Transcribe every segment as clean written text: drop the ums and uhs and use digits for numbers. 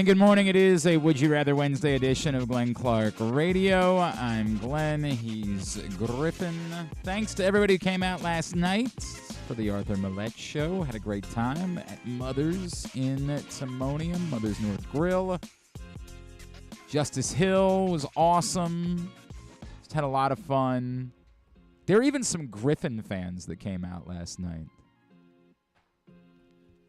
And good morning. It is a Would You Rather Wednesday edition of Glenn Clark Radio. I'm Glenn. He's Griffin. Thanks to everybody who came out last night for the Arthur Maulet Show. Had a great time at Mother's in Timonium, Mother's North Grill. Justice Hill was awesome. Just had a lot of fun. There were even some Griffin fans that came out last night.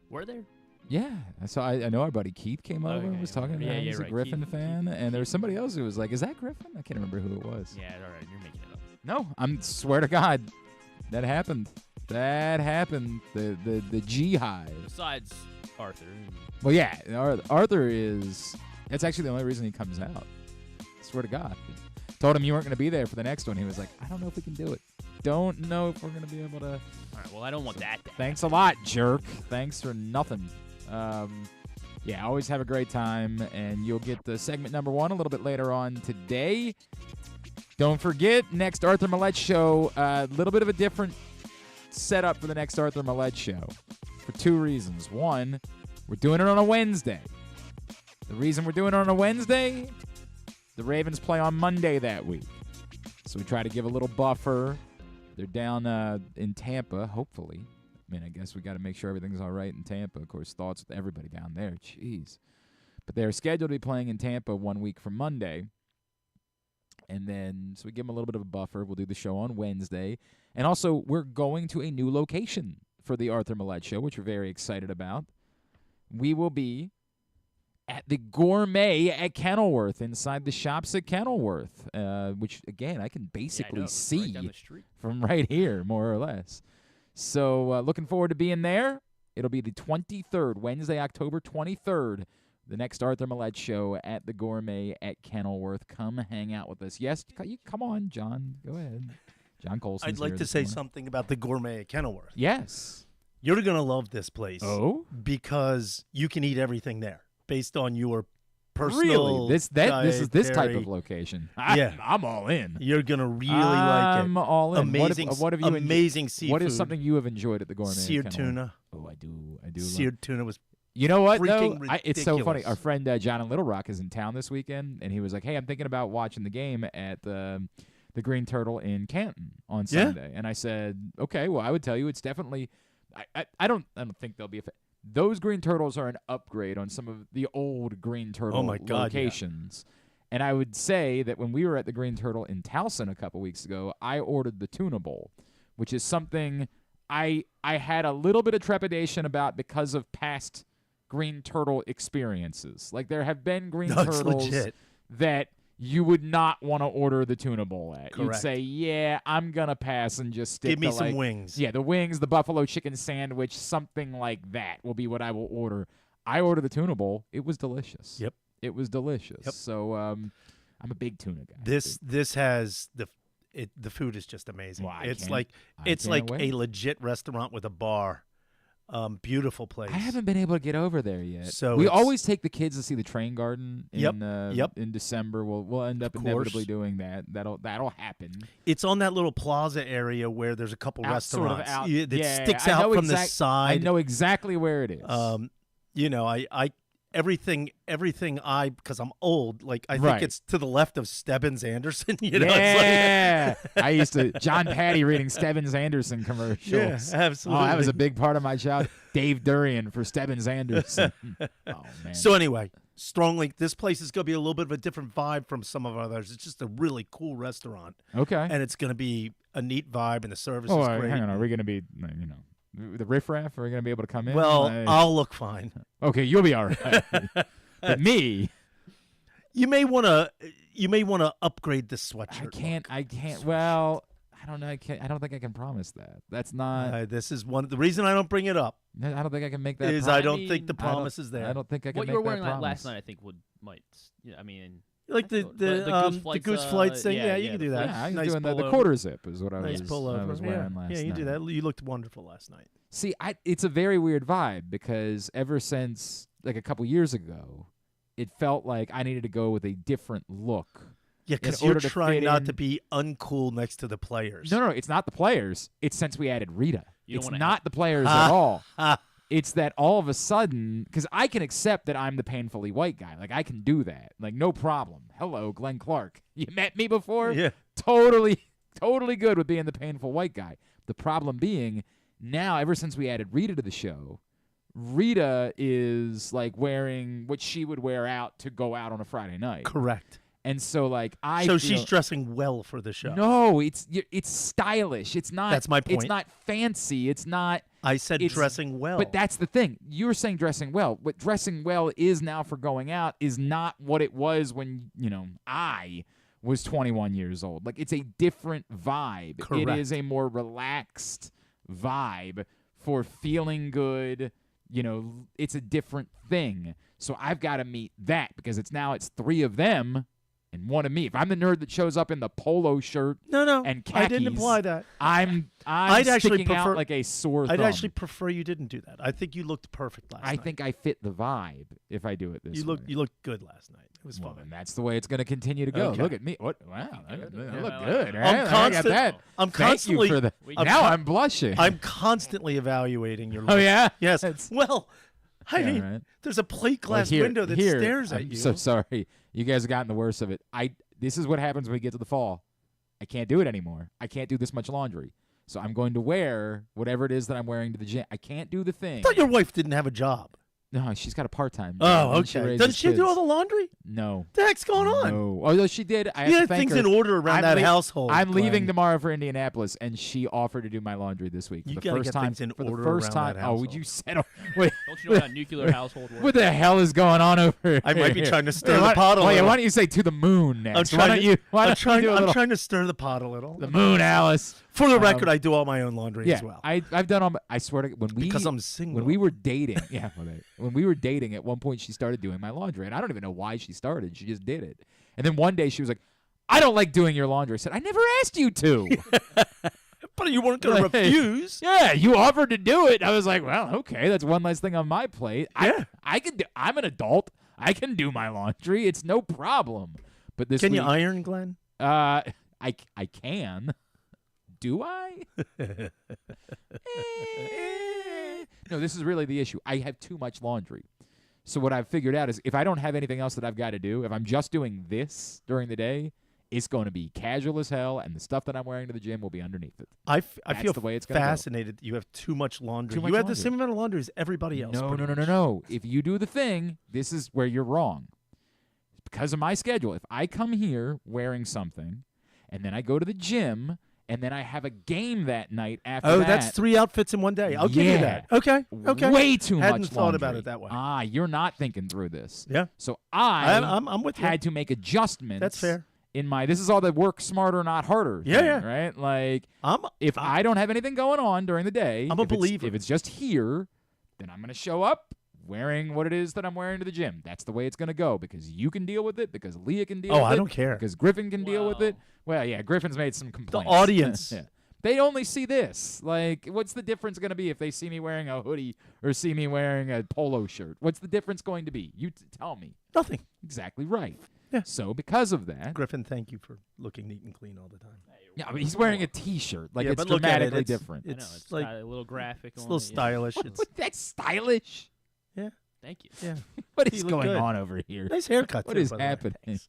Were there? Yeah, I know our buddy Keith came over and was talking about him. He's a Griffin Keith, fan, and there was somebody else who was like, "Is that Griffin?" I can't remember who it was. Yeah, all right, you're making it up. No, I swear to God, that happened. That happened. The G Hive. Besides Arthur. Well, yeah, Arthur is. That's actually the only reason he comes out. I swear to God. Told him you weren't going to be there for the next one. He was like, "I don't know if we can do it. Don't know if we're going to be able to." All right, well, I don't want that. Thanks a lot, jerk. Thanks for nothing. Yeah, always have a great time, and you'll get the segment number 1 a little bit later on today. Don't forget, next Arthur Maulet Show, a little bit of a different setup for the next Arthur Maulet Show for 2 reasons. 1, we're doing it on a Wednesday. The reason we're doing it on a Wednesday, the Ravens play on Monday that week. So we try to give a little buffer. They're down in Tampa, hopefully. I mean, I guess we got to make sure everything's all right in Tampa. Of course, thoughts with everybody down there. Jeez. But they're scheduled to be playing in Tampa 1 week from Monday. And then, so we give them a little bit of a buffer. We'll do the show on Wednesday. And also, we're going to a new location for the Arthur Maulet Show, which we're very excited about. We will be at the Gourmet at Kenilworth, inside the shops at Kenilworth, which, again, I can basically see right down the street. From right here, more or less. So looking forward to being there. It'll be the 23rd, Wednesday, October 23rd, the next Arthur Maulet Show at the Gourmet at Kenilworth. Come hang out with us. Yes, come on, John. Go ahead. John Colson's I'd like to say something about the Gourmet at Kenilworth. Yes. You're going to love this place. Oh? Because you can eat everything there based on your personal Really? This is this type of location. I'm all in. You're going to really like it. I'm all in. Amazing, what have you amazing seafood. What is something you have enjoyed at the Gourmet? Seared tuna. Oh, I do. Seared tuna was You know what, though? ridiculous. It's so funny. Our friend John in Little Rock is in town this weekend, and he was like, "Hey, I'm thinking about watching the game at the Green Turtle in Canton on Sunday." And I said, "Okay, well, I would tell you it's definitely I don't think they'll be those Green Turtles are an upgrade on some of the old Green Turtle locations." And I would say that when we were at the Green Turtle in Towson a couple weeks ago, I ordered the tuna bowl, which is something I had a little bit of trepidation about because of past Green Turtle experiences. Like, there have been Green Turtles that you would not want to order the tuna bowl at. Correct. You'd say, yeah, I'm going to pass and just stick Give me to, some wings. Yeah, the wings, the buffalo chicken sandwich, something like that will be what I will order. I ordered the tuna bowl. It was delicious. Yep. It was delicious. Yep. So I'm a big tuna guy. This has the food is just amazing. Well, it's like a legit restaurant with a bar. Beautiful place. I haven't been able to get over there yet. So we always take the kids to see the Train Garden in December. We'll end up inevitably doing that. That'll happen. It's on that little plaza area where there's a couple restaurants. Sort of it sticks out from the side. I know exactly where it is. I everything because I'm old, like I think it's to the left of Stebbins Anderson. Yeah. It's like I used to John Patty reading Stebbins Anderson commercials. Yeah, absolutely. Oh, that was a big part of my childhood. Dave Durian for Stebbins Anderson. Oh man. So anyway, strongly, this place is going to be a little bit of a different vibe from some of others. It's just a really cool restaurant. Okay. And it's going to be a neat vibe, and the service is great. Hang on, are we going to be the riffraff? Are we going to be able to come in? Well, I'll look fine. Okay, you'll be all right. But me, you may want to upgrade this sweatshirt. I can't. Well, I don't know. I don't think I can promise that. That's not. This is the reason I don't bring it up. I don't think I can make that. I don't think the promise is there. I don't think I can. What make you were that wearing promise. last night, I think might. Yeah, I mean. Like the goose flights thing. Yeah, you can do that. Yeah, I was nice doing the quarter zip is what I was wearing last night. Yeah, you do that. You looked wonderful last night. See, it's a very weird vibe because ever since like a couple years ago, it felt like I needed to go with a different look. Yeah, because you're trying not to be uncool next to the players. No, it's not the players. It's since we added Rita. It's not the players at all. It's that all of a sudden, because I can accept that I'm the painfully white guy. Like, I can do that. Like, no problem. Hello, Glenn Clark. You met me before? Yeah. Totally good with being the painful white guy. The problem being, now, ever since we added Rita to the show, Rita is, like, wearing what she would wear out to go out on a Friday night. Correct. And so, like, So she's dressing well for the show. No, it's stylish. It's not. That's my point. It's not fancy. It's not. I said dressing well. But that's the thing. You were saying dressing well. What dressing well is now for going out is not what it was when, I was 21 years old. Like, it's a different vibe. Correct. It is a more relaxed vibe for feeling good. It's a different thing. So I've got to meet that because it's 3 of them and one of me. If I'm the nerd that shows up in the polo shirt and khakis, I didn't imply that. I'd sticking out like a sore thumb. I'd actually prefer you didn't do that. I think you looked perfect last night. I think I fit the vibe if I do it this way. You looked good last night. It was fun. And that's the way it's going to continue to go. Okay. Look at me. What? Wow. I look Yeah, good. I'm Right? I'm Thank constantly. you for the. We- Now I'm blushing. I'm constantly evaluating your. Oh look. yeah. Yes. It's- Well, I Yeah, mean, right. there's a plate glass Like window that here, stares at I'm you. so sorry. You guys have gotten the worst of it. This is what happens when we get to the fall. I can't do it anymore. I can't do this much laundry. So I'm going to wear whatever it is that I'm wearing to the gym. I can't do the thing. I thought your wife didn't have a job. No, she's got a part-time Oh, job, and she okay. raises Doesn't she do all kids. the laundry? No. What the heck's going on? No. Although she did. I have You to had thank things her. in order around that household. I'm leaving Glenn. tomorrow for Indianapolis, and she offered to do my laundry this week. For You the gotta first get time. things in for the order first around time. that Oh, would household. you settle? Wait. Don't you know how nuclear household works? What the hell is going on over here? I might be trying to stir the Why- pot a why little. don't you say to the moon next? I'm Why trying don't to- you? Why I'm don't you do a I'm little- trying to stir the pot a little. the moon, Alice. For the record, I do all my own laundry Yeah, as well. I've done all. I swear to because I'm single. when we were dating, when we were dating, at one point she started doing my laundry, and I don't even know why she started. She just did it, and then one day she was like, "I don't like doing your laundry." I said, "I never asked you to." But you weren't going to Like, refuse. Yeah, you offered to do it. I was like, "Well, okay, that's one less thing on my plate." Yeah. I can. I'm an adult. I can do my laundry. It's no problem. But this Can you week, iron, Glenn? I can. Do I? No, this is really the issue. I have too much laundry. So what I've figured out is if I don't have anything else that I've got to do, if I'm just doing this during the day, it's going to be casual as hell, and the stuff that I'm wearing to the gym will be underneath it. I That's feel the way it's gonna go. fascinated that you have too much laundry. Too much you have laundry. the same amount of laundry as everybody else. No. pretty much. If you do the thing, this is where you're wrong. Because of my schedule. If I come here wearing something, and then I go to the gym, and then I have a game that night after that. Oh, that's 3 outfits in one day. I'll give you that. Okay. Way too Hadn't much thought about laundry. it that way. You're not thinking through this. Yeah. So I'm with you. had to make adjustments. That's fair. In my, this is all the work smarter, not harder. Yeah, thing, yeah. Right? Like, I'm if I don't have anything going on during the day, I'm a if it's- believer. If it's just here, then I'm going to show up wearing what it is that I'm wearing to the gym. That's the way it's going to go because you can deal with it, because Leah can deal with it. I don't care. Because Griffin can deal with it. Wow. Well, yeah, Griffin's made some complaints. audience. Yeah. They only see this. Like, what's the difference going to be if they see me wearing a hoodie or see me wearing a polo shirt? What's the difference going to be? You tell me. Nothing. Exactly right. Yeah. So because of that, Griffin, thank you for looking neat and clean all the time. yeah, but he's wearing a T-shirt. Like, Yeah, it's but look at it, dramatically it's- different. I know, It's it's like got a little graphic it's a on little it. stylish. What, It's that's stylish. Thank you. yeah. What You is look going good. on over here? Nice haircut. What too, is by the way. happening? Thanks.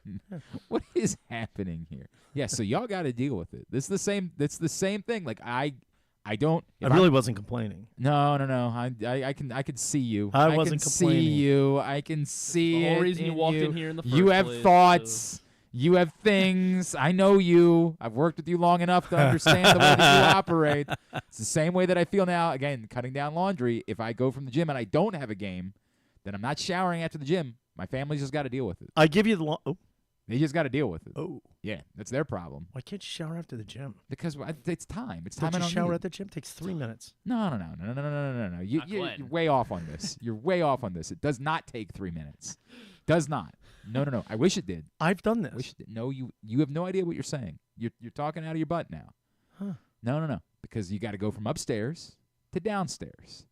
What is happening here? Yeah, so y'all got to deal with it. This is the same. It's the same thing. Like I don't. I if really wasn't complaining. No. I can see you. I wasn't can complaining. see you. I can see The it. whole reason you in walked you. in here in the first You have place, thoughts. You have things. I know you. I've worked with you long enough to understand the way that you operate. It's the same way that I feel now. Again, cutting down laundry. If I go from the gym and I don't have a game, then I'm not showering after the gym. My family's just got to deal with it. I give you the They just got to deal with it. oh. Yeah, that's their problem. Why can't you shower after the gym? Because it's time. It's time. Don't I you don't shower need. at the gym? Takes 3 minutes. No. Not You're Glenn. way off on this. You're way off on this. It does not take 3 minutes. Does not. No. I wish it did. I've done this. Wish it did. No, you have no idea what you're saying. You're talking out of your butt now. Huh. No. Because you got to go from upstairs to downstairs.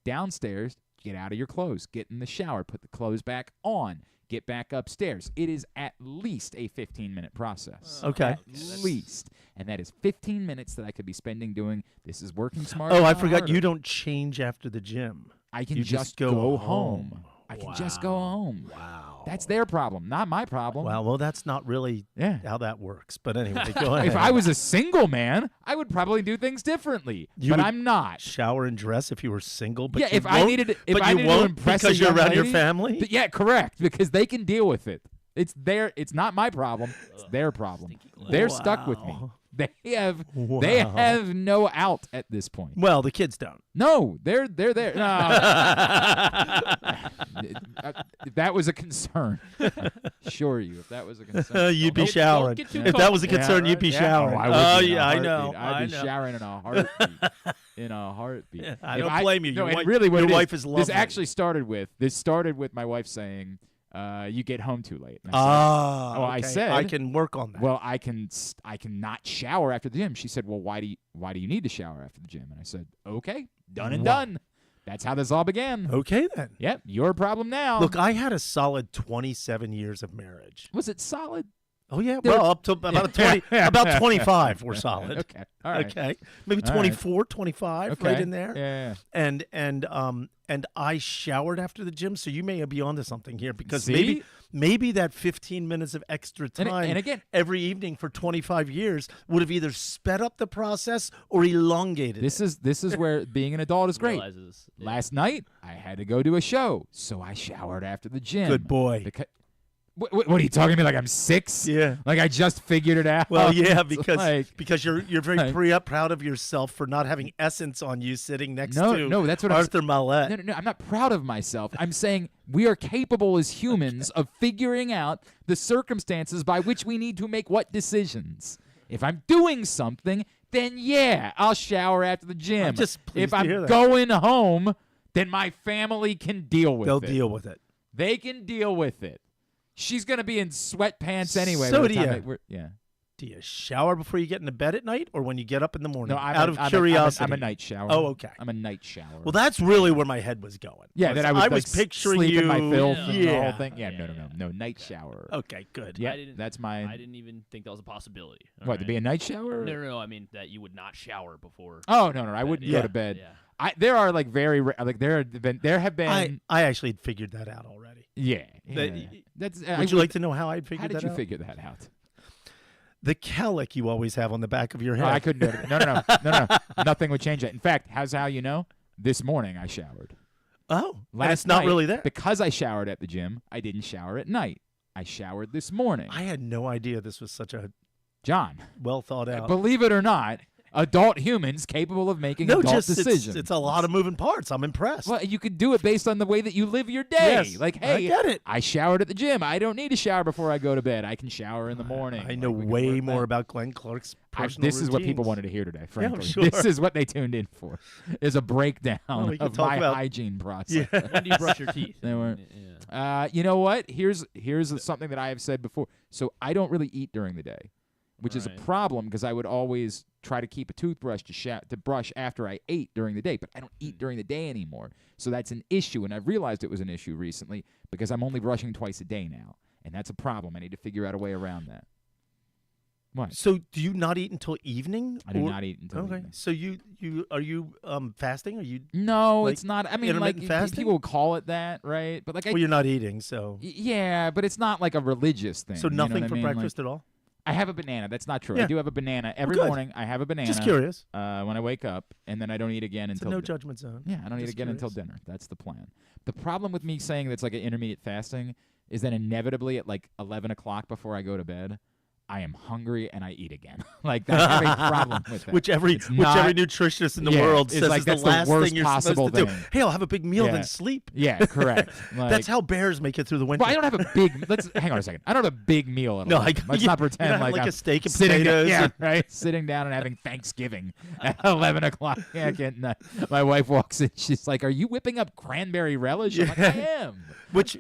Downstairs, get out of your clothes. Get in the shower. Put the clothes back on. Get back upstairs. It is at least a 15-minute process. Okay. At least. And that is 15 minutes that I could be spending doing this is working smarter. Oh, I not forgot harder. you don't change after the gym. I can You just go home. I can just go home. Wow. That's their problem, not my problem. Well, that's not really how that works. But anyway, go ahead. If I was a single man, I would probably do things differently. But I'm not. Shower and dress if you were single. But if I needed to impress because a you're young around your lady, family. Yeah, correct. Because they can deal with it. It's not my problem. It's their problem. They're stuck with me. They have no out at this point. Well, the kids don't. No, they're there. No. If that was a concern, assure you, if that was a concern, you'd be showering. If that was a concern, you'd be showering. I know. I'd be showering in a heartbeat. In a heartbeat. I don't blame you. No, your wife is lovely. This actually started with my wife saying, you get home too late. Okay. I said I can work on that. Well, I can not shower after the gym. She said, well, why do you need to shower after the gym? And I said, okay, done and done. That's how this all began. Okay then. Yep, your problem now. Look, I had a solid 27 years of marriage. Was it solid? Oh yeah, well, up to about 20, about 25 were solid. Okay, all right. Okay, maybe 24, 25, right in there. Yeah. And I showered after the gym, so you may be onto something here because See? maybe that 15 minutes of extra time and again, every evening for 25 years would have either sped up the process or elongated. This is where being an adult is great. Last night I had to go to a show, so I showered after the gym. Good boy. What are you talking to me like I'm 6? Yeah. Like I just figured it out. Well, yeah, because you're very proud of yourself for not having Essence on you sitting next to that's what Arthur Maulet. No, I'm not proud of myself. I'm saying we are capable as humans of figuring out the circumstances by which we need to make what decisions. If I'm doing something, then I'll shower after the gym. I'm just pleased if to hear I'm that. going home, then my family can deal with it. They'll deal with it. They can deal with it. She's going to be in sweatpants anyway. So Do you shower before you get into bed at night or when you get up in the morning? No, out of curiosity. I'm a night shower. Oh, okay. I'm a night shower. Well, that's really where my head was going. Yeah, that I was picturing sleep you in my filth and the yeah. whole thing. Yeah, no, night shower. Okay, good. Yeah, that's my. I didn't even think that was a possibility. To be a night shower? No. I mean that you would not shower before. Oh no, I wouldn't go to bed. Yeah. There are like there have been. I actually had figured that out already. Yeah. Would you like to know how I'd figured that out? How did you figure that out? The cowlick you always have on the back of your head. I couldn't do it. No. Nothing would change that. In fact, how you know? This morning I showered. Oh, it's not really there. Because I showered at the gym, I didn't shower at night. I showered this morning. I had no idea this was such a John, well thought out. Believe it or not, adult humans capable of making adult decisions. It's a lot of moving parts. I'm impressed. Well, you could do it based on the way that you live your day. Yes, like, hey, I get it. I showered at the gym. I don't need to shower before I go to bed. I can shower in the morning. I know way more about Glenn Clark's personal This is what routines. people wanted to hear today, frankly. Yeah, sure. This is what they tuned in for, is a breakdown of my hygiene process. Yeah. When do you brush your teeth? They weren't. You know what? Here's something that I have said before. So I don't really eat during the day, which is a problem because I would always try to keep a toothbrush to brush after I ate during the day, but I don't eat during the day anymore. So that's an issue, and I've realized it was an issue recently because I'm only brushing twice a day now, and that's a problem. I need to figure out a way around that. What? So do you not eat until evening? I do not eat until evening. So are you fasting? Are you? No, it's not. I mean, like fasting? people call it that, right? But like, you're not eating, so. Yeah, but it's not like a religious thing. So nothing for mean? breakfast at all? I have a banana. That's not true. Yeah. I do have a banana every morning. I have a banana. Just curious. When I wake up, and then I don't eat again until no judgment zone. Yeah, I don't eat again until dinner. That's the plan. The problem with me saying that's like an intermediate fasting is that inevitably at like 11 o'clock before I go to bed, I am hungry and I eat again. Like that's having a problem with that. Which every nutritionist in the world says like is the last thing you're supposed to do. Hey, I'll have a big meal then sleep. Yeah, correct. Like, that's how bears make it through the winter. Well, I don't have a big. Hang on a second. I don't have a big meal at all. Let's not pretend like a steak and sitting potatoes. Right. Sitting down and having Thanksgiving at 11 o'clock. Yeah, I can't. My wife walks in. She's like, "Are you whipping up cranberry relish?" I'm like, "I am." Which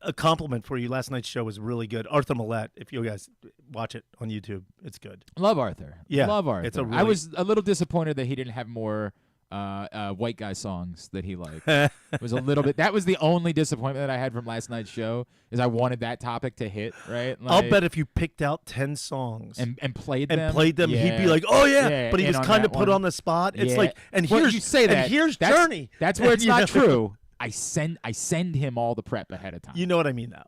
a compliment for you. Last night's show was really good. Arthur Maulet, if you guys watch it on YouTube, it's good. Love Arthur. Yeah, love Arthur. It's a really... I was a little disappointed that he didn't have more white guy songs that he liked. It was a little bit. That was the only disappointment that I had from last night's show is I wanted that topic to hit, right? Like, I'll bet if you picked out 10 songs and played and them, played them, yeah, he'd be like, "Oh yeah," yeah, but he in was on kind that of put one. on the spot. It's Yeah. like, and Well, here's you say that. and here's That's- Journey. That's where it's You not know? true. I send him all the prep ahead of time. You know what I mean now.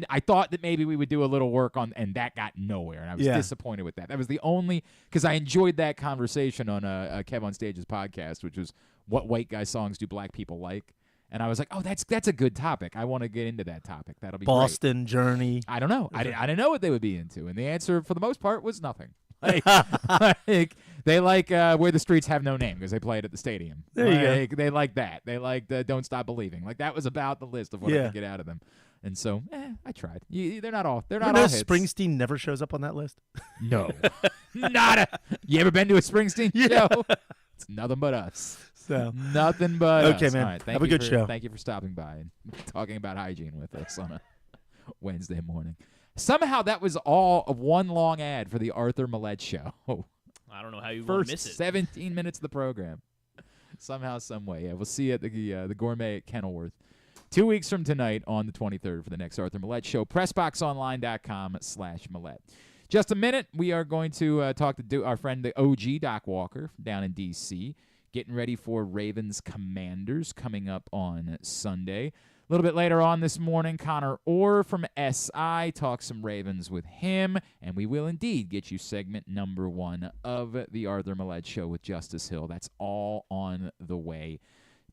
I thought that maybe we would do a little work on, and that got nowhere, and I was disappointed with that. That was the only, because I enjoyed that conversation on Kev on Stage's podcast, which was what white guy songs do black people like, and I was like, oh, that's a good topic. I want to get into that topic. That'll be Boston great. Journey. I don't know. I didn't know what they would be into, and the answer for the most part was nothing. Like, they like Where the Streets Have No Name because they play it at the stadium. There you go. They like that. They like the Don't Stop Believing. Like that was about the list of what I could get out of them. And so, I tried. They're not all. They're not all hits. Springsteen never shows up on that list. No, You ever been to a Springsteen show? It's nothing but us. So nothing but us. Okay, man. All right, Have a good show. Thank you for stopping by and talking about hygiene with us on a Wednesday morning. Somehow that was all one long ad for the Arthur Maulet Show. I don't know how you want to miss First it. 17 minutes of the program. Somehow, some way. Yeah, we'll see you at the Gourmet at Kenilworth 2 weeks from tonight on the 23rd for the next Arthur Maulet Show. PressBoxOnline.com/Maulet. Just a minute, we are going to talk to our friend, the OG Doc Walker down in D.C., getting ready for Ravens Commanders coming up on Sunday. A little bit later on this morning, Conor Orr from SI talks some Ravens with him, and we will indeed get you segment number 1 of the Arthur Maulet Show with Justice Hill. That's all on the way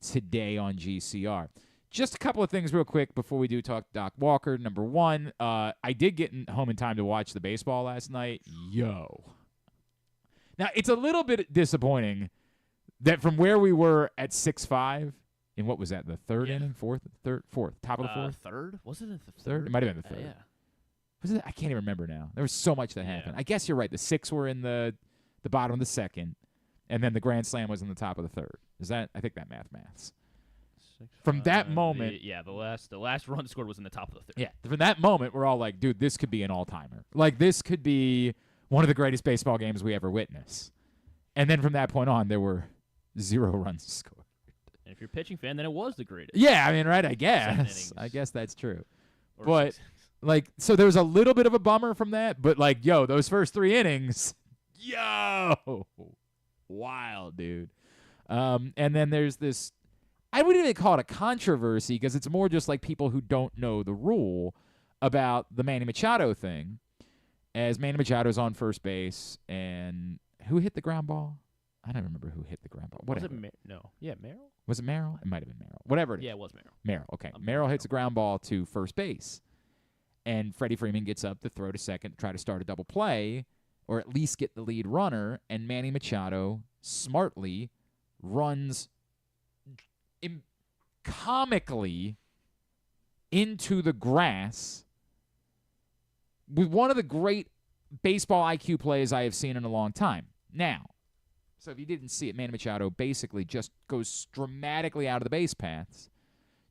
today on GCR. Just a couple of things real quick before we do talk to Doc Walker. Number 1, I did get home in time to watch the baseball last night. Now, it's a little bit disappointing that from where we were at 6-5, in what was that, the third inning? Fourth, top of the fourth? Third? Was it the Third? It might have been the third. Yeah. Was it? I can't even remember now. There was so much that happened. I guess you're right. The 6 were in the bottom of the second, and then the grand slam was in the top of the third. I think that maths. From that moment, the last run scored was in the top of the third. Yeah, from that moment, we're all like, dude, this could be an all-timer. Like, this could be one of the greatest baseball games we ever witnessed. And then from that point on, there were 0 runs scored. And if you're a pitching fan, then it was the greatest. Yeah, I mean, right, I guess. I guess that's true. But, like, so there was a little bit of a bummer from that, but, like, those first 3 innings, wild, dude. And then there's this, I wouldn't even call it a controversy because it's more just like people who don't know the rule about the Manny Machado thing, as Manny Machado's on first base, and who hit the ground ball? I don't remember who hit the ground ball. Whatever. Was it Merrill? Was it Merrill? It might have been Merrill. Whatever it is. Yeah, it was Merrill. Merrill, okay. Merrill hits a ground ball to first base, and Freddie Freeman gets up to throw to second, try to start a double play, or at least get the lead runner, and Manny Machado smartly runs comically into the grass with one of the great baseball IQ plays I have seen in a long time. Now, so if you didn't see it, Manny Machado basically just goes dramatically out of the base paths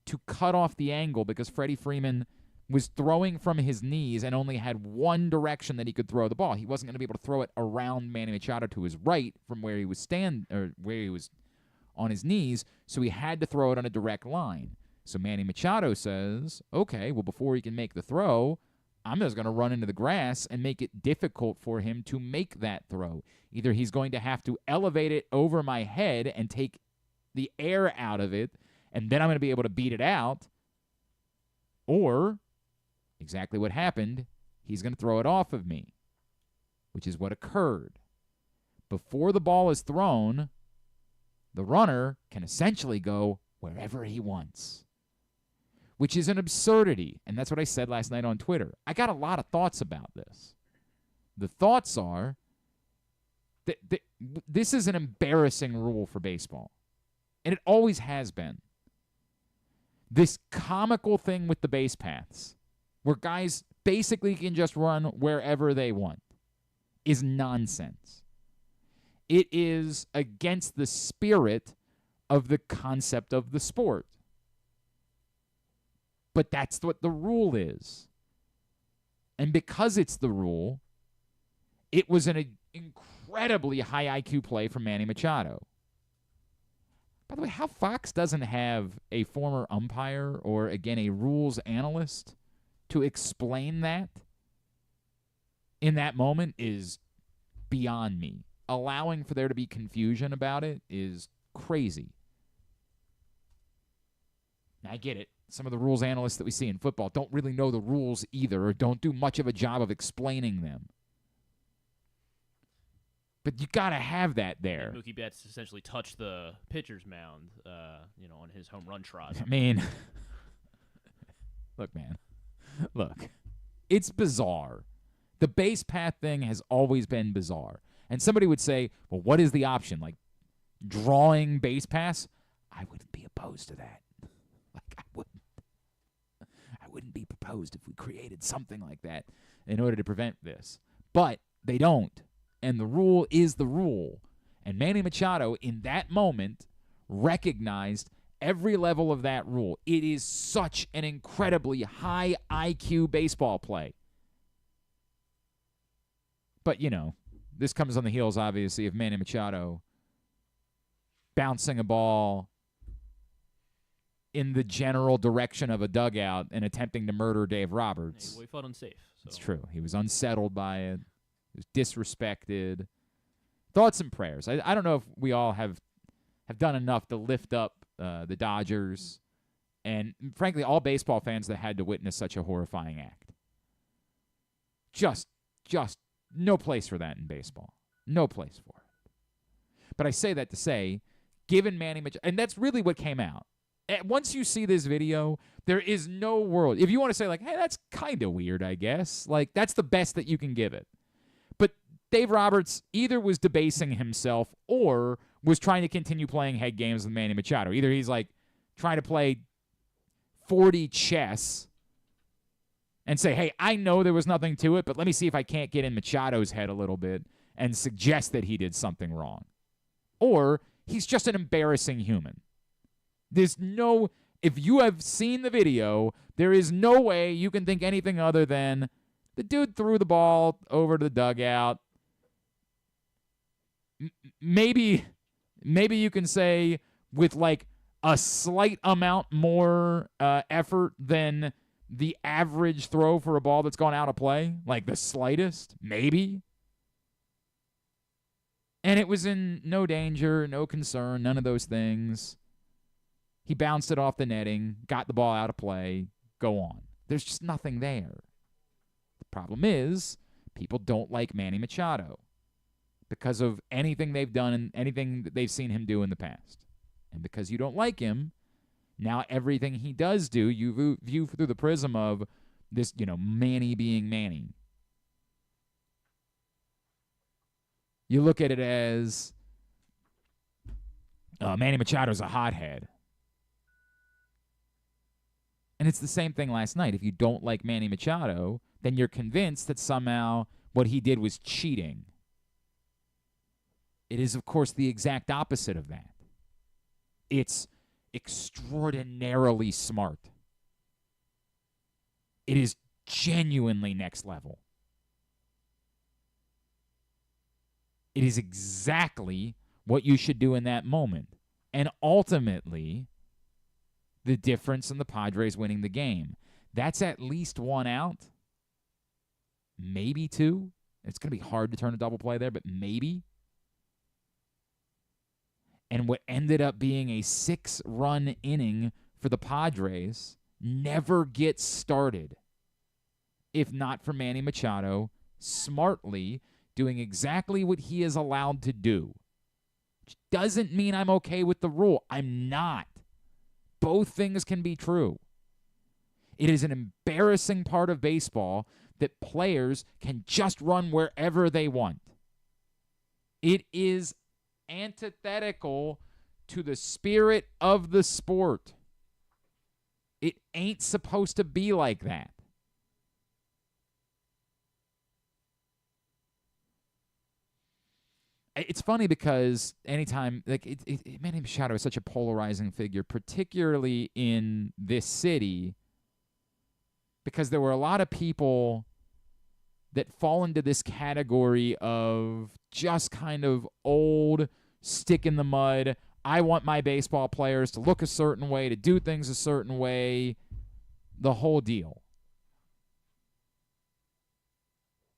to cut off the angle because Freddie Freeman was throwing from his knees and only had one direction that he could throw the ball. He wasn't going to be able to throw it around Manny Machado to his right from where he was where he was on his knees, so he had to throw it on a direct line. So Manny Machado says, okay, well, before he can make the throw, I'm just going to run into the grass and make it difficult for him to make that throw. Either he's going to have to elevate it over my head and take the air out of it, and then I'm going to be able to beat it out, or exactly what happened, he's going to throw it off of me, which is what occurred. Before the ball is thrown, the runner can essentially go wherever he wants, which is an absurdity. And that's what I said last night on Twitter. I got a lot of thoughts about this. The thoughts are that this is an embarrassing rule for baseball, and it always has been. This comical thing with the base paths, where guys basically can just run wherever they want, is nonsense. It is against the spirit of the concept of the sport. But that's what the rule is. And because it's the rule, it was an incredibly high IQ play from Manny Machado. By the way, how Fox doesn't have a former umpire or, again, a rules analyst to explain that in that moment is beyond me. Allowing for there to be confusion about it is crazy. Now, I get it. Some of the rules analysts that we see in football don't really know the rules either or don't do much of a job of explaining them. But you got to have that there. Mookie Betts essentially touched the pitcher's mound, on his home run trot. I mean, look, man. Look, it's bizarre. The base path thing has always been bizarre. And somebody would say, well, what is the option? Like drawing base pass? I wouldn't be opposed to that. Like, I wouldn't be opposed if we created something like that in order to prevent this. But they don't. And the rule is the rule. And Manny Machado, in that moment, recognized every level of that rule. It is such an incredibly high IQ baseball play. But, this comes on the heels, obviously, of Manny Machado bouncing a ball in the general direction of a dugout and attempting to murder Dave Roberts. He felt unsafe. So. It's true. He was unsettled by it. He was disrespected. Thoughts and prayers. I don't know if we all have done enough to lift up the Dodgers and, frankly, all baseball fans that had to witness such a horrifying act. Just no place for that in baseball. No place for it. But I say that to say, given Manny Machado, and that's really what came out. Once you see this video, there is no world. If you want to say, like, hey, that's kind of weird, I guess. Like, that's the best that you can give it. But Dave Roberts either was debasing himself or was trying to continue playing head games with Manny Machado. Either he's, like, trying to play 40 chess and say, hey, I know there was nothing to it, but let me see if I can't get in Machado's head a little bit and suggest that he did something wrong. Or he's just an embarrassing human. There's no, if you have seen the video, there is no way you can think anything other than the dude threw the ball over to the dugout. Maybe you can say with like a slight amount more effort than the average throw for a ball that's gone out of play, like the slightest, maybe. And it was in no danger, no concern, none of those things. He bounced it off the netting, got the ball out of play, go on. There's just nothing there. The problem is people don't like Manny Machado because of anything they've done and anything that they've seen him do in the past. And because you don't like him, now everything he does do, you view through the prism of this, Manny being Manny. You look at it as Manny Machado's a hothead. And it's the same thing last night. If you don't like Manny Machado, then you're convinced that somehow what he did was cheating. It is, of course, the exact opposite of that. It's extraordinarily smart. It is genuinely next level. It is exactly what you should do in that moment. And ultimately, the difference in the Padres winning the game. That's at least one out. Maybe two. It's going to be hard to turn a double play there, but maybe. And what ended up being a 6-run inning for the Padres never gets started if not for Manny Machado smartly doing exactly what he is allowed to do. Which doesn't mean I'm okay with the rule. I'm not. Both things can be true. It is an embarrassing part of baseball that players can just run wherever they want. It is antithetical to the spirit of the sport. It ain't supposed to be like that. It's funny because anytime, Manny Machado is such a polarizing figure, particularly in this city, because there were a lot of people that fall into this category of just kind of old, stick in the mud, I want my baseball players to look a certain way, to do things a certain way, the whole deal.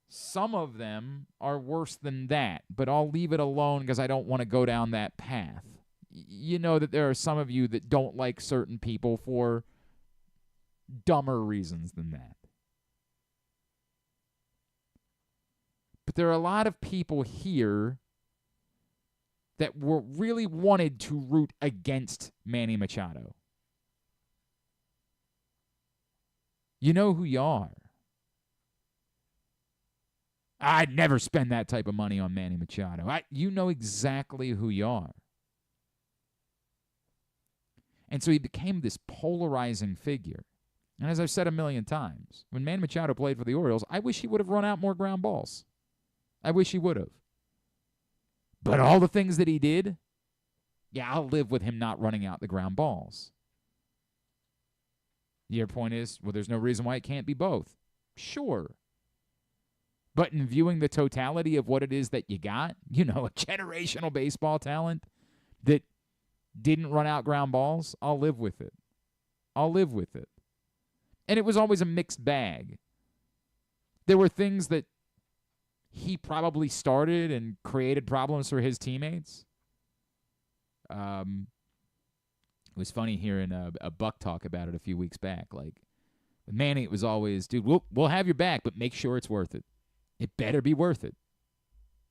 Some of them are worse than that, but I'll leave it alone because I don't want to go down that path. You know that there are some of you that don't like certain people for dumber reasons than that. But there are a lot of people here that really wanted to root against Manny Machado. You know who you are. I'd never spend that type of money on Manny Machado. You know exactly who you are. And so he became this polarizing figure. And as I've said a million times, when Manny Machado played for the Orioles, I wish he would have run out more ground balls. I wish he would have. But all the things that he did, yeah, I'll live with him not running out the ground balls. Your point is, well, there's no reason why it can't be both. Sure. But in viewing the totality of what it is that you got, a generational baseball talent that didn't run out ground balls, I'll live with it. I'll live with it. And it was always a mixed bag. There were things that he probably started and created problems for his teammates. It was funny hearing a Buck talk about it a few weeks back. Like, with Manny, it was always, dude, we'll have your back, but make sure it's worth it. It better be worth it.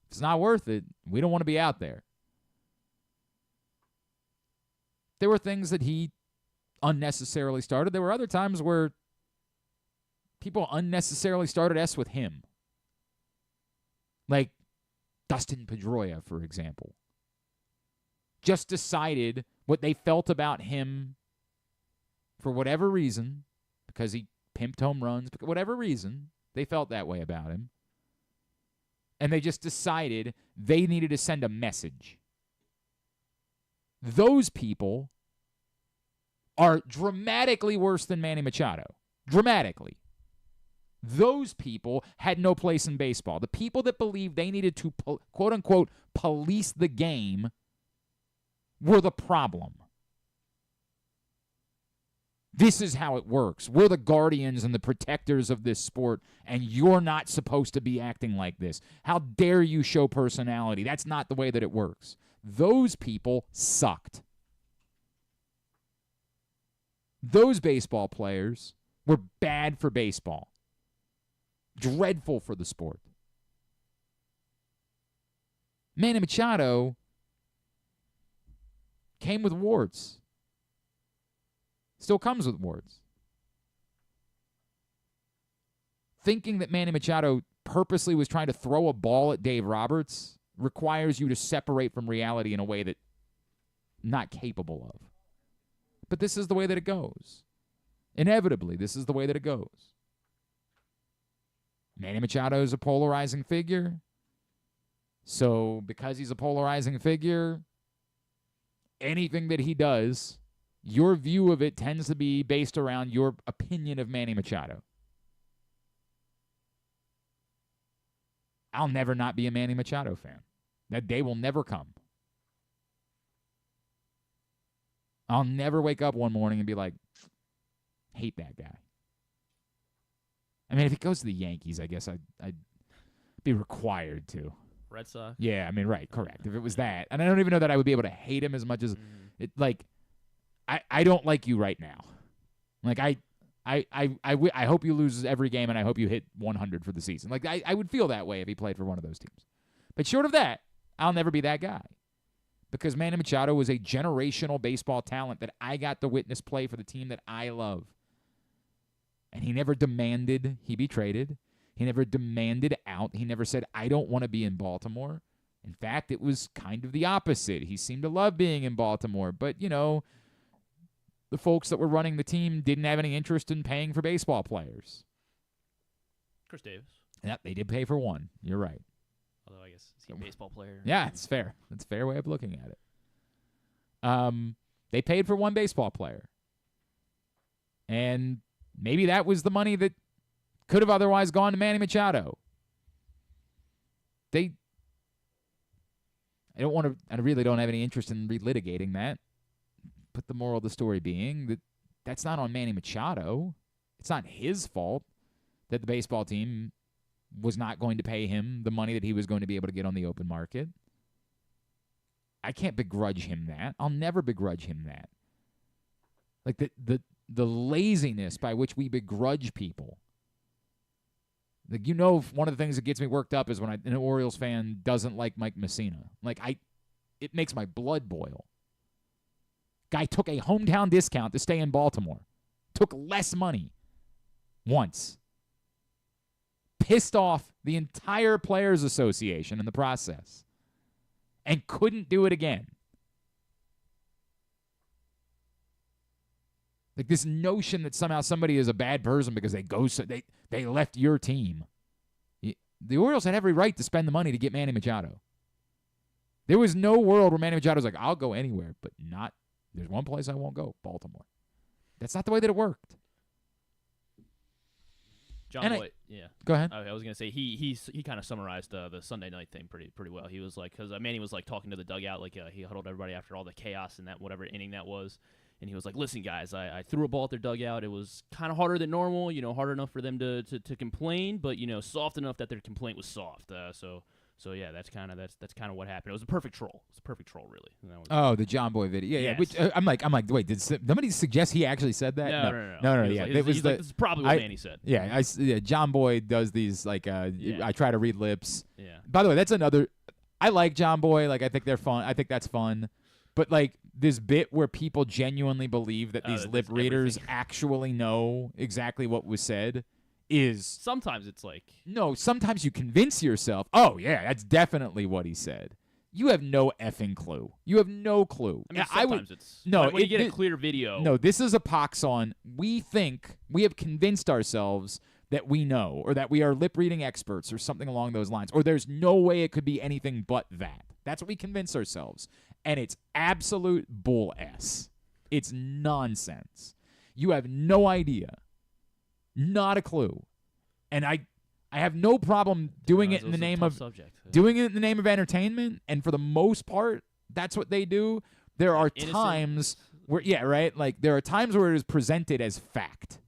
If it's not worth it, we don't want to be out there. There were things that he unnecessarily started. There were other times where people unnecessarily started S with him. Like Dustin Pedroia, for example. Just decided what they felt about him for whatever reason, because he pimped home runs, but whatever reason, they felt that way about him. And they just decided they needed to send a message. Those people are dramatically worse than Manny Machado. Dramatically. Those people had no place in baseball. The people that believed they needed to, quote-unquote, police the game were the problem. This is how it works. We're the guardians and the protectors of this sport, and you're not supposed to be acting like this. How dare you show personality? That's not the way that it works. Those people sucked. Those baseball players were bad for baseball. Dreadful for the sport. Manny Machado came with warts. Still comes with warts. Thinking that Manny Machado purposely was trying to throw a ball at Dave Roberts requires you to separate from reality in a way that not capable of. But this is the way that it goes. Inevitably, this is the way that it goes. Manny Machado is a polarizing figure. So because he's a polarizing figure, anything that he does, your view of it tends to be based around your opinion of Manny Machado. I'll never not be a Manny Machado fan. That day will never come. I'll never wake up one morning and be like, hate that guy. I mean, if he goes to the Yankees, I guess I'd be required to. Red Sox? Yeah, I mean, right, correct. If it was that. And I don't even know that I would be able to hate him as much as, I don't like you right now. Like, I hope you lose every game and I hope you hit 100 for the season. Like, I would feel that way if he played for one of those teams. But short of that, I'll never be that guy. Because Manny Machado was a generational baseball talent that I got to witness play for the team that I love. And he never demanded he be traded. He never demanded out. He never said, I don't want to be in Baltimore. In fact, it was kind of the opposite. He seemed to love being in Baltimore. But, the folks that were running the team didn't have any interest in paying for baseball players. Chris Davis. Yep, they did pay for one. You're right. Although I guess is he a baseball player? Yeah, it's fair. That's a fair way of looking at it. They paid for one baseball player. And maybe that was the money that could have otherwise gone to Manny Machado. I really don't have any interest in relitigating that. But the moral of the story being that that's not on Manny Machado. It's not his fault that the baseball team was not going to pay him the money that he was going to be able to get on the open market. I can't begrudge him that. I'll never begrudge him that. Like the laziness by which we begrudge people. Like, one of the things that gets me worked up is when an Orioles fan doesn't like Mike Messina. Like, it makes my blood boil. Guy took a hometown discount to stay in Baltimore. Took less money. Once. Pissed off the entire Players Association in the process. And couldn't do it again. Like, this notion that somehow somebody is a bad person because they left your team. The Orioles had every right to spend the money to get Manny Machado. There was no world where Manny Machado was like, I'll go anywhere, but not. There's one place I won't go, Baltimore. That's not the way that it worked. John Boyd, yeah. Go ahead. I was gonna say he kind of summarized the Sunday night thing pretty well. He was like, because Manny was like talking to the dugout, like he huddled everybody after all the chaos in that whatever inning that was, and he was like, "Listen, guys, I threw a ball at their dugout. It was kind of harder than normal, hard enough for them to complain, but soft enough that their complaint was soft. So yeah, that's kind of what happened. It was a perfect troll. It was a perfect troll, really. The John Boy video. Yeah, yes. yeah. Which, I'm like, wait, did somebody suggest he actually said that? No. Yeah, this is probably what Manny said. Yeah, John Boy does these like Yeah. I try to read lips. Yeah. By the way, that's another. I like John Boy. Like, I think they're fun. I think that's fun. But like this bit where people genuinely believe that these lip readers actually know exactly what was said. Sometimes it's like, no, sometimes you convince yourself, oh yeah, that's definitely what he said. You have no effing clue. You have no clue. I mean, sometimes it's when you get a clear video. No, this is a pox on. We think we have convinced ourselves that we know, or that we are lip reading experts, or something along those lines, or there's no way it could be anything but that. That's what we convince ourselves, and it's absolute bull s. It's nonsense. You have no idea. Not a clue. And I have no problem doing it in the name of doing it in the name of entertainment, and for the most part, that's what they do. There are times where there are times where it is presented as fact.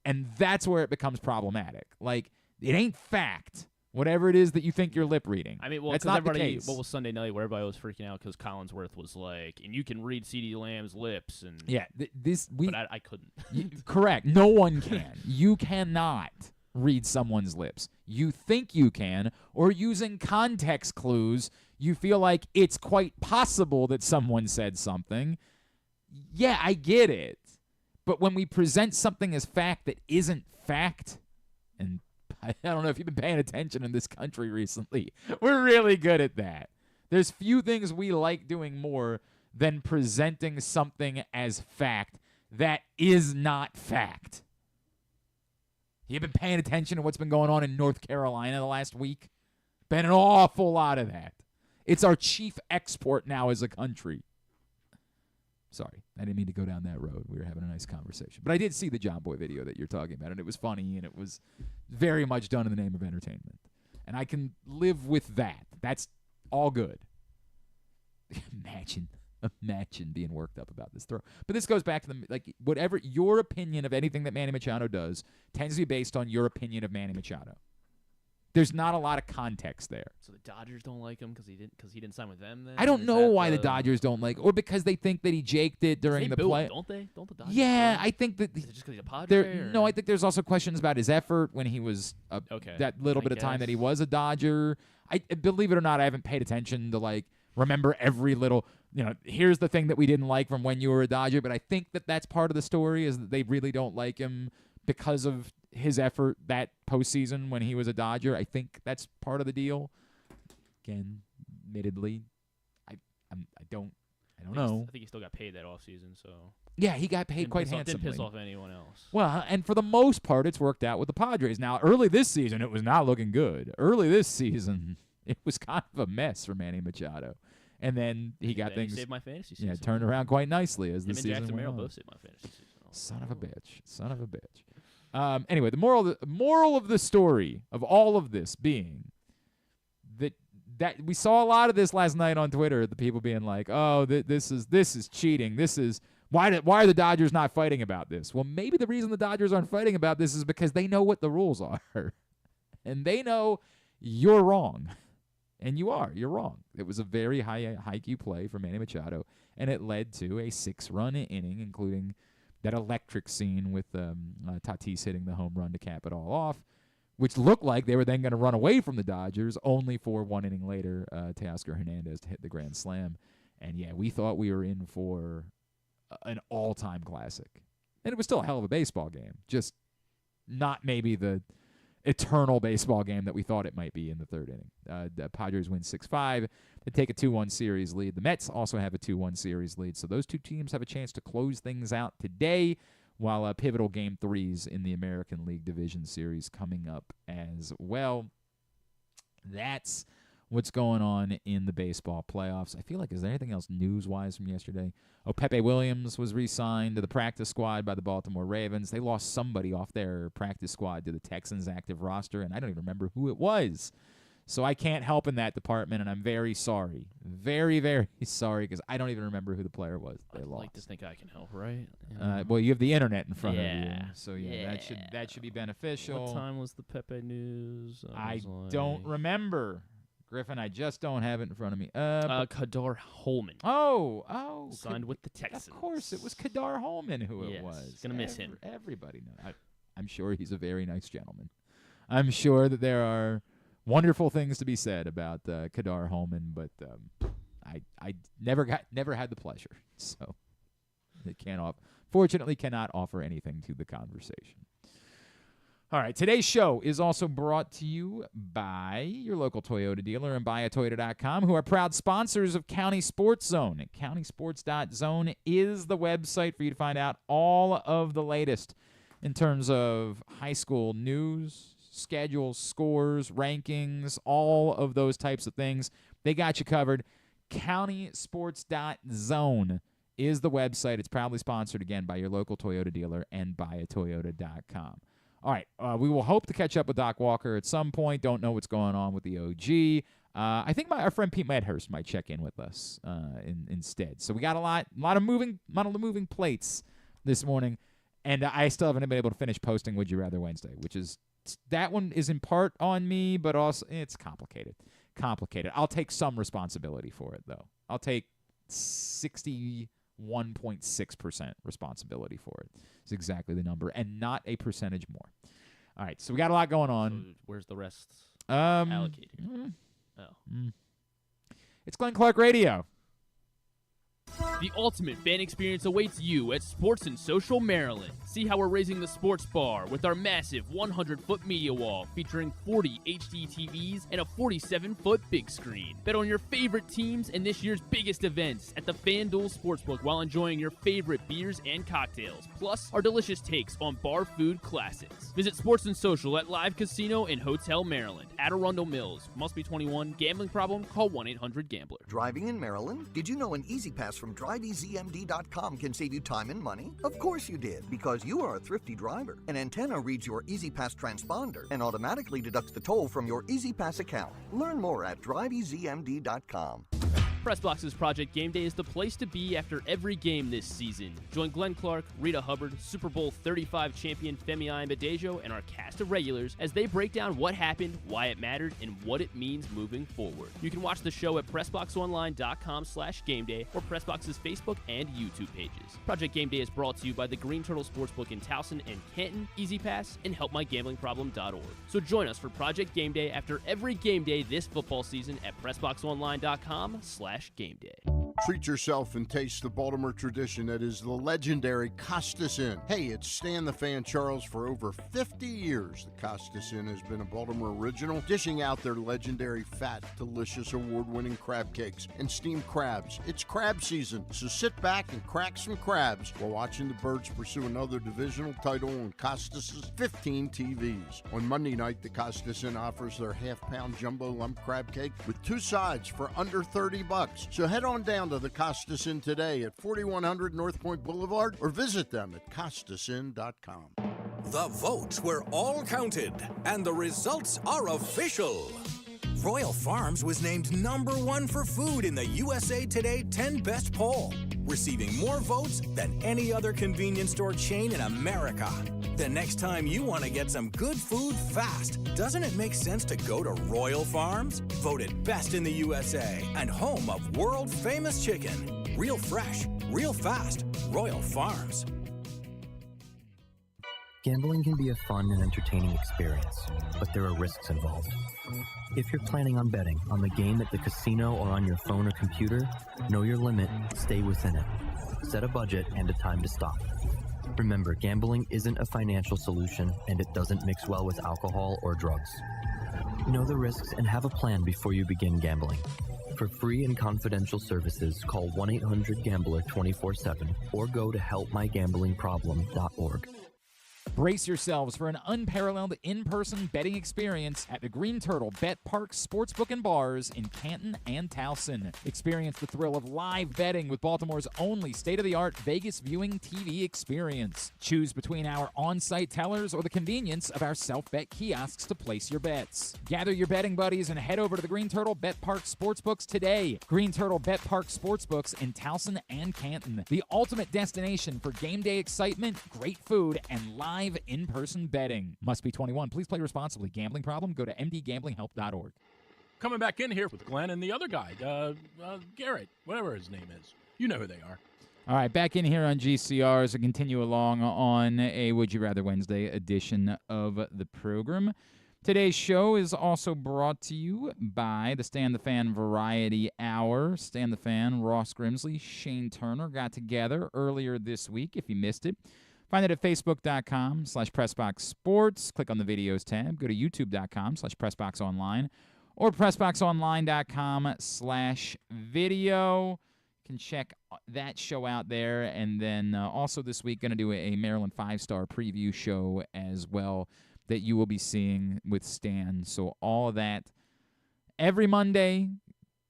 And that's where it becomes problematic. Like, it ain't fact. Whatever it is that you think you're lip reading. I mean, well, that's not the case. What was Sunday night where everybody was freaking out because Collinsworth was like, and you can read CeeDee Lamb's lips, and yeah, but I couldn't. Correct. No one can. You cannot read someone's lips. You think you can, or using context clues, you feel like it's quite possible that someone said something. Yeah, I get it. But when we present something as fact that isn't fact, and I don't know if you've been paying attention in this country recently. We're really good at that. There's few things we like doing more than presenting something as fact that is not fact. You've been paying attention to what's been going on in North Carolina the last week? Been an awful lot of that. It's our chief export now as a country. Sorry, I didn't mean to go down that road. We were having a nice conversation. But I did see the John Boy video that you're talking about, and it was funny, and it was very much done in the name of entertainment. And I can live with that. That's all good. Imagine being worked up about this throw. But this goes back to whatever your opinion of anything that Manny Machado does tends to be based on your opinion of Manny Machado. There's not a lot of context there. So the Dodgers don't like him because he didn't sign with them. Then I don't know why the Dodgers don't like, or because they think that he jaked it during the play. Don't they? Don't the Dodgers? Yeah, I think that. Is it just because he's a Padre? No, I think there's also questions about his effort when he was that little bit of time that he was a Dodger. I believe it or not, I haven't paid attention to remember every little. Here's the thing that we didn't like from when you were a Dodger, but I think that that's part of the story is that they really don't like him because of his effort that postseason when he was a Dodger. I think that's part of the deal. Again, admittedly, I don't know. I think he still got paid that offseason, so yeah, he got paid quite handsomely. Didn't piss off anyone else. Well, and for the most part, it's worked out with the Padres. Now, early this season, it was not looking good. Early this season, it was kind of a mess for Manny Machado. And then he got things. He saved my fantasy season. Yeah, turned around quite nicely as the season Jackson went on. both saved my fantasy season. Son of a bitch. Anyway, the moral of the story of all of this being that that we saw a lot of this last night on Twitter. The people being like, "Oh, this is cheating. This is why are the Dodgers not fighting about this?" Well, maybe the reason the Dodgers aren't fighting about this is because they know what the rules are, and they know you're wrong, and you're wrong. It was a very high IQ play for Manny Machado, and it led to a 6-run inning, including that electric scene with Tatis hitting the home run to cap it all off, which looked like they were then going to run away from the Dodgers, only for 1 inning later, Teoscar Hernandez to hit the grand slam. And, yeah, we thought we were in for an all-time classic. And it was still a hell of a baseball game, just not maybe the eternal baseball game that we thought it might be in the third inning. The Padres win 6-5. They take a 2-1 series lead. The Mets also have a 2-1 series lead. So those two teams have a chance to close things out today, while pivotal Game 3s in the American League Division Series coming up as well. That's what's going on in the baseball playoffs. I feel like, is there anything else news-wise from yesterday? Oh, Pepe Williams was re-signed to the practice squad by the Baltimore Ravens. They lost somebody off their practice squad to the Texans' active roster, and I don't even remember who it was. So I can't help in that department, and I'm very sorry. Very, very sorry, because I don't even remember who the player was they lost. I'd like to think I can help, right? Well, you have the internet in front of you, so yeah, that should be beneficial. What time was the Pepe news? I don't remember, Griffin. I just don't have it in front of me. Kadar Holman. Oh, signed with the Texans. Of course, it was Kadar Holman who it Yes, was. gonna miss him. Everybody knows. I'm sure he's a very nice gentleman. I'm sure that there are wonderful things to be said about Kadar Holman, but I never had the pleasure, so it fortunately cannot offer anything to the conversation. All right, today's show is also brought to you by your local Toyota dealer and buyatoyota.com, who are proud sponsors of County Sports Zone. CountySports.zone is the website for you to find out all of the latest in terms of high school news, schedules, scores, rankings, all of those types of things. They got you covered. CountySports.zone is the website. It's proudly sponsored, again, by your local Toyota dealer and buyatoyota.com. All right, we will hope to catch up with Doc Walker at some point. Don't know what's going on with the OG. I think our friend Pete Medhurst might check in with us instead. So we got a lot of moving plates this morning, and I still haven't been able to finish posting Would You Rather Wednesday, which is that one is in part on me, but also it's complicated. I'll take some responsibility for it, though. I'll take 61.6% responsibility for it. It's exactly the number, and not a percentage more. All right, so we got a lot going on. So where's the rest allocated? It's Glenn Clark Radio. The ultimate fan experience awaits you at Sports and Social Maryland. See how we're raising the sports bar with our massive 100-foot media wall featuring 40 HD TVs and a 47-foot big screen. Bet on your favorite teams and this year's biggest events at the FanDuel Sportsbook while enjoying your favorite beers and cocktails, plus our delicious takes on bar food classics. Visit Sports and Social at Live Casino and Hotel Maryland at Arundel Mills. Must be 21. Gambling problem? Call 1-800-GAMBLER. Driving in Maryland? Did you know an Easy Pass from DriveEasyMD.com can save you time and money? Of course you did, because you are a thrifty driver. An antenna reads your Easy Pass transponder and automatically deducts the toll from your Easy Pass account. Learn more at DriveEasyMD.com. PressBox's Project Game Day is the place to be after every game this season. Join Glenn Clark, Rita Hubbard, Super Bowl 35 champion Femi Adebayo, and our cast of regulars as they break down what happened, why it mattered, and what it means moving forward. You can watch the show at PressBoxOnline.com/GameDay or PressBox's Facebook and YouTube pages. Project Game Day is brought to you by the Green Turtle Sportsbook in Towson and Canton, Easy Pass, and HelpMyGamblingProblem.org. So join us for Project Game Day after every game day this football season at PressBoxOnline.com/GameDay. Treat yourself and taste the Baltimore tradition that is the legendary Costas Inn. Hey, it's Stan the Fan Charles. For over 50 years, the Costas Inn has been a Baltimore original, dishing out their legendary fat, delicious, award-winning crab cakes and steamed crabs. It's crab season, so sit back and crack some crabs while watching the Birds pursue another divisional title on Costas' 15 TVs. On Monday night, the Costas Inn offers their half-pound jumbo lump crab cake with 2 sides for under $30. So head on down to the Costas Inn today at 4100 North Point Boulevard or visit them at CostasInn.com. The votes were all counted, and the results are official. Royal Farms was named #1 for food in the USA Today 10 Best poll, receiving more votes than any other convenience store chain in America. The next time you want to get some good food fast, doesn't it make sense to go to Royal Farms? Voted best in the USA and home of world-famous chicken. Real fresh, real fast. Royal Farms. Gambling can be a fun and entertaining experience, but there are risks involved. If you're planning on betting on the game at the casino or on your phone or computer, know your limit, stay within it. Set a budget and a time to stop. Remember, gambling isn't a financial solution, and it doesn't mix well with alcohol or drugs. Know the risks and have a plan before you begin gambling. For free and confidential services, call 1-800-GAMBLER 24/7 or go to helpmygamblingproblem.org. Brace yourselves for an unparalleled in-person betting experience at the Green Turtle Bet Park Sportsbook and Bars in Canton and Towson. Experience the thrill of live betting with Baltimore's only state-of-the-art Vegas viewing TV experience. Choose between our on-site tellers or the convenience of our self-bet kiosks to place your bets. Gather your betting buddies and head over to the Green Turtle Bet Park Sportsbooks today. Green Turtle Bet Park Sportsbooks in Towson and Canton. The ultimate destination for game day excitement, great food, and live in-person betting. Must be 21. Please play responsibly. Gambling problem? Go to mdgamblinghelp.org. Coming back in here with Glenn and the other guy, Garrett, whatever his name is. You know who they are. All right, back in here on GCR as we continue along on a Would You Rather Wednesday edition of the program. Today's show is also brought to you by the Stan the Fan Variety Hour. Stan the Fan, Ross Grimsley, Shane Turner got together earlier this week, if you missed it. Find it at facebook.com/PressBoxSports. Click on the videos tab. Go to youtube.com/PressBoxOnline or PressBoxOnline.com/video. You can check that show out there. And then also this week, going to do a Maryland 5-star preview show as well that you will be seeing with Stan. So all of that every Monday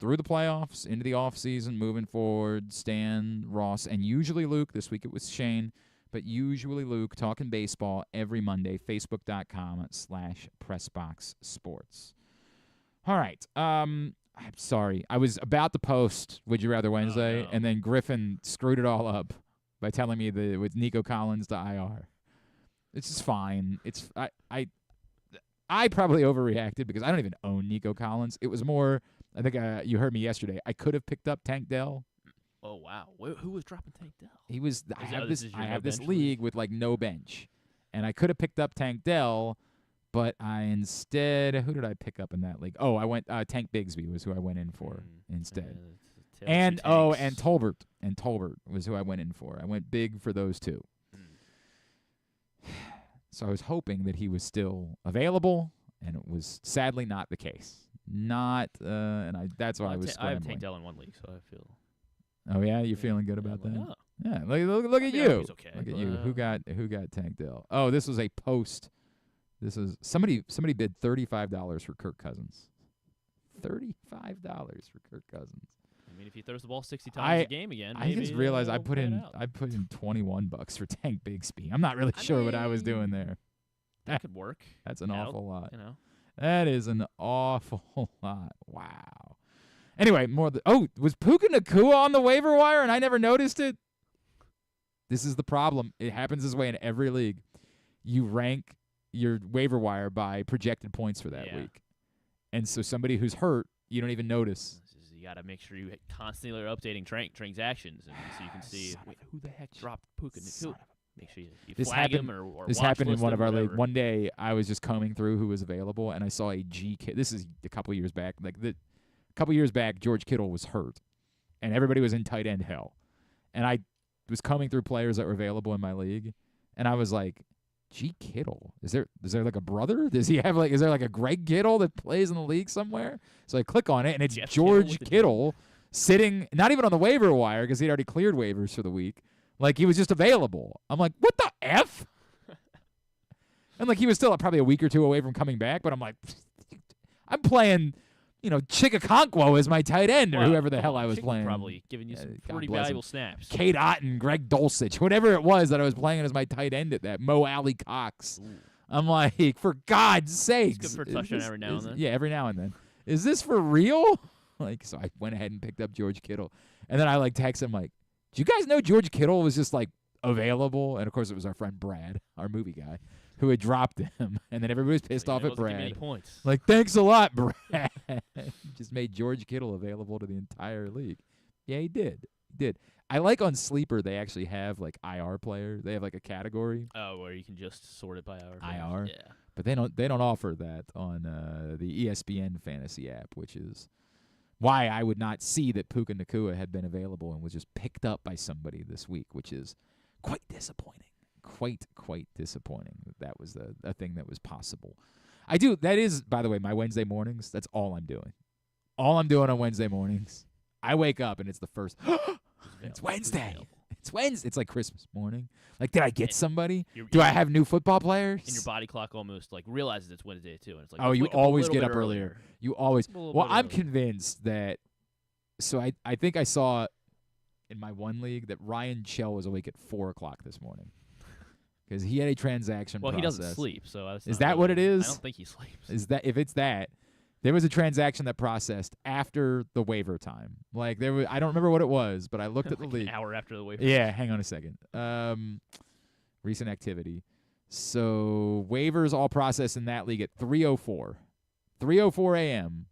through the playoffs, into the offseason, moving forward. Stan, Ross, and usually Luke. This week it was Shane. But usually Luke talking baseball every Monday, facebook.com/PressBoxSports. All right. I'm sorry. I was about to post Would You Rather Wednesday, and then Griffin screwed it all up by telling me that with Nico Collins to IR. It's just fine. It's I probably overreacted because I don't even own Nico Collins. It was more, I think you heard me yesterday, I could have picked up Tank Dell. Oh, wow. Who was dropping Tank Dell? He was. I have this league with like no bench, and I could have picked up Tank Dell, but I instead, who did I pick up in that league? Oh, I went Tank Bigsby was who I went in for instead, and Tolbert was who I went in for. I went big for those two. So I was hoping that he was still available, and it was sadly not the case. Not, that's why I was scrambling. I have Tank Dell in one league, so I feel. Oh yeah, you're feeling good about that? Yeah. Yeah, look at you. Okay, look at you. Who got Tank Dell? Oh, this was a post. This is somebody bid $35 for Kirk Cousins. $35 for Kirk Cousins. I mean, if he throws the ball 60 times a game again, maybe I just realized I put in $21 for Tank Bigsby. I'm not really sure what I was doing there. That could work. That's an awful lot. You know. That is an awful lot. Wow. Anyway, was Puka Nacua on the waiver wire and I never noticed it? This is the problem. It happens this way in every league. You rank your waiver wire by projected points for that week. And so somebody who's hurt, you don't even notice. You got to make sure you constantly are updating transactions and so you can see who the heck dropped Puka Nacua. Make sure you flag him or this happened in one of our leagues. One day I was just combing through who was available and I saw a GK. This is a couple years back. A couple years back, George Kittle was hurt, and everybody was in tight end hell. And I was combing through players that were available in my league, and I was like, G. Kittle, is there like a brother? Does he have is there like a Greg Kittle that plays in the league somewhere? So I click on it, and it's George Kittle sitting, not even on the waiver wire because he'd already cleared waivers for the week. Like, he was just available. I'm like, what the F? And he was still probably a week or two away from coming back, but I'm like, I'm playing, Chikakonkwo as my tight end or whoever the hell I was playing. Probably giving you some pretty valuable snaps. Kate Otten, Greg Dulcich, whatever it was that I was playing as my tight end at that. Mo Alley Cox. Ooh. I'm like, for God's sakes. It's good for a touchdown every now and then. Yeah, every now and then. is this for real? Like, so I went ahead and picked up George Kittle. And then I, like, text him, like, do you guys know George Kittle was just, like, available? And, of course, it was our friend Brad, our movie guy, who had dropped him. And then everybody was pissed off at Brad. Points. Like, thanks a lot, Brad. Just made George Kittle available to the entire league. Yeah, he did. He did. I like on Sleeper they actually have, like, IR players. They have, like, a category. Oh, where you can just sort it by IR. IR. Yeah. But they don't offer that on the ESPN fantasy app, which is why I would not see that Puka Nacua had been available and was just picked up by somebody this week, which is quite disappointing. Quite disappointing. That was a thing that was possible. That is, by the way, my Wednesday mornings. That's all I'm doing. All I'm doing on Wednesday mornings. I wake up and it's the first. It's Wednesday. It's Wednesday. It's like Christmas morning. Like, did I get somebody? Do I have new football players? And your body clock almost like realizes it's Wednesday too, and it's like, oh, you always get up earlier. earlier. You always. Well, I'm convinced that. So I think I saw in my one league that Ryan Chell was awake at 4:00 this morning because he had a transaction. Well, process. he doesn't sleep, so is that what it is? I don't think he sleeps. Is that if it's that? There was a transaction that processed after the waiver time. Like there was, I don't remember what it was, but I looked at the like league. An hour after the waiver. Yeah, hang on a second. Recent activity. So waivers all processed in that league at 3:04. 3:04 a.m.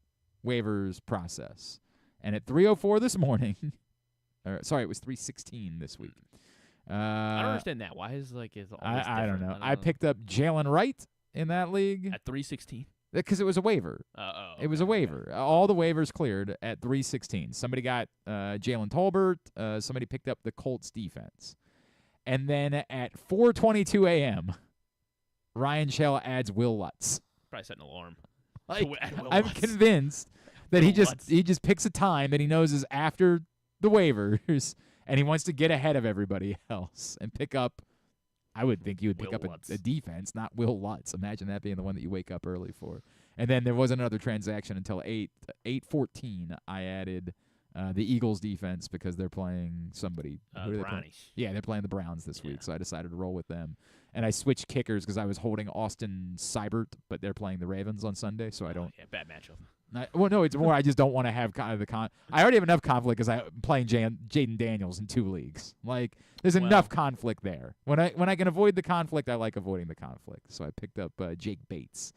waivers process. And at 3:04 this morning, sorry, it was 3:16 this week. I don't understand that. Why is like it's always I don't know. I don't know. I picked up Jalen Wright in that league at 3:16. because it was a waiver. It was a waiver. Okay. All the waivers cleared at 3:16. Somebody got Jalen Tolbert. Somebody picked up the Colts defense. And then at 4:22 a.m., Ryan Shell adds Will Lutz. Probably set an alarm. Like, I'm convinced that he just picks a time that he knows is after the waivers, and he wants to get ahead of everybody else and pick up. I would think you would pick up a defense, not Will Lutz. Imagine that being the one that you wake up early for. And then there wasn't another transaction until 8:14. I added the Eagles defense because they're playing somebody. Brownies. Yeah, they're playing the Browns this week, so I decided to roll with them. And I switched kickers because I was holding Austin Seibert, but they're playing the Ravens on Sunday, so I don't. Yeah, bad matchup. Well, no, it's more I just don't want to have kind of I already have enough conflict because I'm playing Jaden Daniels in 2 leagues. Like, there's enough conflict there. When I can avoid the conflict, I like avoiding the conflict. So I picked up Jake Bates,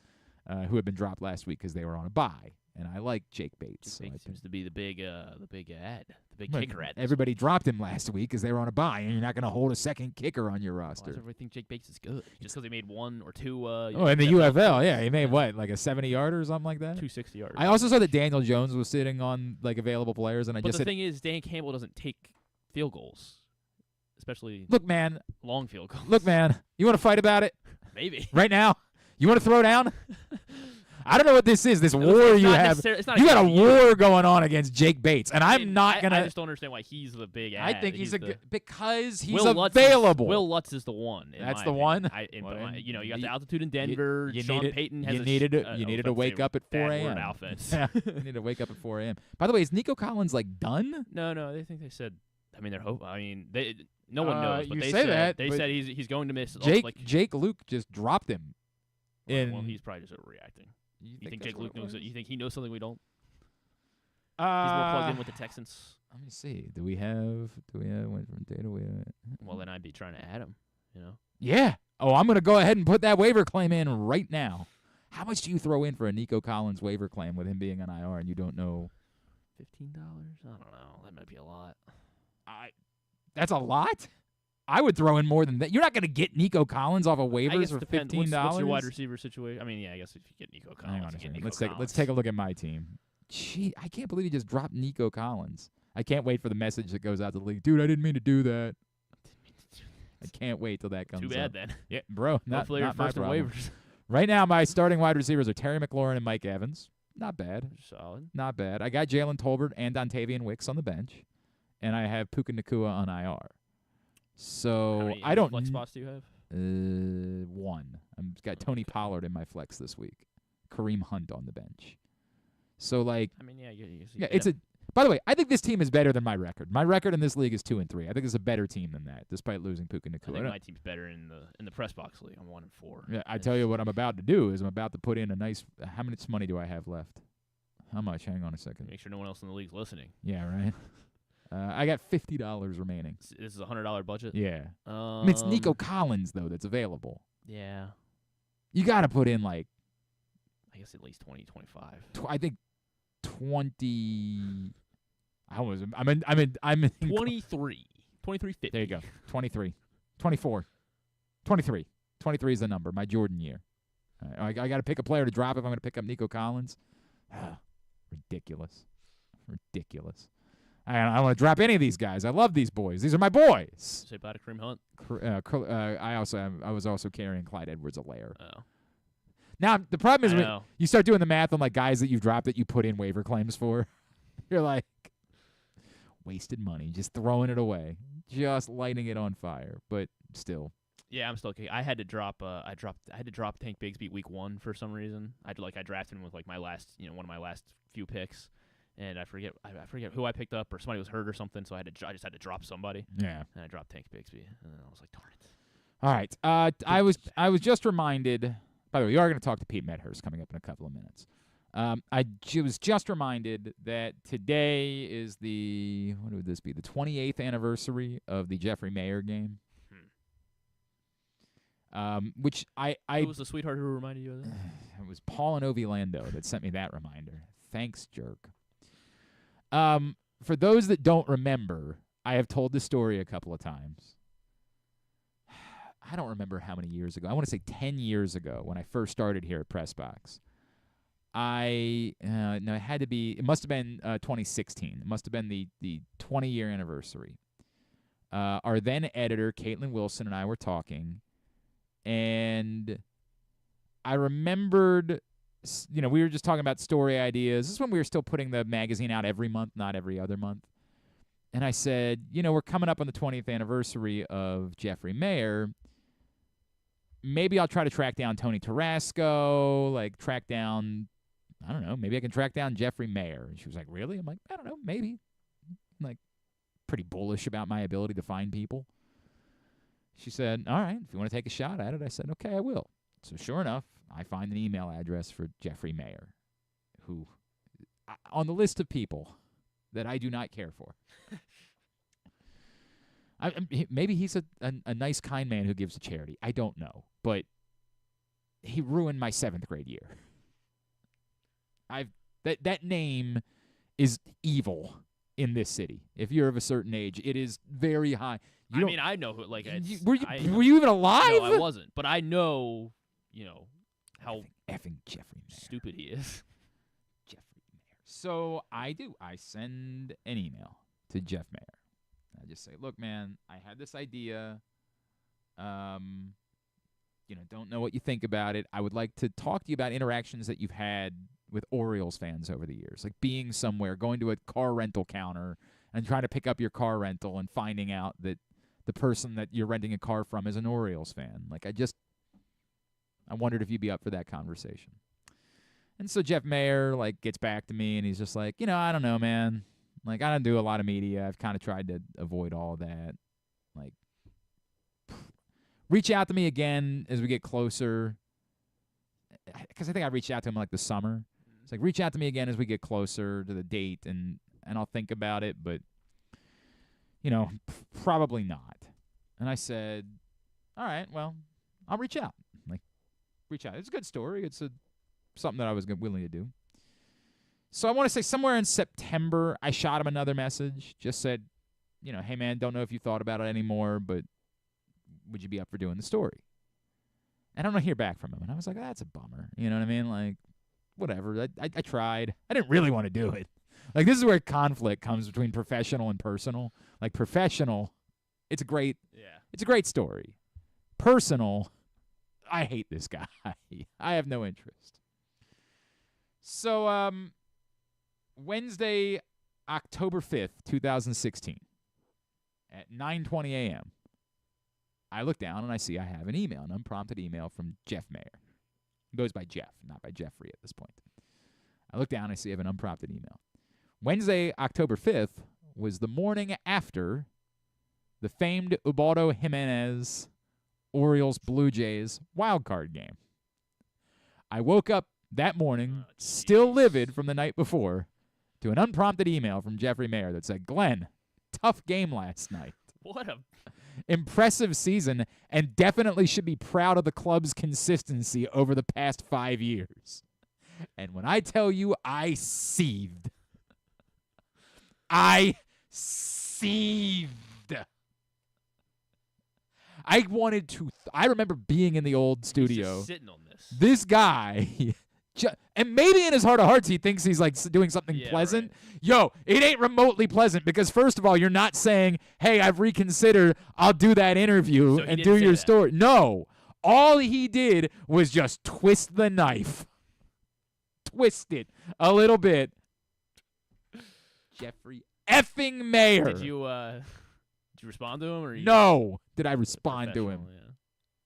who had been dropped last week because they were on a bye, and I like Jake Bates. Jake Bates seems to be the big Right. kicker ad. Everybody dropped him last week because they were on a bye, and you're not going to hold a second kicker on your roster. Why does everybody think Jake Bates is good? Just because he made 1 or 2. In the UFL, yeah, he made what, like a 70-yarder or something like that? 260 yards. I also saw that Daniel Jones was sitting on like available players, and But the thing is, Dan Campbell doesn't take field goals, especially long field goals. Look, man, you want to fight about it? Maybe right now. You want to throw down? I don't know what this is. This war you have. You got a war going on against Jake Bates, and I'm not gonna. I just don't understand why he's the big ad. I think because he's Will available. Will Lutz is the one. That's the one. You got the altitude in Denver. Sean Payton has you needed to wake up at 4 a.m. You need to wake up at 4 a.m. By the way, is Nico Collins like done? No. They think they said. I mean, they're hoping. I mean, no one knows. But they said he's going to miss. Jake Luke just dropped him. Well, he's probably just overreacting. You think Jake Luke knows it? You think he knows something we don't? He's more plugged in with the Texans. Let me see. Do we have went from data? Well, then I'd be trying to add him. Yeah. Oh, I'm gonna go ahead and put that waiver claim in right now. How much do you throw in for a Nico Collins waiver claim with him being on IR and you don't know? $15? I don't know. That might be a lot. That's a lot. I would throw in more than that. You're not going to get Nico Collins off of waivers for $15. What's your wide receiver situation? I mean, yeah, I guess if you get Nico Collins, hang on a second. Let's take a look at my team. Gee, I can't believe you just dropped Nico Collins. I can't wait for the message that goes out to the league. Dude, I didn't mean to do that. I can't wait till that comes up. Too bad then. Yeah, bro. Not you're my first in problem. waivers. Right now, my starting wide receivers are Terry McLaurin and Mike Evans. Not bad. Solid. Not bad. I got Jalen Tolbert and Dontavian Wicks on the bench, and I have Puka Nacua on IR. So how many flex know. spots do you have? 1. I've got Tony Pollard in my flex this week. Kareem Hunt on the bench. So I mean, it's a. By the way, I think this team is better than my record. My record in this league is 2-3. I think it's a better team than that, despite losing Puka Nacua. I think my team's better in the press box league. I'm 1-4. Yeah, I tell you what I'm about to do is I'm about to put in a nice. How much money do I have left? How much? Hang on a second. Make sure no one else in the league's listening. Yeah, right. I got $50 remaining. This is a $100 budget? Yeah. I mean, it's Nico Collins, though, that's available. Yeah. You got to put in, like... I guess at least 20, 25. I think 20... I'm in 23. 23.50. There you go. 23. 24. 23. 23 is the number, my Jordan year. I got to pick a player to drop if I'm going to pick up Nico Collins. Ridiculous. I don't want to drop any of these guys. I love these boys. These are my boys. Say bye to Kareem Hunt. I was also carrying Clyde Edwards-Helaire. Oh. Now the problem is when you start doing the math on like guys that you've dropped that you put in waiver claims for, you're like wasted money, just throwing it away, just lighting it on fire. But still. Yeah, I'm still okay. I had to drop. I had to drop Tank Bigsby week 1 for some reason. I drafted him with like my last, one of my last few picks. And I forget who I picked up, or somebody was hurt or something, so I just had to drop somebody. Yeah. And I dropped Tank Bigsby, and then I was like, darn it. All right. I was just reminded. By the way, we are going to talk to Pete Medhurst coming up in a couple of minutes. I was just reminded that today is the 28th anniversary of the Jeffrey Mayer game. Which Who was the sweetheart who reminded you of that? It was Paul and Ovi Lando that sent me that reminder. Thanks, jerk. For those that don't remember, I have told this story a couple of times. I don't remember how many years ago. I want to say 10 years ago when I first started here at Pressbox. It must have been 2016. It must have been the 20-year anniversary. Our then editor, Caitlin Wilson, and I were talking, and I remembered... we were just talking about story ideas. This is when we were still putting the magazine out every month, not every other month. And I said, we're coming up on the 20th anniversary of Jeffrey Mayer. Maybe I'll try to track down Tony Tarasco, maybe I can track down Jeffrey Mayer. And she was like, really? I'm like, I don't know, maybe. I'm like, pretty bullish about my ability to find people. She said, all right, if you want to take a shot at it. I said, okay, I will. So sure enough, I find an email address for Jeffrey Mayer, who, on the list of people that I do not care for. Maybe he's a nice, kind man who gives to charity. I don't know. But he ruined my 7th grade year. That name is evil in this city. If you're of a certain age, it is very high. I know who. Were you even alive? No, I wasn't. But I know, how effing Jeffrey Mayer. Stupid he is. Jeffrey Mayer. So I do. I send an email to Jeff Mayer. I just say, look, man, I had this idea. Don't know what you think about it. I would like to talk to you about interactions that you've had with Orioles fans over the years, like being somewhere, going to a car rental counter and trying to pick up your car rental and finding out that the person that you're renting a car from is an Orioles fan. I wondered if you'd be up for that conversation. And so Jeff Mayer, gets back to me, and he's just like, I don't know, man. I don't do a lot of media. I've kind of tried to avoid all of that. Reach out to me again as we get closer. Because I think I reached out to him the summer. It's reach out to me again as we get closer to the date, and I'll think about it, but, probably not. And I said, all right, well, I'll reach out. Reach out. It's a good story. It's something that I was willing to do. So I want to say somewhere in September, I shot him another message. Just said, hey, man, don't know if you thought about it anymore, but would you be up for doing the story? And I don't hear back from him. And I was like, that's a bummer. You know what I mean? Whatever. I tried. I didn't really want to do it. This is where conflict comes between professional and personal. Professional, it's a great story. Personal, I hate this guy. I have no interest. So, Wednesday, October 5th, 2016, at 9:20 a.m., I look down and I see I have an unprompted email from Jeff Mayer. He goes by Jeff, not by Jeffrey at this point. I look down and I see I have an unprompted email. Wednesday, October 5th, was the morning after the famed Ubaldo Jimenez Orioles Blue Jays wildcard game. I woke up that morning, still livid from the night before, to an unprompted email from Jeffrey Mayer that said, Glenn, tough game last night. What a impressive season, and definitely should be proud of the club's consistency over the past 5 years. And when I tell you I seethed. I wanted to I remember being in the old studio. Just sitting on this. This guy, and maybe in his heart of hearts he thinks he's like doing something pleasant. Right. Yo, it ain't remotely pleasant because first of all, you're not saying, hey, I've reconsidered, I'll do that interview so and do your story. No. All he did was just twist the knife. Twist it a little bit. Jeffrey effing Mayer. Did you respond to him or No. Did I respond to him? Yeah.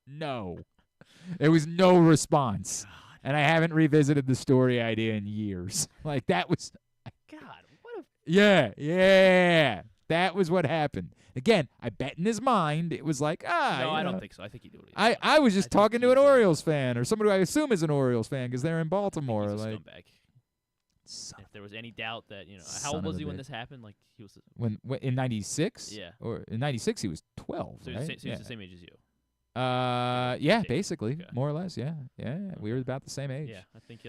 No. There was no response. God. And I haven't revisited the story idea in years. Like that was God, what a Yeah. That was what happened. Again, I bet in his mind it was like, No, I don't think so. I think he did what he did. I was just talking to an Orioles fan or somebody who I assume is an Orioles fan because they're in Baltimore. He's a like scumbag. If there was any doubt that, how old was he when this happened? Like he was when in '96? Yeah. Or in '96 he was 12, so right? He was the same age as you. Yeah, basically, okay. more or less, yeah. We were about the same age. Yeah, I think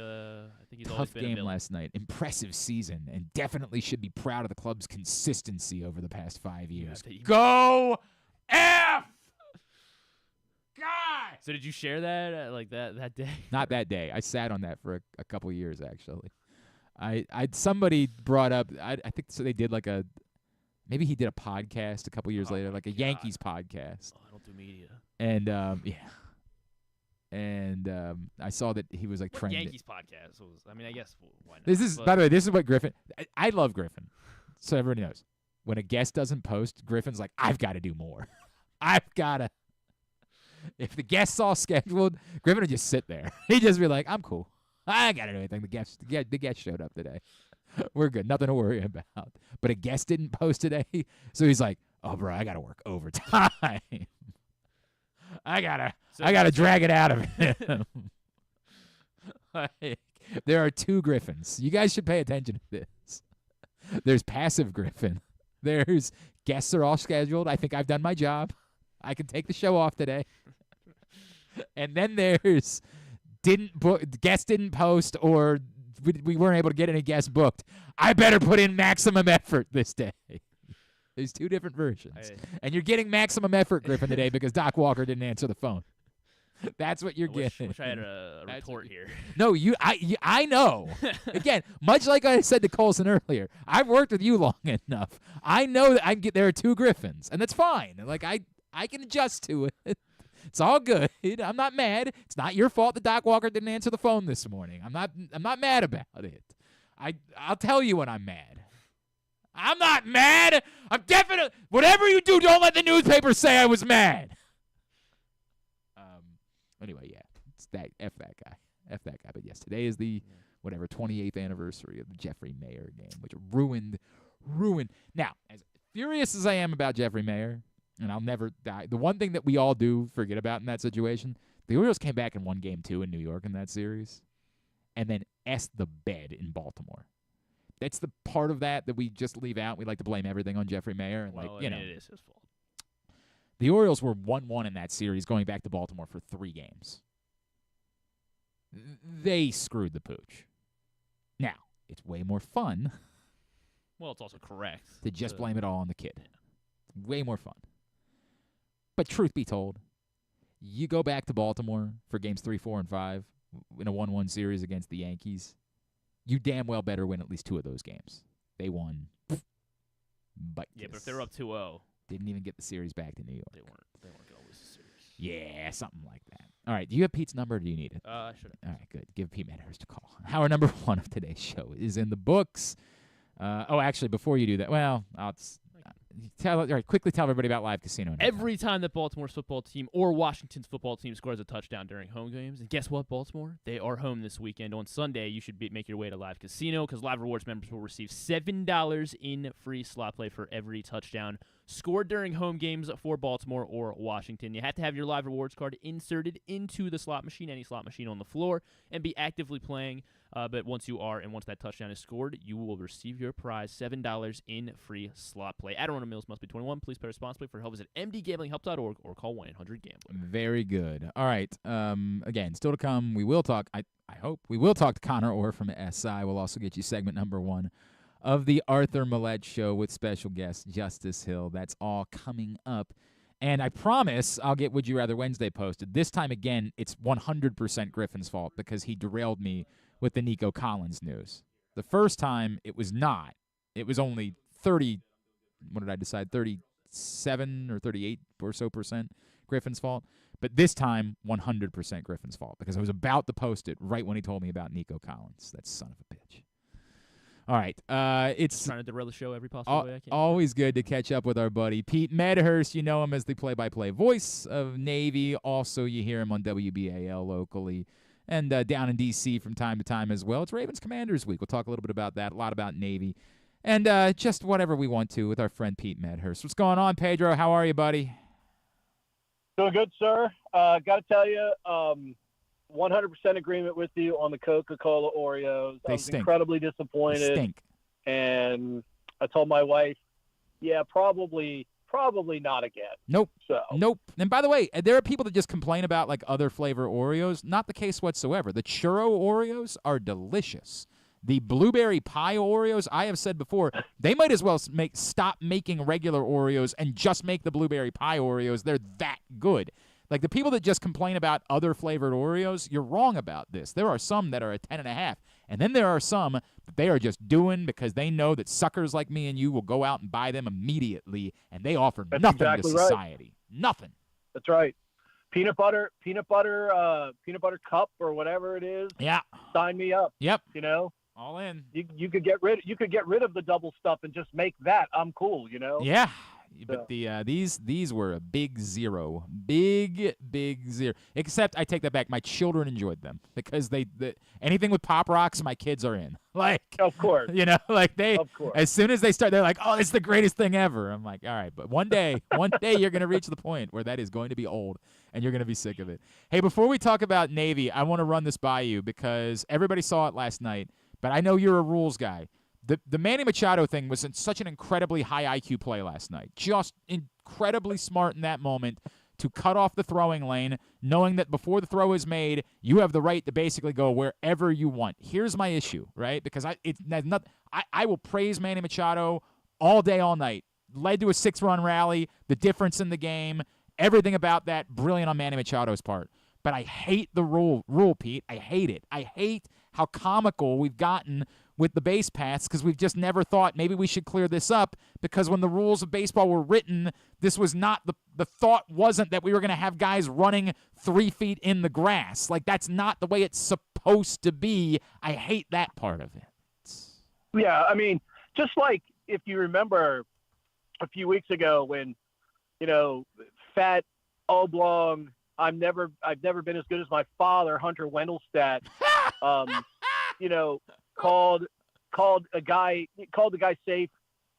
he's Tough always been a game villain. last night. Impressive season, and definitely should be proud of the club's consistency over the past 5 years. Go F! God! So did you share that like that day? Not that day. I sat on that for a couple years actually. Somebody brought up. I think so. They did like maybe he did a podcast a couple years later, like a Yankees podcast. Oh, I don't do media. And I saw that he was like what trending. Yankees podcast was. I mean, I guess why not? This is, by the way, this is what Griffin. I love Griffin, so everybody knows. When a guest doesn't post, Griffin's like, I've got to do more. I've got to. If the guest's all scheduled, Griffin would just sit there. He'd just be like, I'm cool. I ain't got to do anything. The guest showed up today. We're good. Nothing to worry about. But a guest didn't post today, so he's like, oh, bro, I got to work overtime. I gotta drag it out of him. Like, there are two Griffins. You guys should pay attention to this. There's passive Griffin. There's guests are all scheduled. I think I've done my job. I can take the show off today. And then there's guest didn't post or we weren't able to get any guests booked. I better put in maximum effort this day. There's two different versions. And you're getting maximum effort, Griffin, today because Doc Walker didn't answer the phone. That's what you're getting. Wish I had a retort here. No, I know. Again, much like I said to Colson earlier, I've worked with you long enough. I know that there are two Griffins, and that's fine. Like I can adjust to it. It's all good. I'm not mad. It's not your fault that Doc Walker didn't answer the phone this morning. I'm not mad about it. I'll tell you when I'm mad. I'm not mad. I'm definitely. Whatever you do, don't let the newspaper say I was mad. Anyway, yeah, it's that F that guy. But yes, today is the 28th anniversary of the Jeffrey Mayer game, which ruined. Now, as furious as I am about Jeffrey Mayer, and I'll never die. The one thing that we all do forget about in that situation, the Orioles came back and won Game 2 in New York in that series, and then S-ed the bed in Baltimore. That's the part of that we just leave out. We like to blame everything on Jeffrey Mayer. And it is his fault. The Orioles were 1-1 in that series going back to Baltimore for 3 games. They screwed the pooch. Now, it's way more fun. Well, it's also correct. To just blame it all on the kid. It's way more fun. But truth be told, you go back to Baltimore for games 3, 4, and 5 in a 1-1 series against the Yankees, you damn well better win at least 2 of those games. They won. But if they were up 2-0. Didn't even get the series back to New York. They weren't going to lose the series. Yeah, something like that. All right, do you have Pete's number or do you need it? I should have. All right, good. Give Pete Medhurst a call. Hour number 1 of today's show is in the books. Actually, before you do that, quickly tell everybody about Live Casino. Every time that Baltimore's football team or Washington's football team scores a touchdown during home games, and guess what, Baltimore? They are home this weekend. On Sunday, you should make your way to Live Casino because Live Rewards members will receive $7 in free slot play for every touchdown scored during home games for Baltimore or Washington. You have to have your live rewards card inserted into the slot machine, any slot machine on the floor, and be actively playing. But once you are, and once that touchdown is scored, you will receive your prize, $7 in free slot play. Adirona Mills must be 21. Please play responsibly. For help, visit mdgamblinghelp.org or call 1-800-GAMBLER. Very good. All right. Again, still to come, we will talk, I hope, we will talk to Conor Orr from SI. We'll also get you segment number 1 of the Arthur Maulet Show with special guest Justice Hill. That's all coming up. And I promise I'll get Would You Rather Wednesday posted. This time, again, it's 100% Griffin's fault because he derailed me with the Nico Collins news. The first time, it was not. It was only 37 or 38 or so percent Griffin's fault. But this time, 100% Griffin's fault because I was about to post it right when he told me about Nico Collins. That son of a bitch. All right. It's trying to derail the show every possible way I can. Always good to catch up with our buddy Pete Medhurst. You know him as the play-by-play voice of Navy. Also, you hear him on WBAL locally and down in D.C. from time to time as well. It's Ravens Commanders Week. We'll talk a little bit about that, a lot about Navy, and just whatever we want to with our friend Pete Medhurst. What's going on, Pedro? How are you, buddy? Doing good, sir. Got to tell you, 100% agreement with you on the Coca-Cola Oreos. I was incredibly disappointed. They stink. And I told my wife, yeah, probably not again. Nope. So. Nope. And by the way, there are people that just complain about like other flavor Oreos. Not the case whatsoever. The churro Oreos are delicious. The blueberry pie Oreos, I have said before, they might as well stop making regular Oreos and just make the blueberry pie Oreos. They're that good. Like the people that just complain about other flavored Oreos, you're wrong about this. There are some that are a 10.5, and then there are some that they are just doing because they know that suckers like me and you will go out and buy them immediately, and they offer nothing exactly to society. Right. Nothing. That's right. Peanut butter cup or whatever it is. Yeah. Sign me up. Yep. You know. All in. You could get rid of the double stuff and just make that. I'm cool. You know. Yeah. But these were a big zero. Big zero. Except I take that back. My children enjoyed them because anything with Pop Rocks, my kids are in. Like, of course. You know, like as soon as they start, they're like, oh, it's the greatest thing ever. I'm like, all right, but one day you're going to reach the point where that is going to be old and you're going to be sick of it. Hey, before we talk about Navy, I want to run this by you because everybody saw it last night, but I know you're a rules guy. The Manny Machado thing was such an incredibly high IQ play last night. Just incredibly smart in that moment to cut off the throwing lane, knowing that before the throw is made, you have the right to basically go wherever you want. Here's my issue, right? Because I will praise Manny Machado all day, all night. Led to a 6-run rally, the difference in the game, everything about that, brilliant on Manny Machado's part. But I hate the rule, Pete. I hate it. I hate how comical we've gotten with the base paths because we've just never thought maybe we should clear this up because when the rules of baseball were written, this was not the thought wasn't that we were going to have guys running 3 feet in the grass. Like, that's not the way it's supposed to be. I hate that part of it. Yeah, I mean, just like if you remember a few weeks ago when, you know, fat, oblong, I've never been as good as my father, Hunter Wendelstadt, you know, called the guy safe,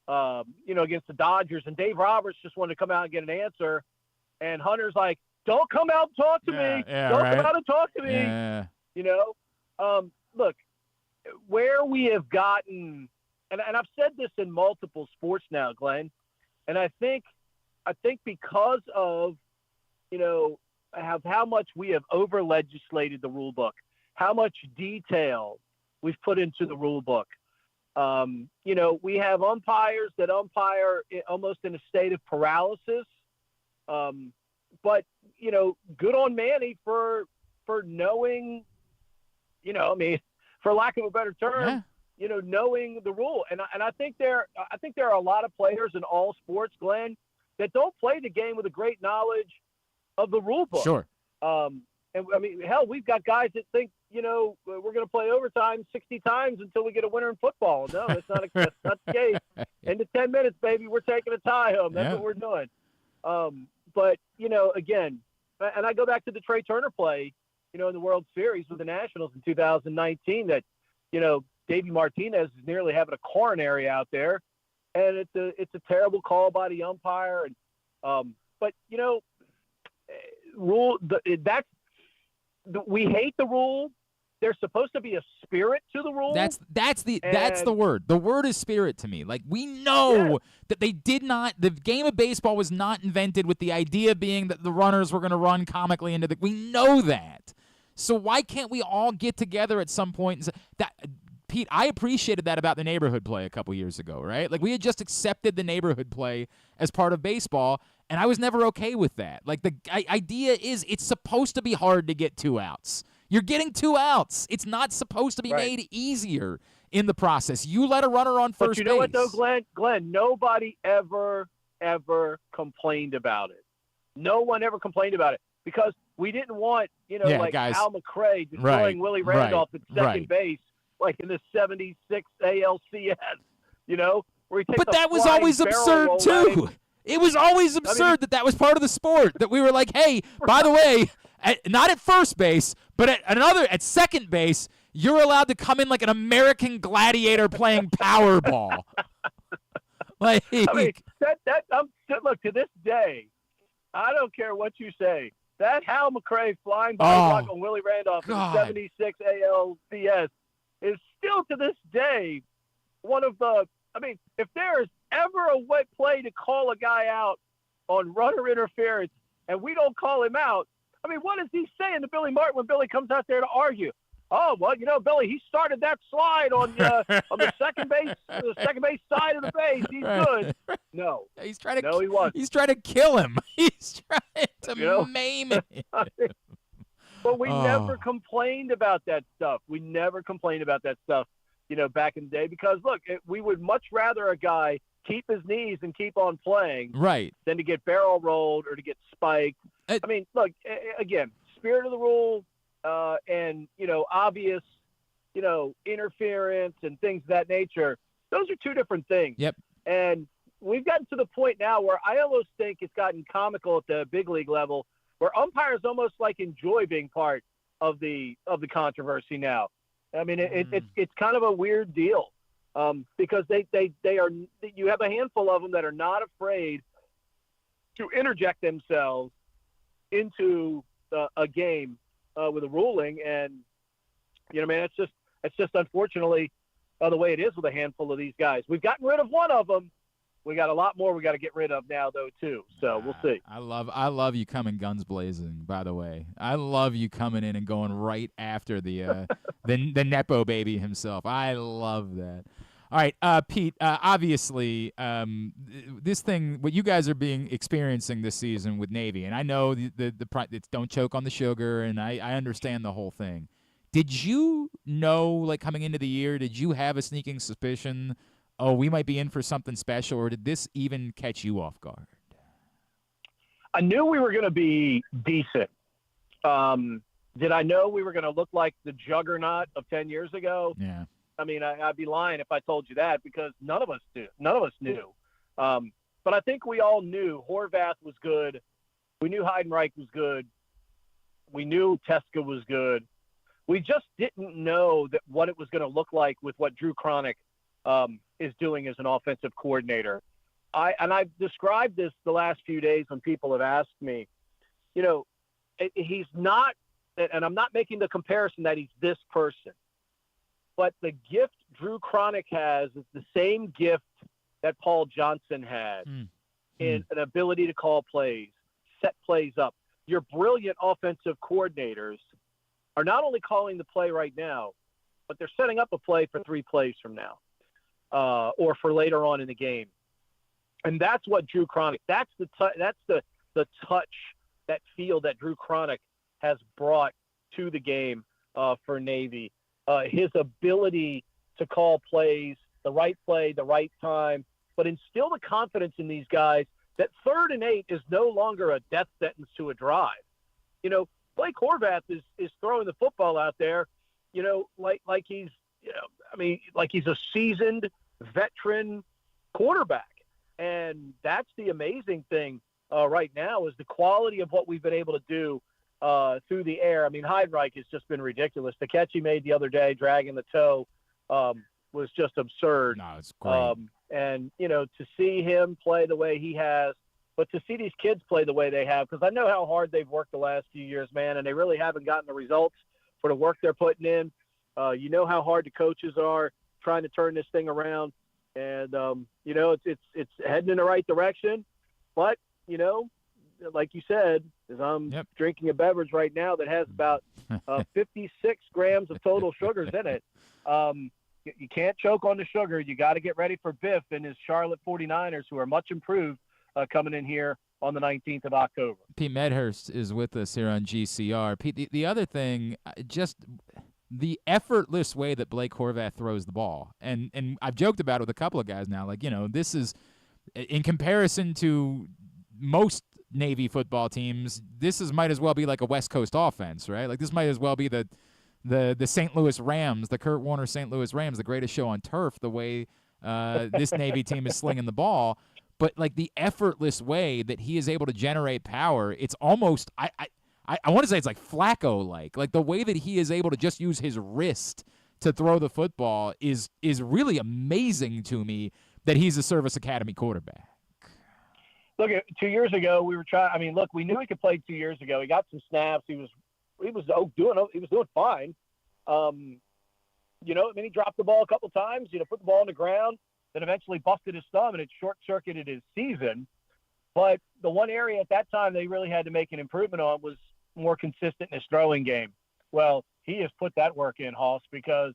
you know, against the Dodgers, and Dave Roberts just wanted to come out and get an answer, and Hunter's like, "Don't come out and talk to me. Don't come out and talk to me." Yeah. You know, look, where we have gotten, and I've said this in multiple sports now, Glenn, and I think because of, you know, how much we have over legislated the rule book, how much detail we've put into the rule book. You know, we have umpires that umpire almost in a state of paralysis. But, you know, good on Manny for knowing, you know, I mean, for lack of a better term, you know, knowing the rule. And I think there are a lot of players in all sports, Glenn, that don't play the game with a great knowledge of the rule book. Sure. And I mean, hell, we've got guys that think, you know, we're going to play overtime 60 times until we get a winner in football. No, that's not the case. Into 10 minutes, baby, we're taking a tie home. That's what we're doing. But, you know, again, and I go back to the Trey Turner play, you know, in the World Series with the Nationals in 2019 that, you know, Davey Martinez is nearly having a coronary out there. and it's a terrible call by the umpire. And but we hate the rule. There's supposed to be a spirit to the rule. That's the word. The word is spirit to me. Like, we know that they did not. The game of baseball was not invented with the idea being that the runners were going to run comically into the. We know that. So why can't we all get together at some point and say that? Pete, I appreciated that about the neighborhood play a couple years ago, right? Like, we had just accepted the neighborhood play as part of baseball, and I was never okay with that. Like, the idea is it's supposed to be hard to get 2 outs. You're getting 2 outs. It's not supposed to be made easier in the process. You let a runner on first base. But you know what, though, Glenn, nobody ever complained about it. No one ever complained about it because we didn't want, guys. Al McRae destroying Willie Randolph at second base, like in the 76 ALCS, where he takes But that was always absurd, too. It was always absurd that was part of the sport, that we were like, hey, by the way, not at first base, but at second base, you're allowed to come in like an American gladiator playing Powerball. Look, to this day, I don't care what you say. That Hal McRae flying by the block on Willie Randolph in the 76 ALCS is still to this day one of the. I mean, if there is ever a wet play to call a guy out on runner interference and we don't call him out, I mean, what is he saying to Billy Martin when Billy comes out there to argue? Oh, well, Billy, he started that slide on the second base side of the base. He's good. No, he's trying to. No, he wasn't. He's trying to kill him. He's trying to maim him. But we never complained about that stuff. Back in the day, because look, we would much rather a guy keep his knees and keep on playing, than to get barrel rolled or to get spiked. I mean, look, again, spirit of the rule, and obvious, interference and things of that nature. Those are two different things. Yep. And we've gotten to the point now where I almost think it's gotten comical at the big league level, where umpires almost like enjoy being part of the controversy now. I mean, it's kind of a weird deal, because they are. You have a handful of them that are not afraid to interject themselves into a game with a ruling, and man, it's just unfortunately the way it is with a handful of these guys. We've gotten rid of one of them. We got a lot more we got to get rid of now, though, too. So we'll see. I love you coming guns blazing, by the way. I love you coming in and going right after the Nepo baby himself. I love that. All right, Pete, obviously, this thing, what you guys are experiencing this season with Navy, and I know it's don't choke on the sugar, and I understand the whole thing. Did you know, like, coming into the year, did you have a sneaking suspicion, we might be in for something special, or did this even catch you off guard? I knew we were going to be decent. Did I know we were going to look like the juggernaut of 10 years ago? Yeah. I mean, I'd be lying if I told you that, because none of us knew. But I think we all knew Horvath was good. We knew Heidenreich was good. We knew Teska was good. We just didn't know what it was going to look like with what Drew Cronick is doing as an offensive coordinator. I've described this the last few days when people have asked me, he's not, and I'm not making the comparison that he's this person, but the gift Drew Cronick has is the same gift that Paul Johnson had in an ability to call plays, set plays up. Your brilliant offensive coordinators are not only calling the play right now, but they're setting up a play for 3 plays from now. Or for later on in the game. And that's what Drew Cronick, that's the touch, that feel that Drew Cronick has brought to the game for Navy. His ability to call plays, the right play, the right time, but instill the confidence in these guys that 3rd and 8 is no longer a death sentence to a drive. Blake Horvath is throwing the football out there, like he's, like he's a seasoned veteran quarterback. And that's the amazing thing right now, is the quality of what we've been able to do through the air. I mean, Heidenreich has just been ridiculous. The catch he made the other day, dragging the toe, was just absurd. No, it's great. And, to see him play the way he has, but to see these kids play the way they have, because I know how hard they've worked the last few years, man, and they really haven't gotten the results for the work they're putting in. You know how hard the coaches are trying to turn this thing around. And, it's heading in the right direction. But, like you said, as I'm drinking a beverage right now that has about 56 grams of total sugars in it, you can't choke on the sugar. You got to get ready for Biff and his Charlotte 49ers, who are much improved, coming in here on the 19th of October. Pete Medhurst is with us here on GCR. Pete, the other thing, just the effortless way that Blake Horvath throws the ball. And I've joked about it with a couple of guys now. Like, this is, in comparison to most Navy football teams, might as well be like a West Coast offense, right? Like, this might as well be the St. Louis Rams, the Kurt Warner St. Louis Rams, the greatest show on turf, the way this Navy team is slinging the ball. But, like, the effortless way that he is able to generate power, it's almost I want to say it's like Flacco-like. Like, the way that he is able to just use his wrist to throw the football is really amazing to me, that he's a Service Academy quarterback. Look, 2 years ago, we were trying. I mean, look, we knew he could play 2 years ago. He got some snaps. He was doing fine. He dropped the ball a couple times, put the ball on the ground, then eventually busted his thumb, and it short-circuited his season. But the one area at that time they really had to make an improvement on was more consistent in his throwing game. Well, he has put that work in, Hoss, because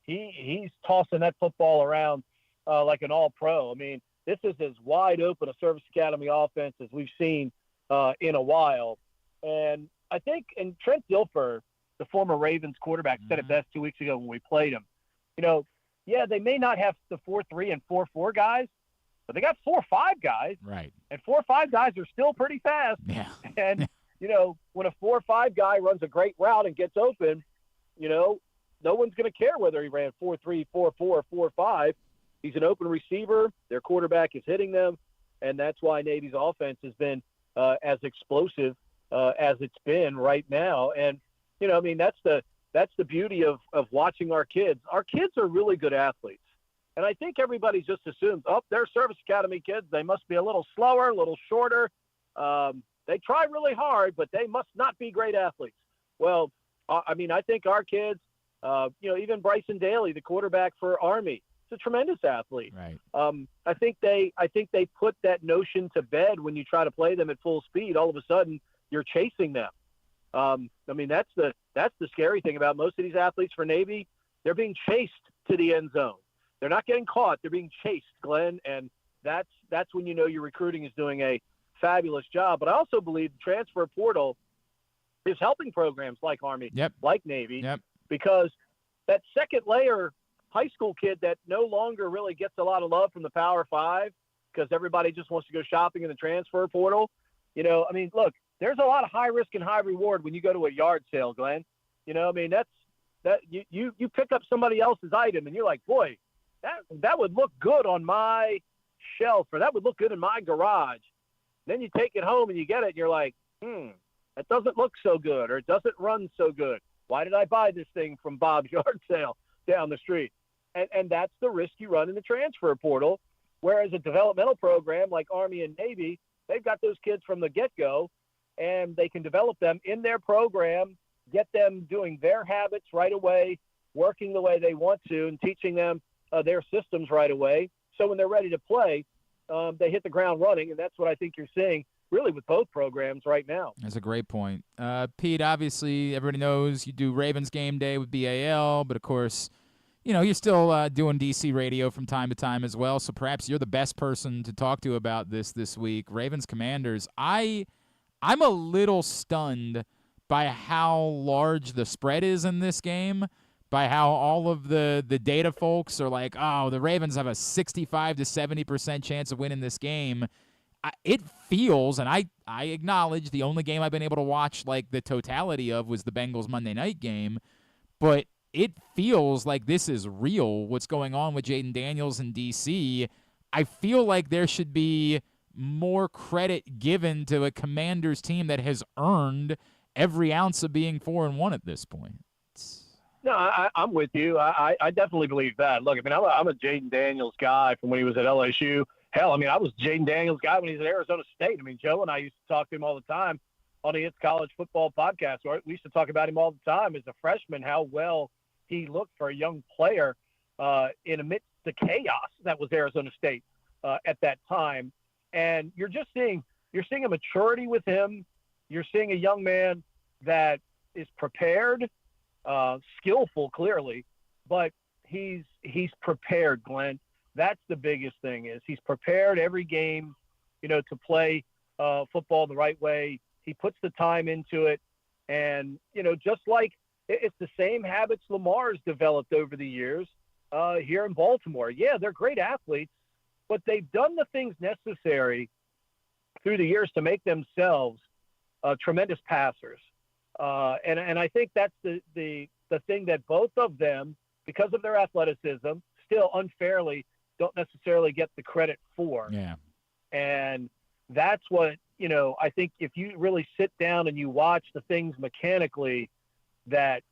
he's tossing that football around like an all-pro. I mean, this is as wide open a Service Academy offense as we've seen in a while. And I think, and Trent Dilfer, the former Ravens quarterback, said it best 2 weeks ago when we played him. They may not have the 4-3 and 4-4 guys, but they got 4-5 guys. Right. And 4-5 guys are still pretty fast. Yeah. And, when a 4-5 guy runs a great route and gets open, no one's going to care whether he ran 4-3, 4-4, or 4-5. He's an open receiver. Their quarterback is hitting them, and that's why Navy's offense has been as explosive as it's been right now. And, that's the beauty of watching our kids. Our kids are really good athletes. And I think everybody just assumes, they're Service Academy kids. They must be a little slower, a little shorter. They try really hard, but they must not be great athletes. Well, I think our kids, even Bryson Daly, the quarterback for Army, is a tremendous athlete. Right. I think they put that notion to bed when you try to play them at full speed. All of a sudden, you're chasing them. That's the scary thing about most of these athletes for Navy. They're being chased to the end zone. They're not getting caught. They're being chased, Glenn, and that's when your recruiting is doing a fabulous job. But I also believe the transfer portal is helping programs like Army, like Navy, because that second layer high school kid that no longer really gets a lot of love from the Power Five because everybody just wants to go shopping in the transfer portal. Look, there's a lot of high risk and high reward when you go to a yard sale, Glenn. You pick up somebody else's item and you're like, boy, that would look good on my shelf, or that would look good in my garage. Then you take it home and you get it and you're like, that doesn't look so good, or it doesn't run so good. Why did I buy this thing from Bob's yard sale down the street? And that's the risk you run in the transfer portal. Whereas a developmental program like Army and Navy, they've got those kids from the get-go, and they can develop them in their program, get them doing their habits right away, working the way they want to, and teaching them their systems right away. So when they're ready to play, they hit the ground running, and that's what I think you're seeing really with both programs right now. That's a great point. Pete, obviously, everybody knows you do Ravens Game Day with BAL, but of course, you're still doing DC radio from time to time as well, so perhaps you're the best person to talk to about this week. Ravens Commanders, I'm a little stunned by how large the spread is in this game, by how all of the data folks are like, the Ravens have a 65 to 70% chance of winning this game. It feels, and I acknowledge the only game I've been able to watch like the totality of was the Bengals Monday night game, but it feels like this is real, what's going on with Jaden Daniels in D.C. I feel like there should be more credit given to a Commanders team that has earned every ounce of being 4-1 at this point. No, I'm with you. I definitely believe that. Look, I mean, I'm a Jaden Daniels guy from when he was at LSU. Hell, I mean, I was Jaden Daniels guy when he was at Arizona State. I mean, Joe and I used to talk to him all the time on the It's College Football podcast. Right? We used to talk about him all the time as a freshman, how well he looked for a young player in amidst the chaos that was Arizona State at that time. And you're seeing a maturity with him. You're seeing a young man that is prepared, skillful, clearly, but he's prepared, Glenn. That's the biggest thing, is he's prepared every game, to play football the right way. He puts the time into it. And, just like it's the same habits Lamar's developed over the years here in Baltimore. Yeah, they're great athletes, but they've done the things necessary through the years to make themselves tremendous passers. And I think that's the thing that both of them, because of their athleticism, still unfairly don't necessarily get the credit for. Yeah. And that's what, I think if you really sit down and you watch the things mechanically that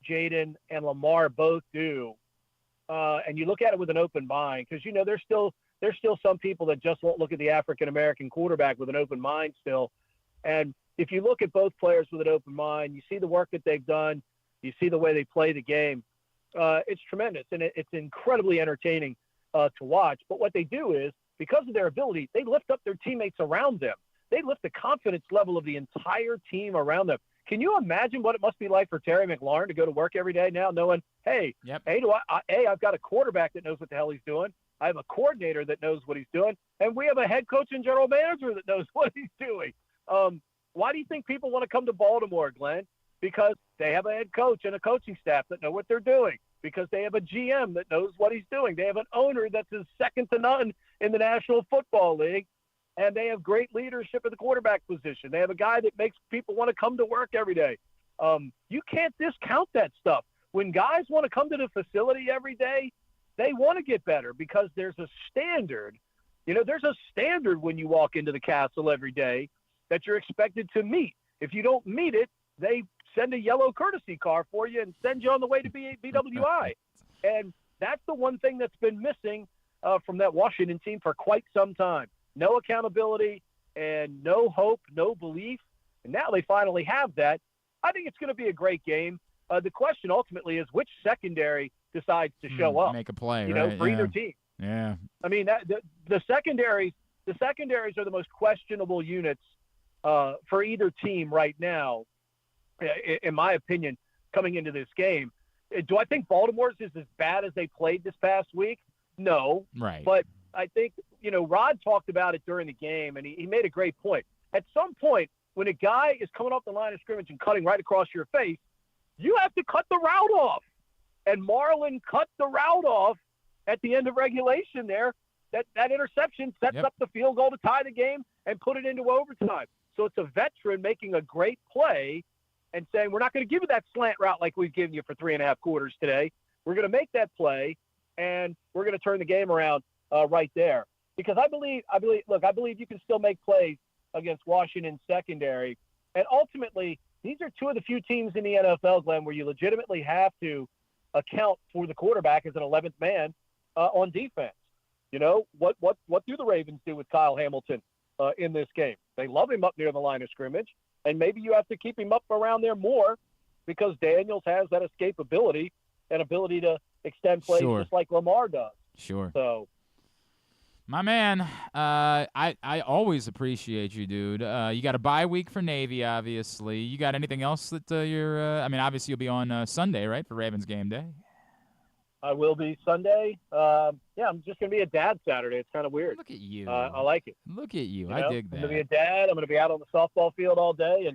Jaden and Lamar both do, and you look at it with an open mind, because, there's still some people that just won't look at the African-American quarterback with an open mind still. And if you look at both players with an open mind, you see the work that they've done, you see the way they play the game, it's tremendous. And it's incredibly entertaining to watch. But what they do is, because of their ability, they lift up their teammates around them. They lift the confidence level of the entire team around them. Can you imagine what it must be like for Terry McLaurin to go to work every day now knowing, hey, I've got a quarterback that knows what the hell he's doing. I have a coordinator that knows what he's doing. And we have a head coach and general manager that knows what he's doing. Why do you think people want to come to Baltimore, Glenn? Because they have a head coach and a coaching staff that know what they're doing. Because they have a GM that knows what he's doing. They have an owner that's second to none in the National Football League. And they have great leadership at the quarterback position. They have a guy that makes people want to come to work every day. You can't discount that stuff. When guys want to come to the facility every day, they want to get better because there's a standard. There's a standard when you walk into the castle every day that you're expected to meet. If you don't meet it, they send a yellow courtesy car for you and send you on the way to BWI. And that's the one thing that's been missing from that Washington team for quite some time. No accountability and no hope, no belief. And now they finally have that. I think it's going to be a great game. The question ultimately is which secondary decides to show up. Make a play, for either team. Yeah. I mean, the secondaries are the most questionable units for either team right now, in my opinion, coming into this game. Do I think Baltimore's is as bad as they played this past week? No. Right. But I think, Rod talked about it during the game, and he made a great point. At some point, when a guy is coming off the line of scrimmage and cutting right across your face, you have to cut the route off. And Marlon cut the route off at the end of regulation there. That interception sets up the field goal to tie the game and put it into overtime. So it's a veteran making a great play and saying, we're not going to give you that slant route like we've given you for 3.5 quarters today. We're going to make that play, and we're going to turn the game around right there. Because I believe you can still make plays against Washington secondary. And ultimately, these are two of the few teams in the NFL, Glenn, where you legitimately have to account for the quarterback as an 11th man on defense. What do the Ravens do with Kyle Hamilton in this game? They love him up near the line of scrimmage, and maybe you have to keep him up around there more because Daniels has that escapability and ability to extend plays just like Lamar does. Sure. So, my man, I always appreciate you, dude. You got a bye week for Navy, obviously. You got anything else that you're obviously you'll be on Sunday, right, for Ravens game day? I will be Sunday. I'm just going to be a dad Saturday. It's kind of weird. Look at you. I like it. Look at you. I dig that. I'm going to be a dad. I'm going to be out on the softball field all day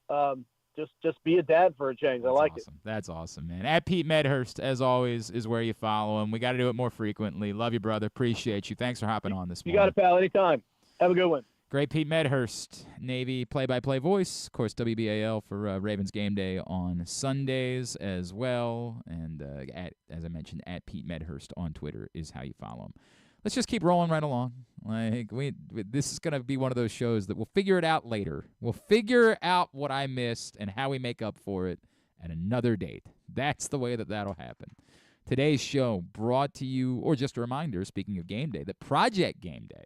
and just be a dad for a change. I like it. That's awesome, man. At Pete Medhurst, as always, is where you follow him. We got to do it more frequently. Love you, brother. Appreciate you. Thanks for hopping on this morning. You got it, pal. Anytime. Have a good one. Great Pete Medhurst, Navy play-by-play voice. Of course, WBAL for Ravens game day on Sundays as well. And as I mentioned, at Pete Medhurst on Twitter is how you follow him. Let's just keep rolling right along. This is going to be one of those shows that we'll figure it out later. We'll figure out what I missed and how we make up for it at another date. That's the way that that'll happen. Today's show brought to you, or just a reminder, speaking of game day, that Project Game Day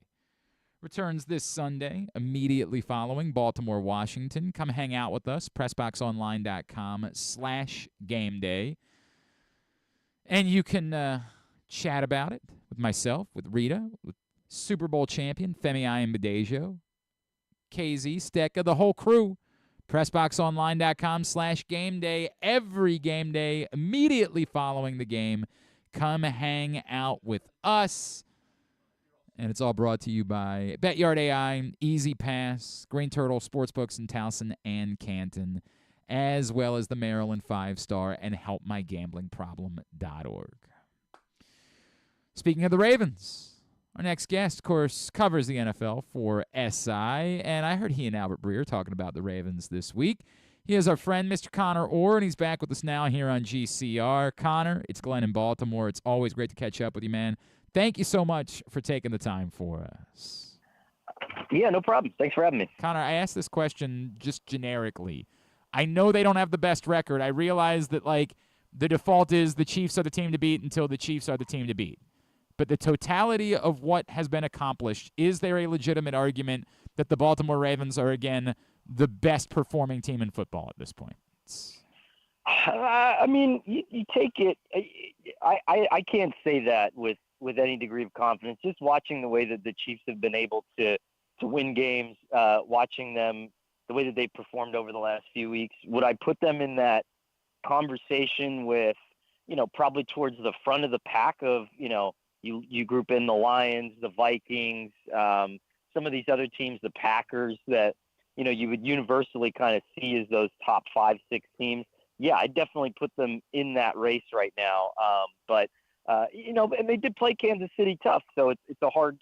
returns this Sunday, immediately following Baltimore, Washington. Come hang out with us, pressboxonline.com/gameday. And you can chat about it with myself, with Rita, with Super Bowl champion Femi Ayanbadejo, KZ, Stecca, the whole crew. PressBoxOnline.com/gameday. Every game day, immediately following the game, come hang out with us. And it's all brought to you by BetYard AI, Easy Pass, Green Turtle Sportsbooks in Towson and Canton, as well as the Maryland 5-Star and HelpMyGamblingProblem.org. Speaking of the Ravens, our next guest, of course, covers the NFL for SI, and I heard he and Albert Breer talking about the Ravens this week. He is our friend, Mr. Conor Orr, and he's back with us now here on GCR. Conor, it's Glenn in Baltimore. It's always great to catch up with you, man. Thank you so much for taking the time for us. Yeah, no problem. Thanks for having me. Conor, I asked this question just generically. I know they don't have the best record. I realize that, the default is the Chiefs are the team to beat until the Chiefs are the team to beat. But the totality of what has been accomplished, is there a legitimate argument that the Baltimore Ravens are, again, the best performing team in football at this point? I mean, you take it. I can't say that with any degree of confidence. Just watching the way that the Chiefs have been able to win games, watching them, the way that they performed over the last few weeks, would I put them in that conversation with, probably towards the front of the pack of, you group in the Lions, the Vikings, some of these other teams, the Packers that, you would universally kind of see as those top 5-6 teams. Yeah, I definitely put them in that race right now. But and they did play Kansas City tough, so it's a hard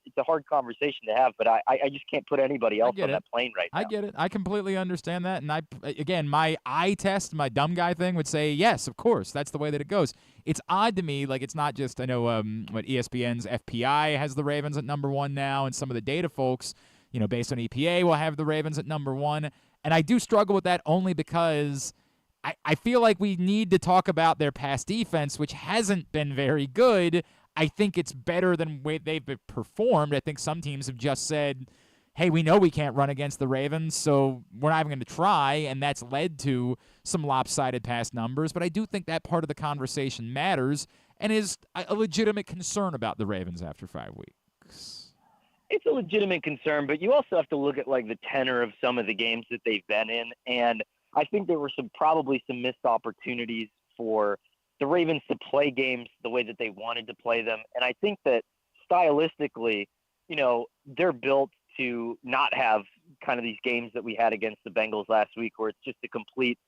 conversation to have. But I just can't put anybody else on that plane right now. I get it. I completely understand that. And my eye test, my dumb guy thing would say, yes, of course, that's the way that it goes. It's odd to me, it's not just, I know what ESPN's FPI has the Ravens at number 1 now, and some of the data folks, based on EPA, will have the Ravens at number 1. And I do struggle with that only because I feel like we need to talk about their pass defense, which hasn't been very good. I think it's better than the way they've performed. I think some teams have just said, hey, we know we can't run against the Ravens, so we're not even going to try, and that's led to some lopsided pass numbers. But I do think that part of the conversation matters and is a legitimate concern about the Ravens after 5 weeks. It's a legitimate concern, but you also have to look at the tenor of some of the games that they've been in, and I think there were probably some missed opportunities for the Ravens to play games the way that they wanted to play them. And I think that stylistically, they're built to not have kind of these games that we had against the Bengals last week where it's just a complete,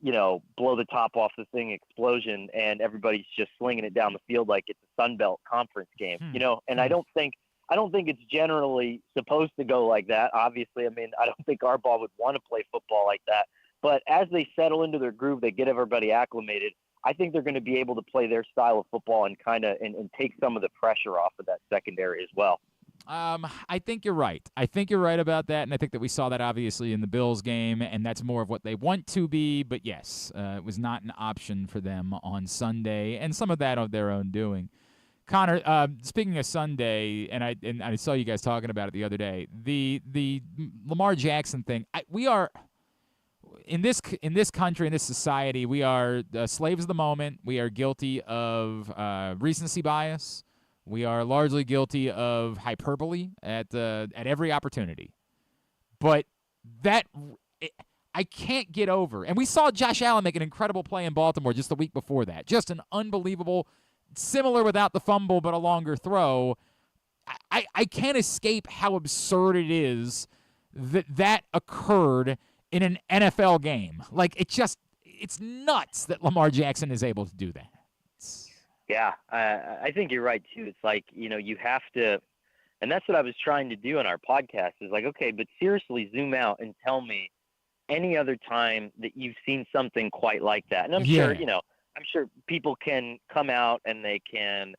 blow the top off the thing explosion and everybody's just slinging it down the field like it's a Sun Belt conference game, and I don't think it's generally supposed to go like that. Obviously, I mean, I don't think Harbaugh would want to play football like that. But as they settle into their groove, they get everybody acclimated. I think they're going to be able to play their style of football and and take some of the pressure off of that secondary as well. I think you're right. I think you're right about that, and I think that we saw that obviously in the Bills game, and that's more of what they want to be. But yes, it was not an option for them on Sunday, and some of that of their own doing. Conor, speaking of Sunday, and I saw you guys talking about it the other day, the Lamar Jackson thing. We are. In this country, in this society, we are slaves of the moment. We are guilty of recency bias. We are largely guilty of hyperbole at every opportunity. But I can't get over. And we saw Josh Allen make an incredible play in Baltimore just the week before that. Just an unbelievable, similar without the fumble but a longer throw. I can't escape how absurd it is that occurred in an NFL game. It's nuts that Lamar Jackson is able to do that. Yeah, I think you're right, too. It's you have to, and that's what I was trying to do on our podcast, is okay, but seriously zoom out and tell me any other time that you've seen something quite like that. And I'm sure people can come out and they can,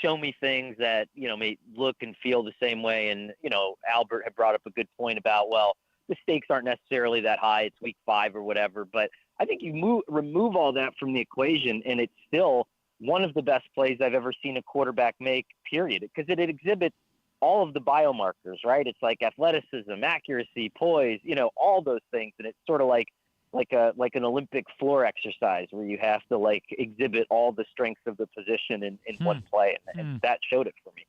show me things that, may look and feel the same way. And, Albert had brought up a good point about, well, the stakes aren't necessarily that high. It's week 5 or whatever. But I think you remove all that from the equation, and it's still one of the best plays I've ever seen a quarterback make, period, because it exhibits all of the biomarkers, right? It's like athleticism, accuracy, poise, all those things. And it's sort of like an Olympic floor exercise where you have to like exhibit all the strengths of the position in one play. And that showed it for me,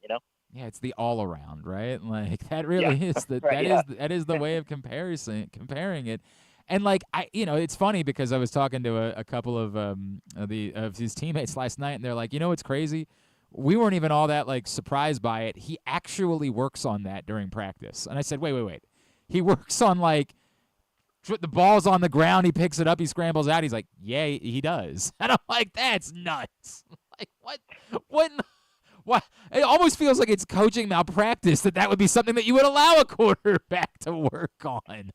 Yeah, it's the all around, right? Like that really is that is the way of comparing it. And like it's funny because I was talking to a couple of his teammates last night, and they're like, it's crazy. We weren't even all that like surprised by it. He actually works on that during practice. And I said, wait. He works on like the ball's on the ground. He picks it up. He scrambles out. He's like, yeah, he does. And I'm like, that's nuts. Like what? What? It almost feels like it's coaching malpractice that would be something that you would allow a quarterback to work on.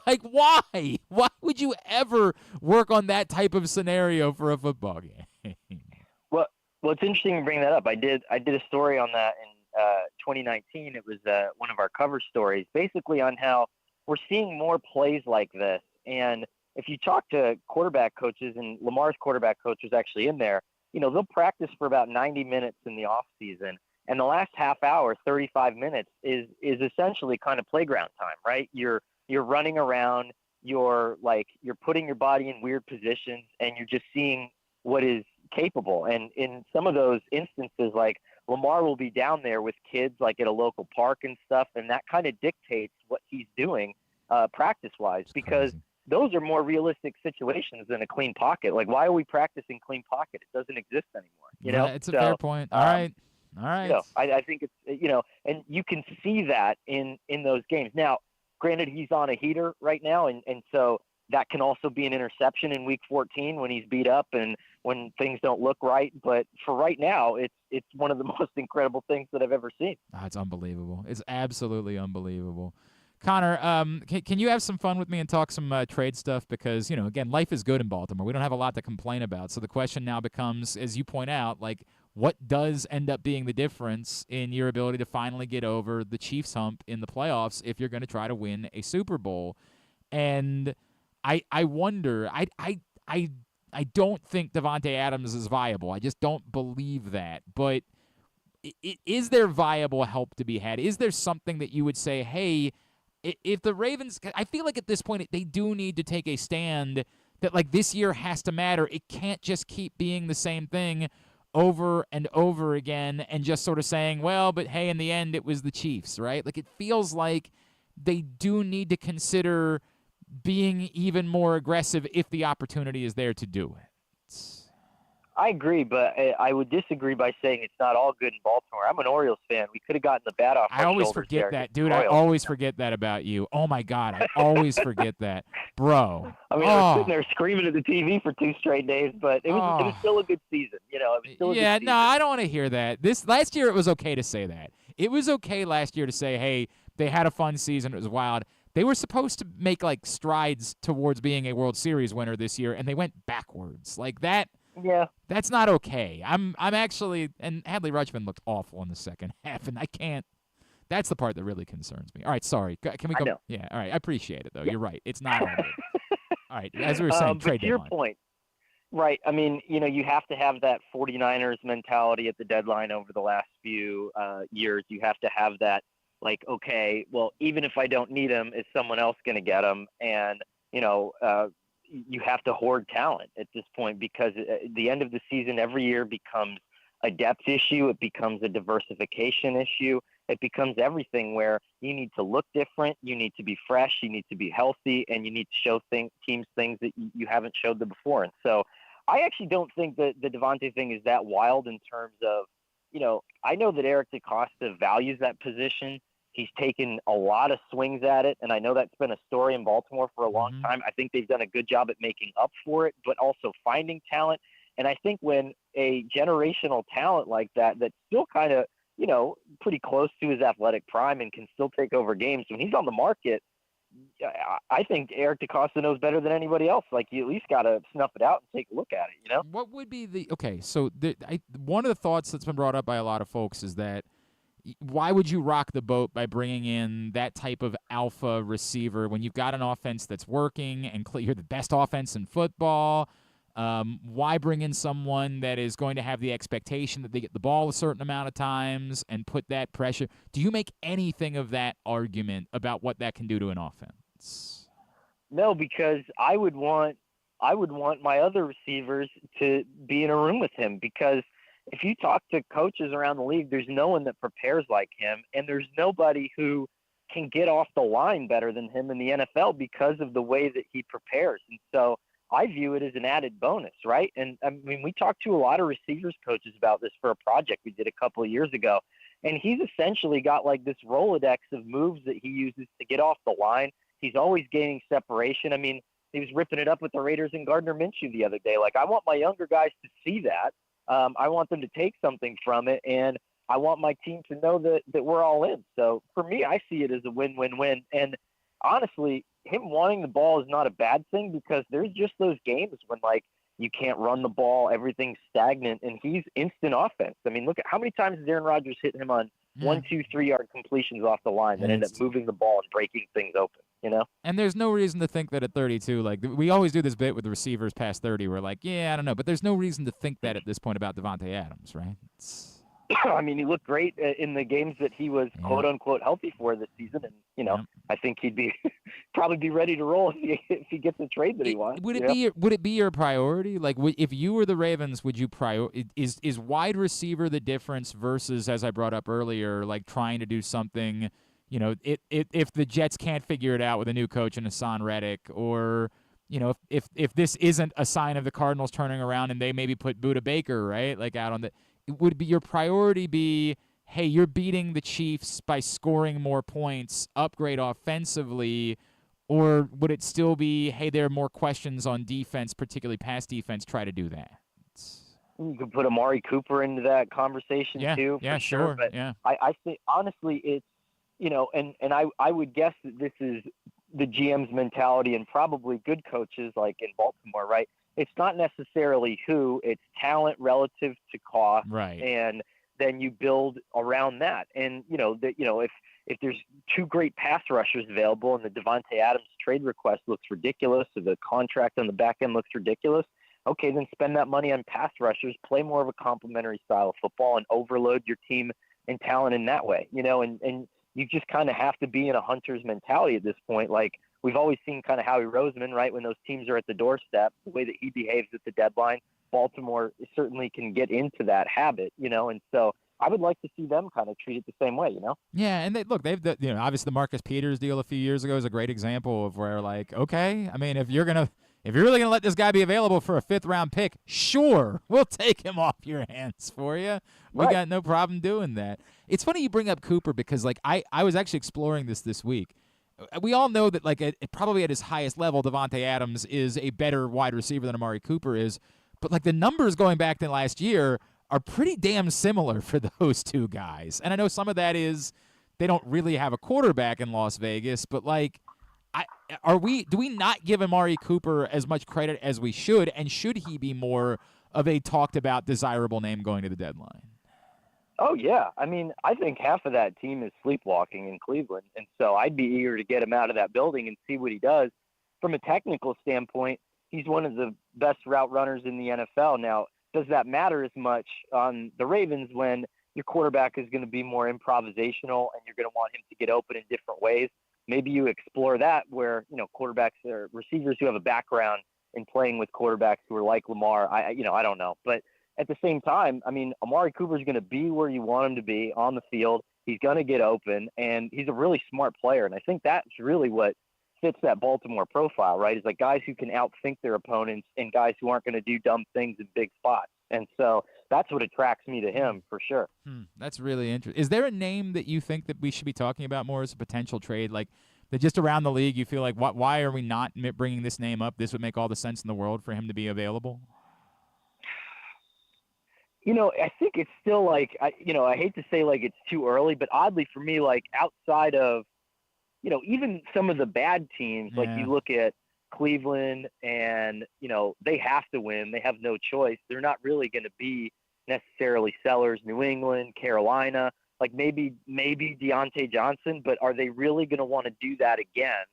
Like, why? Why would you ever work on that type of scenario for a football game? Well, it's interesting to bring that up. I did a story on that in 2019. It was one of our cover stories, basically on how we're seeing more plays like this. And if you talk to quarterback coaches, and Lamar's quarterback coach was actually in there, they'll practice for about 90 minutes in the off season. And the last half hour, 35 minutes is essentially kind of playground time, right? You're running around, you're putting your body in weird positions, and you're just seeing what is capable. And in some of those instances, like Lamar will be down there with kids like at a local park and stuff, and that kind of dictates what he's doing practice-wise, because those are more realistic situations than a clean pocket. Like, why are we practicing clean pocket? It doesn't exist anymore. Yeah, it's a fair point. All right. I think it's and you can see that in those games. Now, granted, he's on a heater right now, and so that can also be an interception in Week 14 when he's beat up and when things don't look right. But for right now, it's one of the most incredible things that I've ever seen. Oh, it's unbelievable. It's absolutely unbelievable. Conor, can you have some fun with me and talk some trade stuff? Because, again, life is good in Baltimore. We don't have a lot to complain about. So the question now becomes, as you point out, like, what does end up being the difference in your ability to finally get over the Chiefs hump in the playoffs if you're going to try to win a Super Bowl? And I wonder, I don't think Davante Adams is viable. I just don't believe that. But is there viable help to be had? Is there something that you would say, hey, if the Ravens, I feel like at this point they do need to take a stand that like this year has to matter. It can't just keep being the same thing over and over again and just sort of saying, well, but hey, in the end it was the Chiefs, right? Like it feels like they do need to consider being even more aggressive if the opportunity is there to do it. I agree, but I would disagree by saying it's not all good in Baltimore. I'm an Orioles fan. We could have gotten the bat off our I always shoulders forget there. that, dude. I always forget that about you. Oh, my God. I always forget that. Bro. I mean, I was sitting there screaming at the TV for 2 straight days, but it was still a good season. It was still a good season. No, I don't want to hear that. Last year it was okay to say that. It was okay last year to say, hey, they had a fun season. It was wild. They were supposed to make, like, strides towards being a World Series winner this year, and they went backwards. Like, that. Yeah. That's not okay. I'm actually, and Hadley Rutschman looked awful in the second half, and I can't. That's the part that really concerns me. All right, sorry. Can we go? I know. Yeah, all right. I appreciate it, though. Yeah. You're right. It's not all good. All right, as we were saying, trade to your point, right, I mean, you have to have that 49ers mentality at the deadline over the last few years. You have to have that, like, okay, well, even if I don't need him, is someone else going to get him? And, you have to hoard talent at this point because at the end of the season every year becomes a depth issue. It becomes a diversification issue. It becomes everything where you need to look different. You need to be fresh. You need to be healthy, and you need to show teams things that you haven't showed them before. And so I actually don't think that the Davante thing is that wild in terms of, I know that Eric DeCosta values that position. He's taken a lot of swings at it, and I know that's been a story in Baltimore for a long time. I think they've done a good job at making up for it, but also finding talent. And I think when a generational talent like that, that's still kind of, pretty close to his athletic prime and can still take over games, when he's on the market, I think Eric DeCosta knows better than anybody else. Like, you at least got to snuff it out and take a look at it, What would be one of the thoughts that's been brought up by a lot of folks is that, why would you rock the boat by bringing in that type of alpha receiver when you've got an offense that's working and you're the best offense in football? Why bring in someone that is going to have the expectation that they get the ball a certain amount of times and put that pressure? Do you make anything of that argument about what that can do to an offense? No, because I would want my other receivers to be in a room with him, because if you talk to coaches around the league, there's no one that prepares like him, and there's nobody who can get off the line better than him in the NFL because of the way that he prepares. And so I view it as an added bonus, right? And I mean, we talked to a lot of receivers coaches about this for a project we did a couple of years ago, and he's essentially got like this Rolodex of moves that he uses to get off the line. He's always gaining separation. I mean, he was ripping it up with the Raiders and Gardner Minshew the other day. Like, I want my younger guys to see that. I want them to take something from it, and I want my team to know that we're all in. So for me, I see it as a win-win-win. And honestly, him wanting the ball is not a bad thing, because there's just those games when, like, you can't run the ball, everything's stagnant, and he's instant offense. I mean, look at how many times has Aaron Rodgers hit him on 1, 2, 3-yard completions off the line that end up moving the ball and breaking things open, you know? And there's no reason to think that at 32, like, we always do this bit with the receivers past 30, we're like, yeah, I don't know, but there's no reason to think that at this point about Davante Adams, right? I mean, he looked great in the games that he was quote unquote healthy for this season, and I think he'd be probably be ready to roll if he gets the trade that he wants. Would it be your priority? Like, if you were the Ravens, would you is wide receiver the difference versus, as I brought up earlier, like trying to do something? If the Jets can't figure it out with a new coach and Hassan Reddick, or if this isn't a sign of the Cardinals turning around and they maybe put Budda Baker right out on the. Would be your priority be, hey, you're beating the Chiefs by scoring more points, upgrade offensively, or would it still be, hey, there are more questions on defense, particularly pass defense, try to do that? You could put Amari Cooper into that conversation too. Yeah, sure. But I think honestly, it's and I would guess that this is the GM's mentality and probably good coaches like in Baltimore, right? It's not necessarily who, it's talent relative to cost, right? And then you build around that. And if there's two great pass rushers available and the Davante Adams trade request looks ridiculous, or the contract on the back end looks ridiculous, okay, then spend that money on pass rushers, play more of a complementary style of football, and overload your team and talent in that way. And you just kind of have to be in a hunter's mentality at this point. Like, we've always seen kind of Howie Roseman, right, when those teams are at the doorstep, the way that he behaves at the deadline. Baltimore certainly can get into that habit, and so I would like to see them kind of treat it the same way, Yeah, and they've obviously the Marcus Peters deal a few years ago is a great example of where, like, okay, I mean, if you're really gonna let this guy be available for a 5th-round pick, sure, we'll take him off your hands for you. We got no problem doing that. It's funny you bring up Cooper, because like I was actually exploring this week. We all know that, like, probably at his highest level, Davante Adams is a better wide receiver than Amari Cooper is. But, like, the numbers going back to last year are pretty damn similar for those two guys. And I know some of that is they don't really have a quarterback in Las Vegas, but, like, do we not give Amari Cooper as much credit as we should? And should he be more of a talked-about desirable name going to the deadline? Oh, yeah. I mean, I think half of that team is sleepwalking in Cleveland, and so I'd be eager to get him out of that building and see what he does. From a technical standpoint, he's one of the best route runners in the NFL. Now, does that matter as much on the Ravens when your quarterback is going to be more improvisational and you're going to want him to get open in different ways? Maybe you explore that where, quarterbacks or receivers who have a background in playing with quarterbacks who are like Lamar. I don't know. But at the same time, I mean, Amari Cooper is going to be where you want him to be on the field. He's going to get open, and he's a really smart player. And I think that's really what fits that Baltimore profile, right? Is like guys who can outthink their opponents and guys who aren't going to do dumb things in big spots. And so that's what attracts me to him for sure. That's really interesting. Is there a name that you think that we should be talking about more as a potential trade? Like, that just around the league you feel like, why are we not bringing this name up? This would make all the sense in the world for him to be available. I think it's still like, I hate to say like it's too early, but oddly for me, like outside of, even some of the bad teams, like you look at Cleveland and, they have to win. They have no choice. They're not really going to be necessarily sellers. New England, Carolina, like maybe Deontay Johnson, but are they really going to want to do that again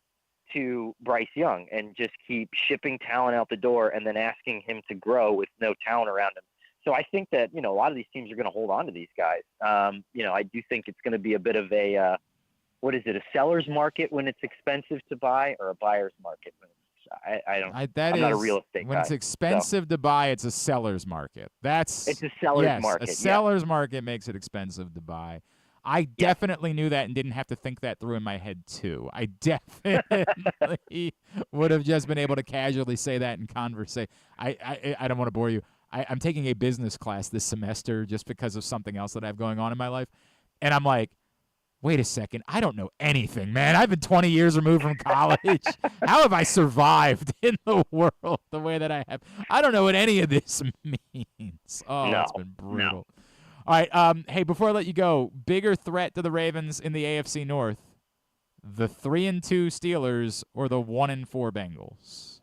to Bryce Young and just keep shipping talent out the door and then asking him to grow with no talent around him? So I think that, a lot of these teams are going to hold on to these guys. I do think it's going to be a bit of a, a seller's market when it's expensive to buy, or a buyer's market when it's, I'm not a real estate when guy. It's expensive to buy, it's a seller's market. It's a seller's market. A seller's market makes it expensive to buy. I definitely knew that and didn't have to think that through in my head, too. I definitely would have just been able to casually say that in conversation. I don't want to bore you. I'm taking a business class this semester just because of something else that I have going on in my life. And I'm like, wait a second. I don't know anything, man. I've been 20 years removed from college. How have I survived in the world the way that I have? I don't know what any of this means. Oh, it's been brutal. No. All right, hey, before I let you go, bigger threat to the Ravens in the AFC North, the 3-2 Steelers or the 1-4 Bengals?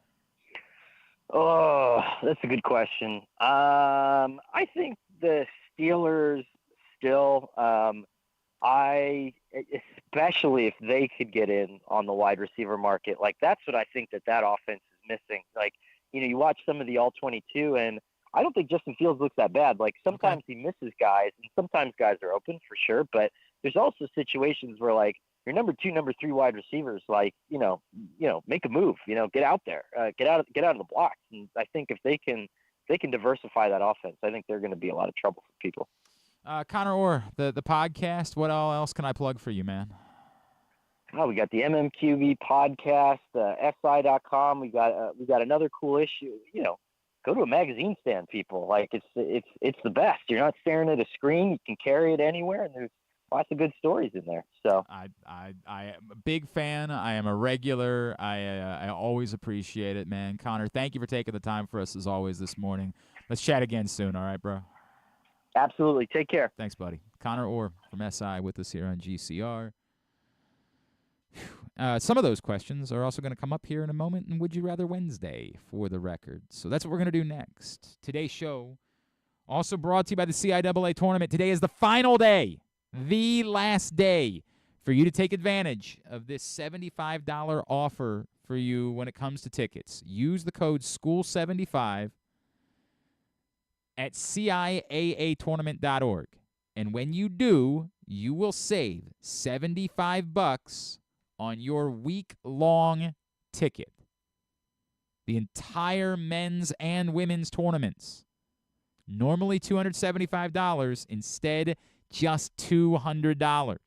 Oh, that's a good question. I think the Steelers still, especially if they could get in on the wide receiver market, like that's what I think that offense is missing. Like, you watch some of the all-22 and I don't think Justin Fields looks that bad. Like sometimes he misses guys and sometimes guys are open for sure. But there's also situations where like your number 2, number 3 wide receivers, like, make a move, get out there, get out of the blocks. And I think if they can diversify that offense, I think they're going to be a lot of trouble for people. Conor Orr, the podcast, what all else can I plug for you, man? Oh, we got the MMQB podcast, SI.com. We got another cool issue, Go to a magazine stand, people. Like it's the best. You're not staring at a screen. You can carry it anywhere, and there's lots of good stories in there. So I am a big fan. I am a regular. I always appreciate it, man. Conor, thank you for taking the time for us as always this morning. Let's chat again soon. All right, bro. Absolutely. Take care. Thanks, buddy. Conor Orr from SI with us here on GCR. Some of those questions are also going to come up here in a moment in Would You Rather Wednesday for the record. So that's what we're going to do next. Today's show also brought to you by the CIAA tournament. Today is the final day, the last day for you to take advantage of this $75 offer for you when it comes to tickets. Use the code SCHOOL75 at CIAAtournament.org. And when you do, you will save $75 on your week-long ticket. The entire men's and women's tournaments. Normally $275, instead just $200.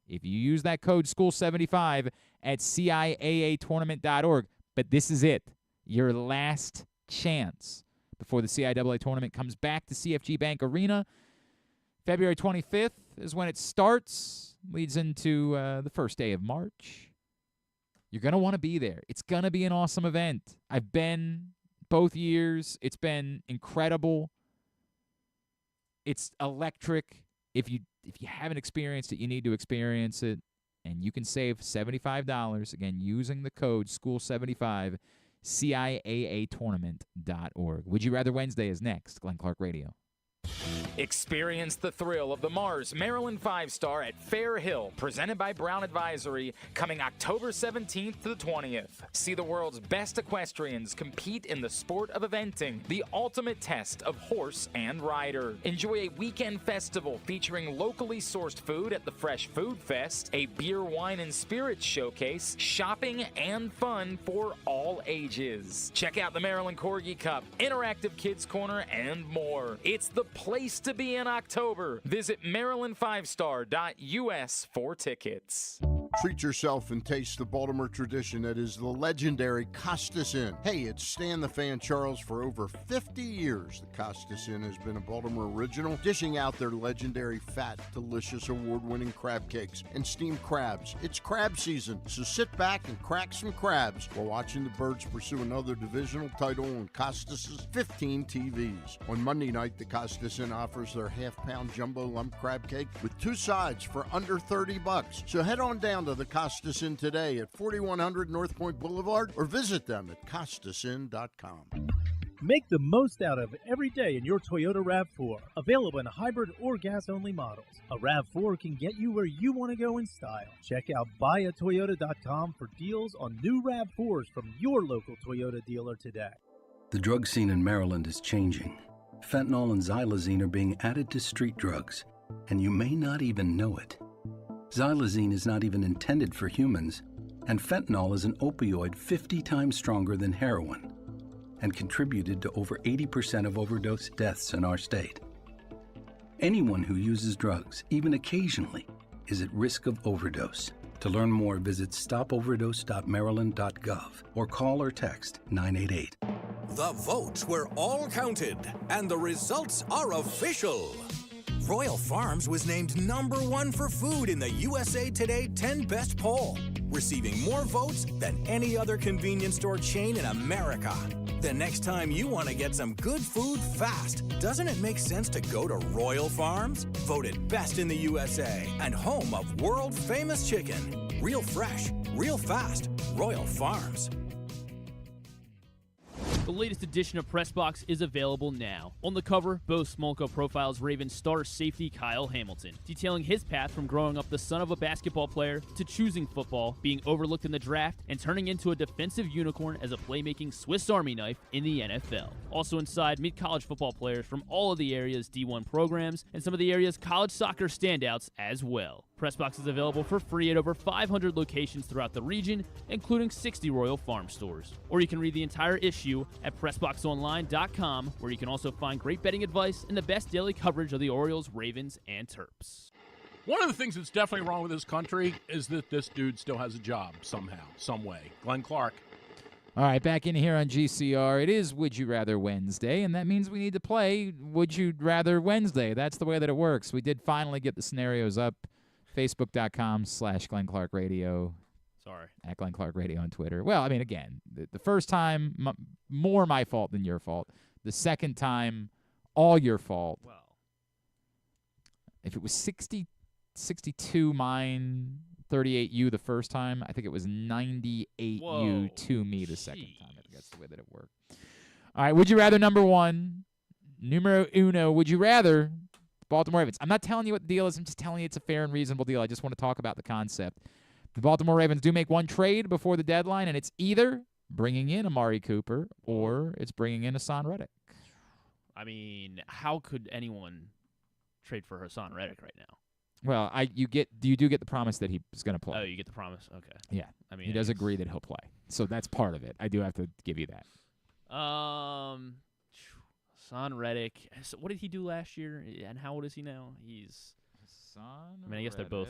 If you use that code SCHOOL75 at CIAAtournament.org. But this is it. Your last chance before the CIAA tournament comes back to CFG Bank Arena. February 25th is when it starts. Leads into the first day of March. You're going to want to be there. It's going to be an awesome event. I've been both years. It's been incredible. It's electric. If you haven't experienced it, you need to experience it. And you can save $75, again, using the code SCHOOL75, CIAAtournament.org. Would You Rather Wednesday is next. Glenn Clark Radio. Experience the thrill of the Mars Maryland 5-Star at Fair Hill, presented by Brown Advisory, coming October 17th to the 20th. See the world's best equestrians compete in the sport of eventing, the ultimate test of horse and rider. Enjoy a weekend festival featuring locally sourced food at the Fresh Food Fest, a beer, wine, and spirits showcase, shopping, and fun for all ages. Check out the Maryland Corgi Cup, interactive kids corner, and more. It's the place to be in October. Visit MarylandFivestar.us for tickets. Treat yourself and taste the Baltimore tradition that is the legendary Costas Inn. Hey, it's Stan the Fan Charles. For over 50 years, the Costas Inn has been a Baltimore original, dishing out their legendary fat, delicious, award-winning crab cakes and steamed crabs. It's crab season, so sit back and crack some crabs while watching the Birds pursue another divisional title on Costas' 15 TVs. On Monday night, the Costas Inn offers their half-pound jumbo lump crab cake with 2 sides for under $30. So head on down to the Costas Inn today at 4100 North Point Boulevard or visit them at CostasInn.com. Make the most out of every day in your Toyota RAV4. Available in hybrid or gas-only models. A RAV4 can get you where you want to go in style. Check out buyatoyota.com for deals on new RAV4s from your local Toyota dealer today. The drug scene in Maryland is changing. Fentanyl and xylazine are being added to street drugs, and you may not even know it. Xylazine is not even intended for humans, and fentanyl is an opioid 50 times stronger than heroin, and contributed to over 80% of overdose deaths in our state. Anyone who uses drugs, even occasionally, is at risk of overdose. To learn more, visit stopoverdose.maryland.gov or call or text 988. The votes were all counted, and the results are official. Royal Farms was named #1 for food in the USA Today 10 Best poll, receiving more votes than any other convenience store chain in America. The next time you want to get some good food fast, doesn't it make sense to go to Royal Farms? Voted best in the USA and home of world-famous chicken. Real fresh, real fast, Royal Farms. The latest edition of Press Box is available now. On the cover, Bo Smolka profiles Ravens star safety Kyle Hamilton, detailing his path from growing up the son of a basketball player to choosing football, being overlooked in the draft, and turning into a defensive unicorn as a playmaking Swiss Army knife in the NFL. Also inside, meet college football players from all of the area's D1 programs and some of the area's college soccer standouts as well. Pressbox is available for free at over 500 locations throughout the region, including 60 Royal Farm stores. Or you can read the entire issue at PressBoxOnline.com, where you can also find great betting advice and the best daily coverage of the Orioles, Ravens, and Terps. One of the things that's definitely wrong with this country is that this dude still has a job somehow, some way. Glenn Clark. All right, back in here on GCR. It is Would You Rather Wednesday, and that means we need to play Would You Rather Wednesday. That's the way that it works. We did finally get the scenarios up. Facebook.com/Glenn Clark Radio. Sorry. At Glenn Clark Radio on Twitter. Well, I mean, again, the first time, more my fault than your fault. The second time, all your fault. Well. If it was 62 mine, 38 you the first time, I think it was 98 you to me the second time. I think that's the way that it worked. All right, would you rather number one, numero uno, would you rather Baltimore Ravens. I'm not telling you what the deal is. I'm just telling you it's a fair and reasonable deal. I just want to talk about the concept. The Baltimore Ravens do make one trade before the deadline, and it's either bringing in Amari Cooper or it's bringing in Hassan Reddick. I mean, how could anyone trade for Hassan Reddick right now? Well, you do get the promise that he's going to play. Oh, you get the promise? Okay. Yeah. I mean, he does agree that he'll play. So that's part of it. I do have to give you that. Hassan Reddick. So what did he do last year? And how old is he now? He's Hassan. I mean, I guess they're both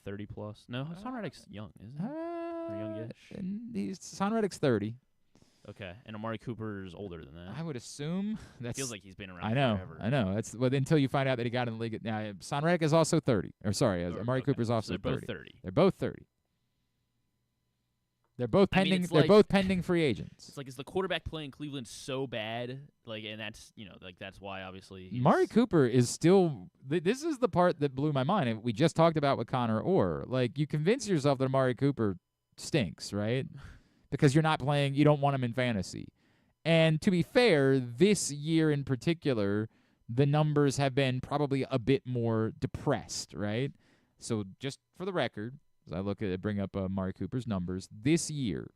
30 plus. No, Hassan Reddick's young, isn't he? Or youngish. Hassan Reddick's 30. Okay, and Amari Cooper's older than that. I would assume that feels like he's been around. I know. Forever. I know. That's until you find out that he got in the league. Now, Hassan Reddick is also 30. Or sorry, Amari Cooper's also so they're 30. Both 30. They're both 30. They're both pending. I mean, they're both pending free agents. It's like, is the quarterback play in Cleveland so bad? Like, and that's that's why obviously. Amari Cooper is still. This is the part that blew my mind. And we just talked about with Conor Orr. Like, you convince yourself that Amari Cooper stinks, right? Because you're not playing. You don't want him in fantasy. And to be fair, this year in particular, the numbers have been probably a bit more depressed, right? So just for the record, as I bring up Amari Cooper's numbers, this year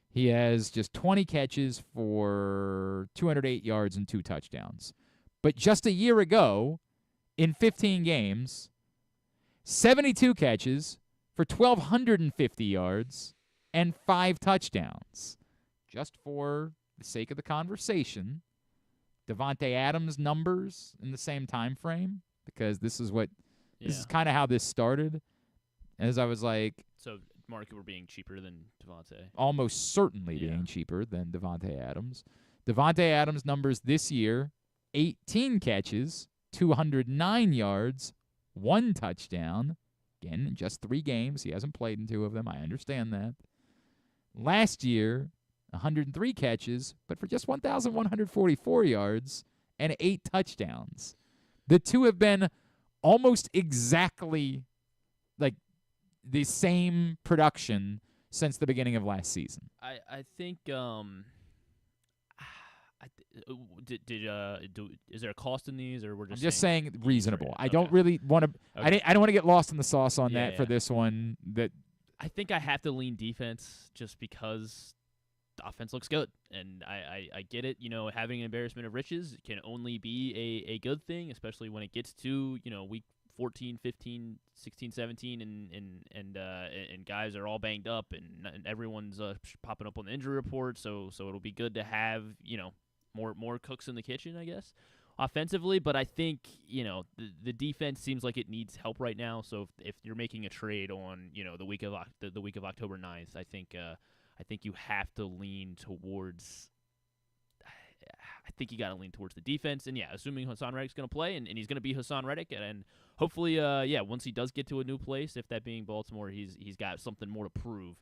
he has just 20 catches for 208 yards and 2 touchdowns. But just a year ago, in 15 games, 72 catches for 1,250 yards and 5 touchdowns. Just for the sake of the conversation, Davante Adams numbers in the same time frame, because this is kind of how this started. As I was like, so Amari Cooper being cheaper than Davante, almost certainly being cheaper than Davante Adams. Davante Adams numbers this year: 18 catches, 209 yards, 1 touchdown. Again, in just 3 games, he hasn't played in 2 of them. I understand that. Last year, 103 catches, but for just 1,144 yards and 8 touchdowns. The two have been almost exactly like the same production since the beginning of last season. I think Is there a cost in these, or we're just? I'm just saying reasonable. I Okay. don't really want to. Okay. I don't want to get lost in the sauce on that for yeah. this one. That I think I have to lean defense just because the offense looks good, and I get it. Having an embarrassment of riches can only be a good thing, especially when it gets to week 14, 15, 16, 17, and guys are all banged up, and everyone's popping up on the injury report. So it'll be good to have more cooks in the kitchen, I guess, offensively. But I think the defense seems like it needs help right now. So if you're making a trade on the week of October 9th, I think you have to lean towards. I think you got to lean towards the defense, and assuming Hassan Reddick's going to play, and he's going to be Hassan Reddick, and hopefully, once he does get to a new place, if that being Baltimore, he's got something more to prove,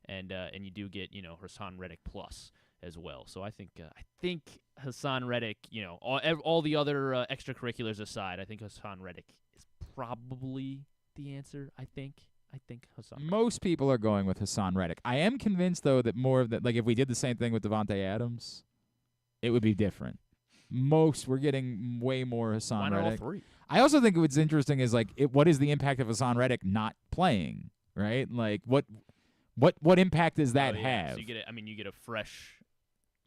and you do get Hassan Reddick plus as well. So I think Hassan Reddick, all the other extracurriculars aside, I think Hassan Reddick is probably the answer. I think Hassan. most people are going with Hassan Reddick. I am convinced though that more of that, like if we did the same thing with Davante Adams, it would be different. We're getting way more Hassan Why not all Reddick. three? I also think what's interesting is what is the impact of Hassan Reddick not playing, right? Like what impact does that have? So you get a fresh.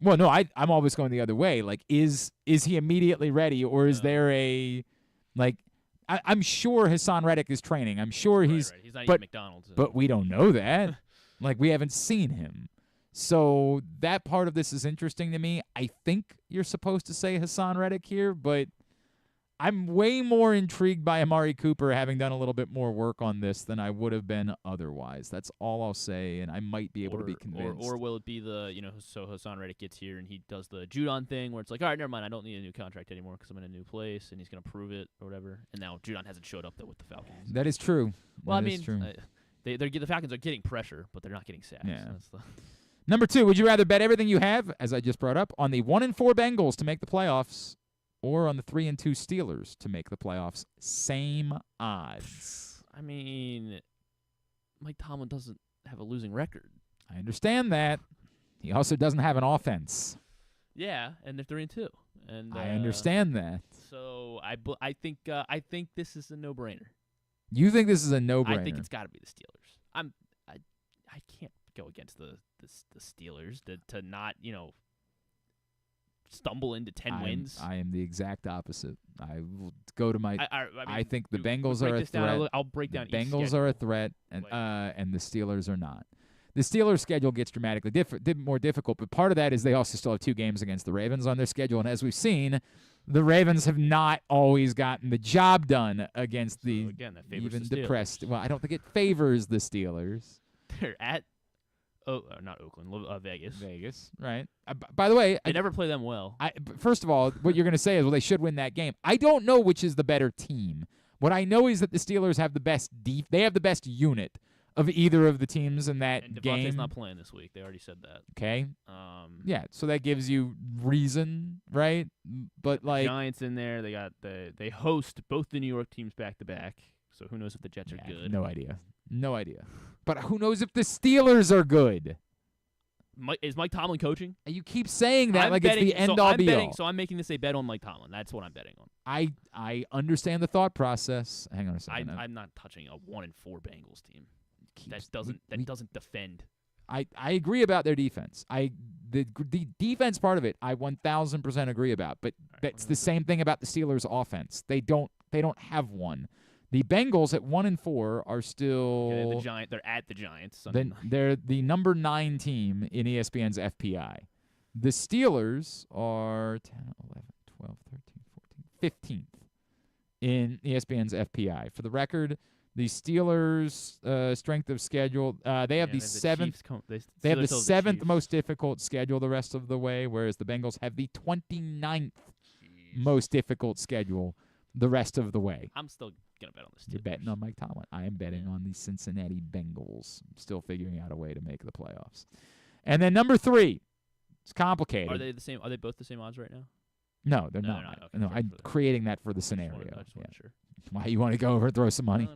Well, no, I'm always going the other way. Like, is he immediately ready, or is there a I'm sure Hassan Reddick is training. I'm sure he's. Right. He's not but, eating McDonald's. But we don't know that. We haven't seen him. So that part of this is interesting to me. I think you're supposed to say Hassan Reddick here, but I'm way more intrigued by Amari Cooper having done a little bit more work on this than I would have been otherwise. That's all I'll say, and I might be able to be convinced. Or will it be so Hassan Reddick gets here and he does the Judon thing where it's like, all right, never mind, I don't need a new contract anymore because I'm in a new place, and he's going to prove it or whatever. And now Judon hasn't showed up with the Falcons. That is true. Well, that is true. The Falcons are getting pressure, but they're not getting sacks. Yeah. That's the Number 2, would you rather bet everything you have, as I just brought up, on the 1-4 Bengals to make the playoffs, or on the 3-2 Steelers to make the playoffs? Same odds. I mean, Mike Tomlin doesn't have a losing record. I understand that. He also doesn't have an offense. Yeah, and they're 3-2. And I understand that. So I think this is a no-brainer. You think this is a no-brainer? I think it's got to be the Steelers. I can't go against the Steelers to not stumble into 10 wins. I am the exact opposite. I will go to my. I think the Bengals break are a this down. threat. I'll break down. The each Bengals schedule. are a threat, and the Steelers are not. The Steelers' schedule gets dramatically more difficult, but part of that is they also still have 2 games against the Ravens on their schedule, and as we've seen, the Ravens have not always gotten the job done against the again, that even the depressed. Well, I don't think it favors the Steelers. They're at not Oakland, Vegas. Vegas, right? By the way, they never play them well. First of all, what you're going to say is, well, they should win that game. I don't know which is the better team. What I know is that the Steelers have the best they have the best unit of either of the teams in that and game. Davante's not playing this week. They already said that. Okay. Yeah, so that gives you reason, right? But the Giants in there, they host both the New York teams back to back. So who knows if the Jets are good? No idea. But who knows if the Steelers are good? Is Mike Tomlin coaching? You keep saying that it's the end all be all. So I'm making this a bet on Mike Tomlin. That's what I'm betting on. I understand the thought process. Hang on a second. I'm not touching a 1-4 Bengals team. That doesn't defend. I agree about their defense. The defense part of it, I 1,000% agree about. But that's the same thing about the Steelers' offense. They don't have one. The Bengals at 1-4 are still. They're at the Giants. They're the number 9 team in ESPN's FPI. The Steelers are 10, 11, 12, 13, 14, 15th in ESPN's FPI. For the record, the Steelers' strength of schedule, they have the seventh. They have the 7th most difficult schedule the rest of the way, whereas the Bengals have the 29th most difficult schedule the rest of the way. I'm still gonna bet on the Steelers. You're betting on Mike Tomlin. I am betting on the Cincinnati Bengals. I'm still figuring out a way to make the playoffs. And then number 3, it's complicated. Are they the same? Are they both the same odds right now? No, they're not. Okay, no, I'm creating that for the scenario. I just wasn't sure. Why, you want to go over and throw some money? No.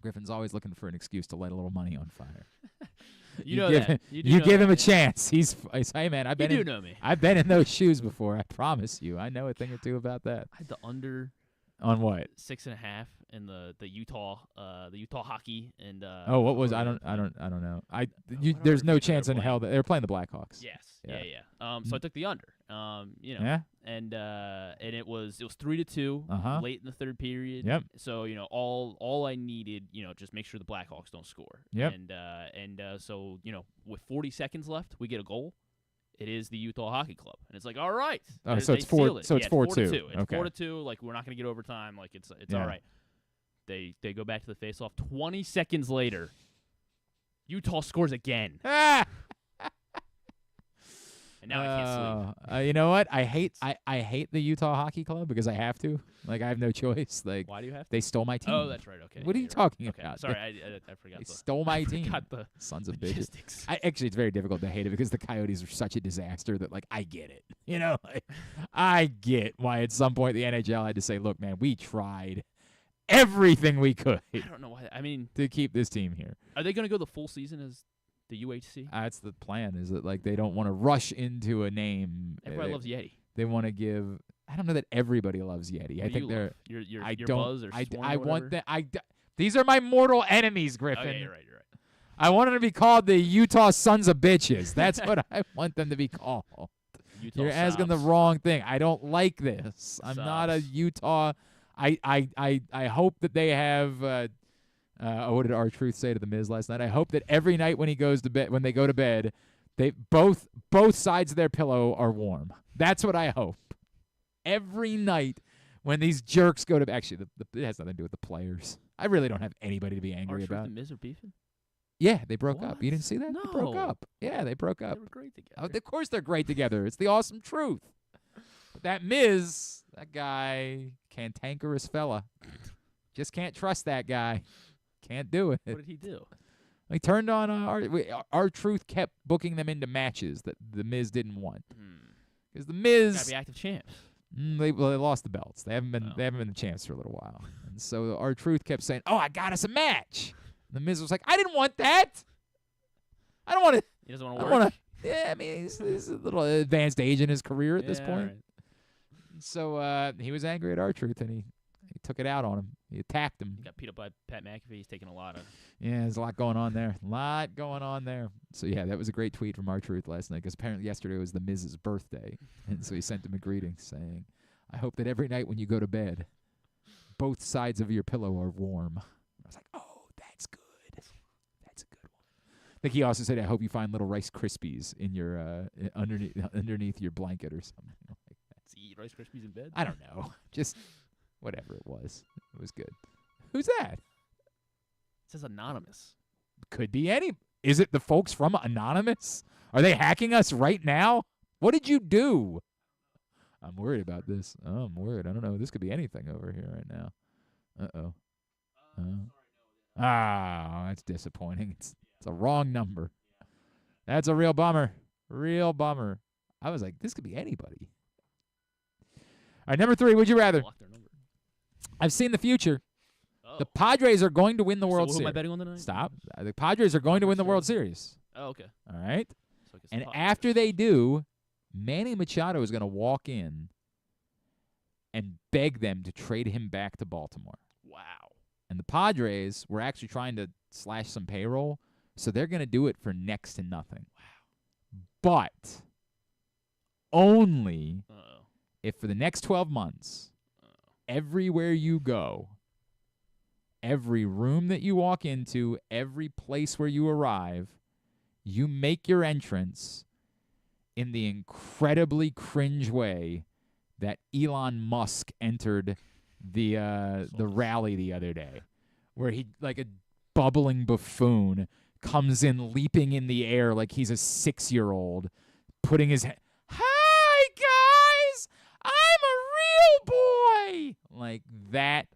Griffin's always looking for an excuse to light a little money on fire. You know that. You give him a chance. He's hey man, You do know me. I've been in those shoes before. I promise you. I know a thing or two about that. I had the under on what 6.5 in the Utah hockey and. Oh, what was I don't know. There's no chance in hell that they were playing the Blackhawks. Yes. Yeah. So I took the under. Yeah. And it was 3-2 late in the third period. Yep. So all I needed, just make sure the Blackhawks don't score. Yep. And so with 40 seconds left, we get a goal. It is the Utah Hockey Club, and it's like, all right. Oh, so it's 4. So it's 4-2. It's 4-2. Like we're not going to get overtime. Like it's all right. They go back to the faceoff. 20 seconds later, Utah scores again. And now I can't sleep. You know what? I hate the Utah Hockey Club because I have to. Like I have no choice. Like why do you have to? They stole my team. Oh, that's right. Okay. What are you talking okay. about? Sorry, I forgot. They stole my team. Forgot the sons of logistics. bitches. Actually, it's very difficult to hate it because the Coyotes are such a disaster that I get it. Like, I get why at some point the NHL had to say, "Look, man, we tried everything we could." I don't know why. I mean, to keep this team here. Are they going to go the full season as the UHC? That's the plan. Is that they don't want to rush into a name. Everybody loves Yeti. They want to give. I don't know that everybody loves Yeti. I think they're. Your I your don't. Buzz or I want that. These are my mortal enemies, Griffin. Okay, you're right. I want them to be called the Utah Sons of Bitches. That's what I want them to be called. You're asking the wrong thing. I don't like this. I'm not a Utah. I hope that they have. What did R-Truth say to the Miz last night? I hope that every night when he goes to bed, when they go to bed, they both sides of their pillow are warm. That's what I hope. Every night when these jerks go to actually, it has nothing to do with the players. I really don't have anybody to be angry R-Truth about. and Miz are beefing? Yeah, they broke up. What? You didn't see that? No. They broke up. Yeah, they broke up. They were great together. Oh, of course they're great together. It's the awesome truth. But that Miz, that guy, cantankerous fella. Just can't trust that guy. Can't do it. What did he do? He turned on R-Truth kept booking them into matches that the Miz didn't want. Because the Miz gotta be active champs. They lost the belts. They haven't been the champs for a little while. And so R-Truth kept saying, "Oh, I got us a match." And the Miz was like, "I didn't want that. I don't want to." He doesn't want to work. Yeah, I mean, he's a little advanced age in his career at this point. Right. So he was angry at R-Truth, and he took it out on him. He attacked him. He got beat up by Pat McAfee. He's taking a lot of. Yeah, there's a lot going on there. So, yeah, that was a great tweet from R-Truth last night because apparently yesterday was the Miz's birthday. And so he sent him a greeting saying, "I hope that every night when you go to bed, both sides of your pillow are warm." I was like, oh, that's good. That's a good one. I think he also said, "I hope you find little Rice Krispies in your underneath your blanket or something like that." Does he eat Rice Krispies in bed? I don't know. Just whatever it was. It was good. Who's that? It says anonymous. Could be any. Is it the folks from Anonymous? Are they hacking us right now? What did you do? I'm worried about this. Oh, I'm worried. I don't know. This could be anything over here right now. Uh-oh. That's disappointing. It's a wrong number. That's a real bummer. Real bummer. I was like, this could be anybody. All right, number 3, would you rather? I've seen the future. The Padres are going to win the World Series. Who am I betting on tonight? Stop. The Padres are going to win the World Series. Oh, okay. All right? So and after they do, Manny Machado is going to walk in and beg them to trade him back to Baltimore. Wow. And the Padres were actually trying to slash some payroll, so they're going to do it for next to nothing. Wow. But only if for the next 12 months, everywhere you go, every room that you walk into, every place where you arrive, you make your entrance in the incredibly cringe way that Elon Musk entered the rally the other day, where he, like a bubbling buffoon, comes in leaping in the air like he's a 6-year-old, putting his "Hi guys, I'm a real boy," like that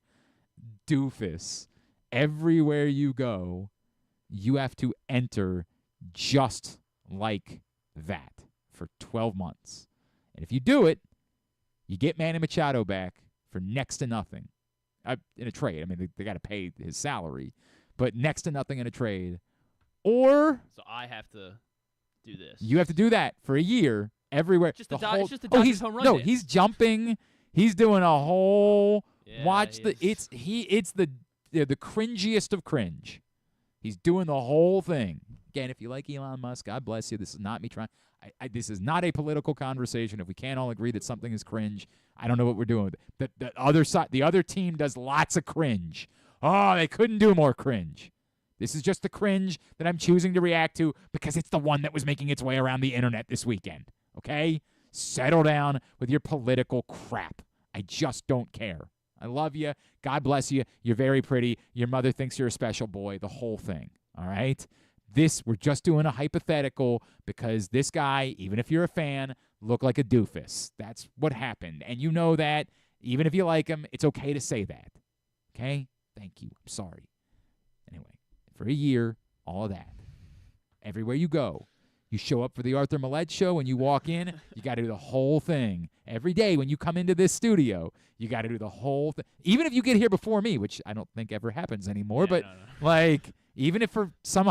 doofus. Everywhere you go, you have to enter just like that for 12 months. And if you do it, you get Manny Machado back for next to nothing in a trade. I mean, they got to pay his salary, but next to nothing in a trade, Or So I have to do this. you have to do that for a year everywhere. It's just the whole, Dodgers home run dance. He's jumping. He's doing a whole watch. It's the cringiest of cringe. He's doing the whole thing. Again, if you like Elon Musk, God bless you. This is not me trying. This is not a political conversation. If we can't all agree that something is cringe, I don't know what we're doing with it. The other side, the other team does lots of cringe. Oh, they couldn't do more cringe. This is just the cringe that I'm choosing to react to because it's the one that was making its way around the internet this weekend. Okay? Settle down with your political crap. I just don't care. I love you. God bless you. You're very pretty. Your mother thinks you're a special boy. The whole thing. All right? We're just doing a hypothetical because this guy, even if you're a fan, looked like a doofus. That's what happened. And you know that. Even if you like him, it's okay to say that. Okay? Thank you. I'm sorry. Anyway, for a year, all of that. Everywhere you go. You show up for the Arthur Maulet Show and you walk in, you got to do the whole thing. Every day when you come into this studio, you got to do the whole thing. Even if you get here before me, which I don't think ever happens anymore, but like even if for some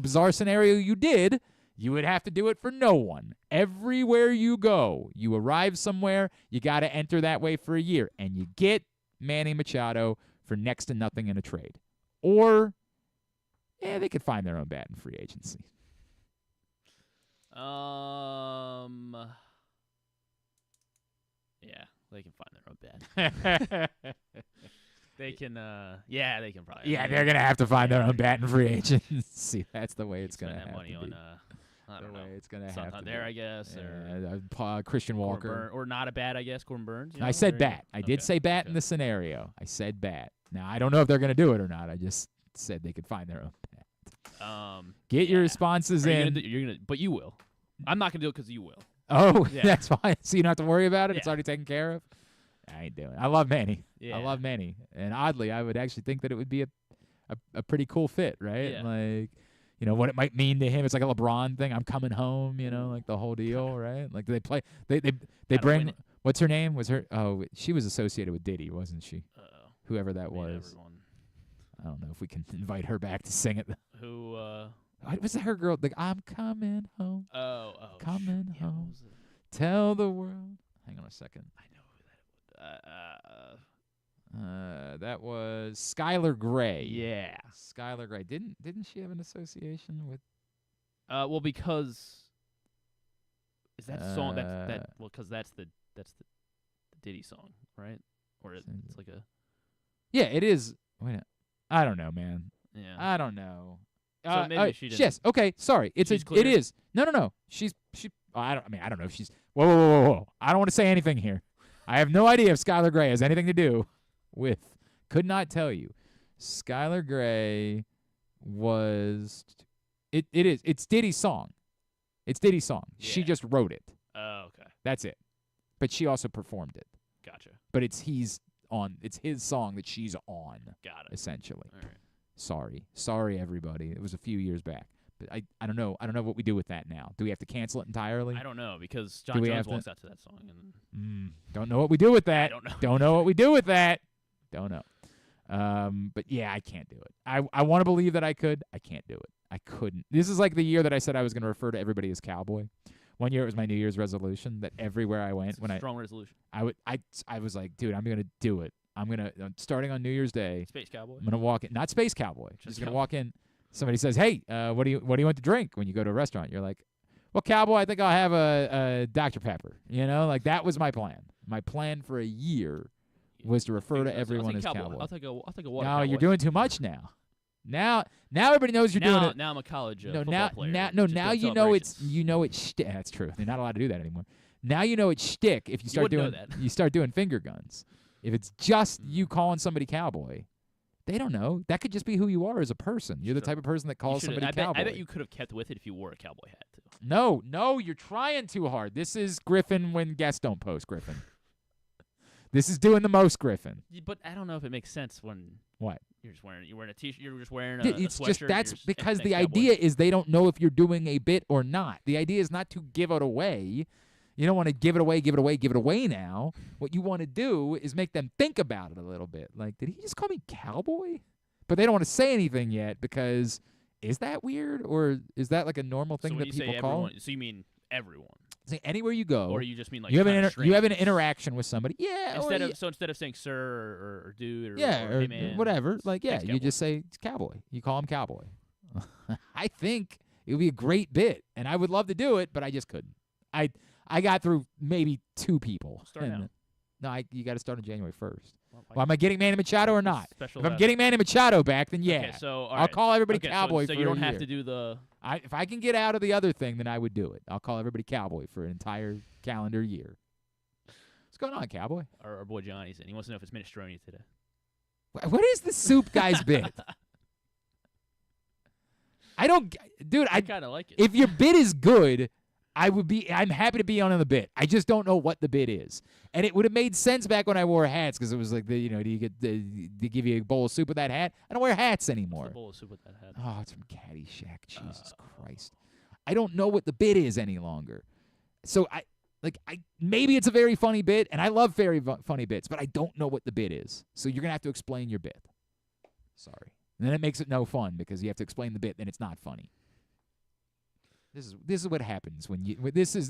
bizarre scenario you did, you would have to do it for no one. Everywhere you go, you arrive somewhere, you got to enter that way for a year. And you get Manny Machado for next to nothing in a trade. Or, they could find their own bat in free agency. Yeah, they can find their own bat. They can, they can probably. Yeah, they're going to have to find their own bat in free agency. That's the way it's going to have money to on, be. I don't know. It's going to have to Santander, I guess. Or Christian Walker. Or not a bat, I guess, Corbin Burns. I said bat. I did say bat in the scenario. I said bat. Now, I don't know if they're going to do it or not. I just said they could find their own bat. Get your responses in. But you will. I'm not going to do it because you will. Oh, that's fine. So you don't have to worry about it? It's already taken care of? I ain't doing it. I love Manny. Yeah. I love Manny. And oddly, I would actually think that it would be a pretty cool fit, right? Yeah. Like, what it might mean to him. It's like a LeBron thing. I'm coming home, like the whole deal, right? Like they play. They bring. What's her name? She was associated with Diddy, wasn't she? Whoever that was. Everyone. I don't know if we can invite her back to sing it. Who? What was her girl? Like, I'm coming home. Coming home. Tell the world. Hang on a second. I know who that. That was Skylar Gray. Yeah, Skylar Gray. Didn't she have an association with? Well, because is that the song that? Well, because that's the Diddy song, right? Or it's like a. Yeah, it is. Wait, I don't know, man. Yeah, I don't know. So maybe she didn't. Yes. Okay. Sorry. It is. No. She. I don't know if she's. Whoa. I don't want to say anything here. I have no idea if Skylar Gray has anything to do with. Could not tell you. Skylar Gray was. It is. It's Diddy's song. It's Diddy's song. Yeah. She just wrote it. Oh, okay. That's it. But she also performed it. Gotcha. But it's his song that she's on. Got it. Essentially. All right. Sorry, everybody. It was a few years back. But I don't know. I don't know what we do with that now. Do we have to cancel it entirely? I don't know because John Jones walks out to that song. And don't know what we do with that. I don't know. Don't know what we do with that. Don't know. But yeah, I can't do it. I want to believe that I could. I can't do it. I couldn't. This is like the year that I said I was going to refer to everybody as cowboy. One year it was my New Year's resolution that everywhere I went strong resolution. I was like, dude, I'm going to do it. I'm starting on New Year's Day. Space Cowboy. I'm gonna walk in, not Space Cowboy. Just gonna walk in. Somebody says, "Hey, what do you want to drink when you go to a restaurant?" You're like, "Well, Cowboy, I think I'll have a Dr. Pepper." Like that was my plan. My plan for a year was to refer to everyone as Cowboy. I'll take a water. No, you're doing too much now. Now everybody knows you're doing it. Now I'm a college football player. Now you know it's shtick. That's true. They're not allowed to do that anymore. Now you know it's shtick if you start doing finger guns. If it's just you calling somebody cowboy, they don't know. That could just be who you are as a person. You're the type of person that calls somebody cowboy. I bet you could have kept with it if you wore a cowboy hat, too. No, you're trying too hard. This is Griffin when guests don't post, Griffin. This is doing the most, Griffin. But I don't know if it makes sense when what you're wearing a t-shirt. You're just wearing a it's sweatshirt. Just that's because the idea is they don't know if you're doing a bit or not. The idea is not to give it away. You don't want to give it away now. What you want to do is make them think about it a little bit. Like, did he just call me cowboy? But they don't want to say anything yet because Is that weird, or is that like a normal thing so that when you people say call? everyone, so you mean everyone? See, anywhere you go, or you just mean like you have kinda you have an interaction with somebody. Yeah. Instead of saying sir or dude or or hey man, whatever, like thanks, you just say it's cowboy. You call him cowboy. I think it would be a great bit, and I would love to do it, but I just couldn't. I got through maybe 2 people. Start now. No, you got to start on January 1st. Well, am I getting Manny Machado or not? Special if I'm getting Manny Machado back, then yeah. Okay, so I'll call everybody cowboy so for you don't a have year. to do the. If I can get out of the other thing, then I would do it. I'll call everybody cowboy for an entire calendar year. What's going on, cowboy? Our boy Johnny's in. He wants to know if it's minestrone today. What is the soup guy's bit? I don't, dude. I kind of like it. If your bit is good, I'm happy to be on the bit. I just don't know what the bit is. And it would have made sense back when I wore hats, because it was like, do you get they give you a bowl of soup with that hat? I don't wear hats anymore. What's a bowl of soup with that hat? Oh, it's from Caddyshack. Jesus Christ. I don't know what the bit is any longer. So maybe it's a very funny bit, and I love very funny bits, but I don't know what the bit is. So you're going to have to explain your bit. Sorry. And then it makes it no fun, because you have to explain the bit, then it's not funny. This is what happens when you. This is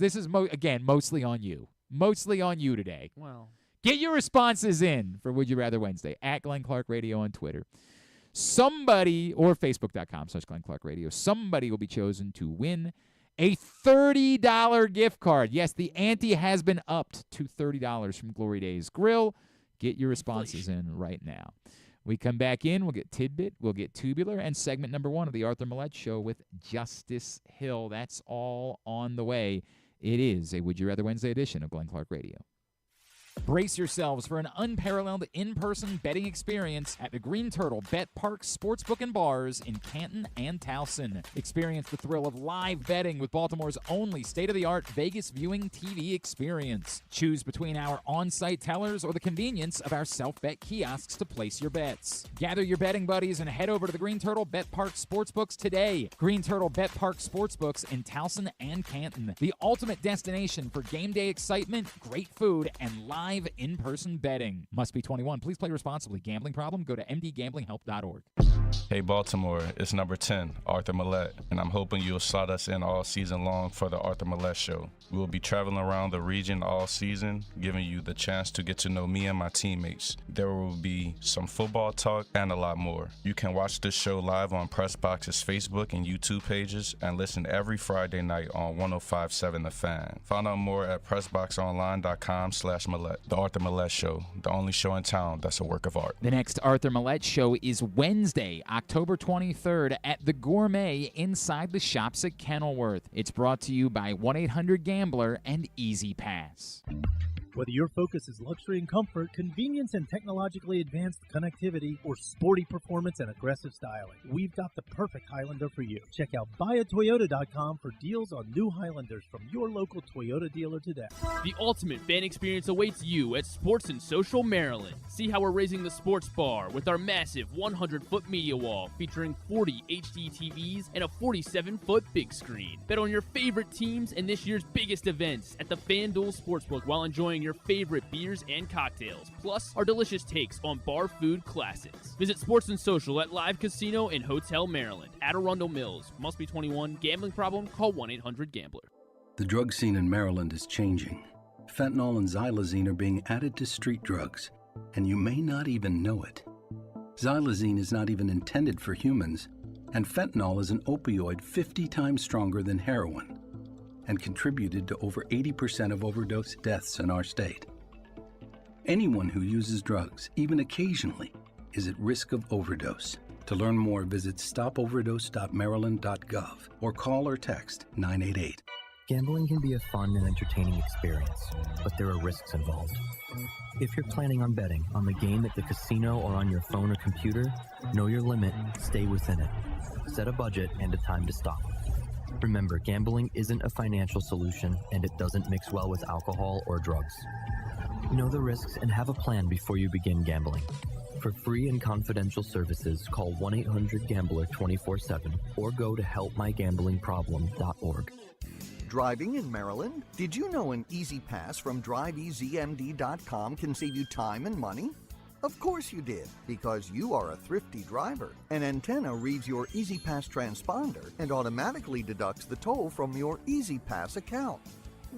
again mostly on you. Mostly on you today. Well, get your responses in for Would You Rather Wednesday at Glenn Clark Radio on Twitter. Somebody, or Facebook.com/Glenn Clark Radio. Somebody will be chosen to win a $30 gift card. Yes, the ante has been upped to $30 from Glory Days Grill. Get your responses in right now. We come back in, we'll get Tidbit, we'll get Tubular, and segment number 1 of the Arthur Maulet Show with Justice Hill. That's all on the way. It is a Would You Rather Wednesday edition of Glenn Clark Radio. Brace yourselves for an unparalleled in-person betting experience at the Green Turtle Bet Park Sportsbook and Bars in Canton and Towson. Experience the thrill of live betting with Baltimore's only state-of-the-art Vegas viewing TV experience. Choose between our on-site tellers or the convenience of our self-bet kiosks to place your bets. Gather your betting buddies and head over to the Green Turtle Bet Park Sportsbooks today. Green Turtle Bet Park Sportsbooks in Towson and Canton. The ultimate destination for game day excitement, great food, and live in-person betting. Must be 21. Please play responsibly. Gambling problem? Go to mdgamblinghelp.org. Hey Baltimore, it's number 10, Arthur Maulet, and I'm hoping you'll slot us in all season long for the Arthur Maulet Show. We will be traveling around the region all season, giving you the chance to get to know me and my teammates. There will be some football talk and a lot more. You can watch this show live on Pressbox's Facebook and YouTube pages and listen every Friday night on 105.7 The Fan. Find out more at PressBoxOnline.com/Maulet. The Arthur Maulet Show, the only show in town that's a work of art. The next Arthur Maulet Show is Wednesday, October 23rd at the Gourmet inside the shops at Kenilworth. It's brought to you by 1-800-GAMBLER and Easy Pass. Whether your focus is luxury and comfort, convenience and technologically advanced connectivity, or sporty performance and aggressive styling, we've got the perfect Highlander for you. Check out buyatoyota.com for deals on new Highlanders from your local Toyota dealer today. The ultimate fan experience awaits you at Sports and Social Maryland. See how we're raising the sports bar with our massive 100-foot media wall featuring 40 HD TVs and a 47-foot big screen. Bet on your favorite teams and this year's biggest events at the FanDuel Sportsbook while enjoying your favorite beers and cocktails, plus our delicious takes on bar food classics. Visit Sports and Social at Live Casino and Hotel Maryland at Arundel Mills. Must be 21. Gambling problem? Call 1-800-GAMBLER. The drug scene in Maryland is changing. Fentanyl and xylazine are being added to street drugs, and you may not even know it. Xylazine is not even intended for humans, and fentanyl is an opioid 50 times stronger than heroin, and contributed to over 80% of overdose deaths in our state. Anyone who uses drugs, even occasionally, is at risk of overdose. To learn more, visit stopoverdose.maryland.gov or call or text 988. Gambling can be a fun and entertaining experience, but there are risks involved. If you're planning on betting on the game at the casino or on your phone or computer, know your limit, stay within it. Set a budget and a time to stop. Remember, gambling isn't a financial solution, and it doesn't mix well with alcohol or drugs. Know the risks and have a plan before you begin gambling. For free and confidential services, call 1-800-GAMBLER 24/7 or go to helpmygamblingproblem.org. Driving in Maryland? Did you know an Easy Pass from DriveEasyMD.com can save you time and money? Of course you did, because you are a thrifty driver. An antenna reads your Easy Pass transponder and automatically deducts the toll from your Easy Pass account.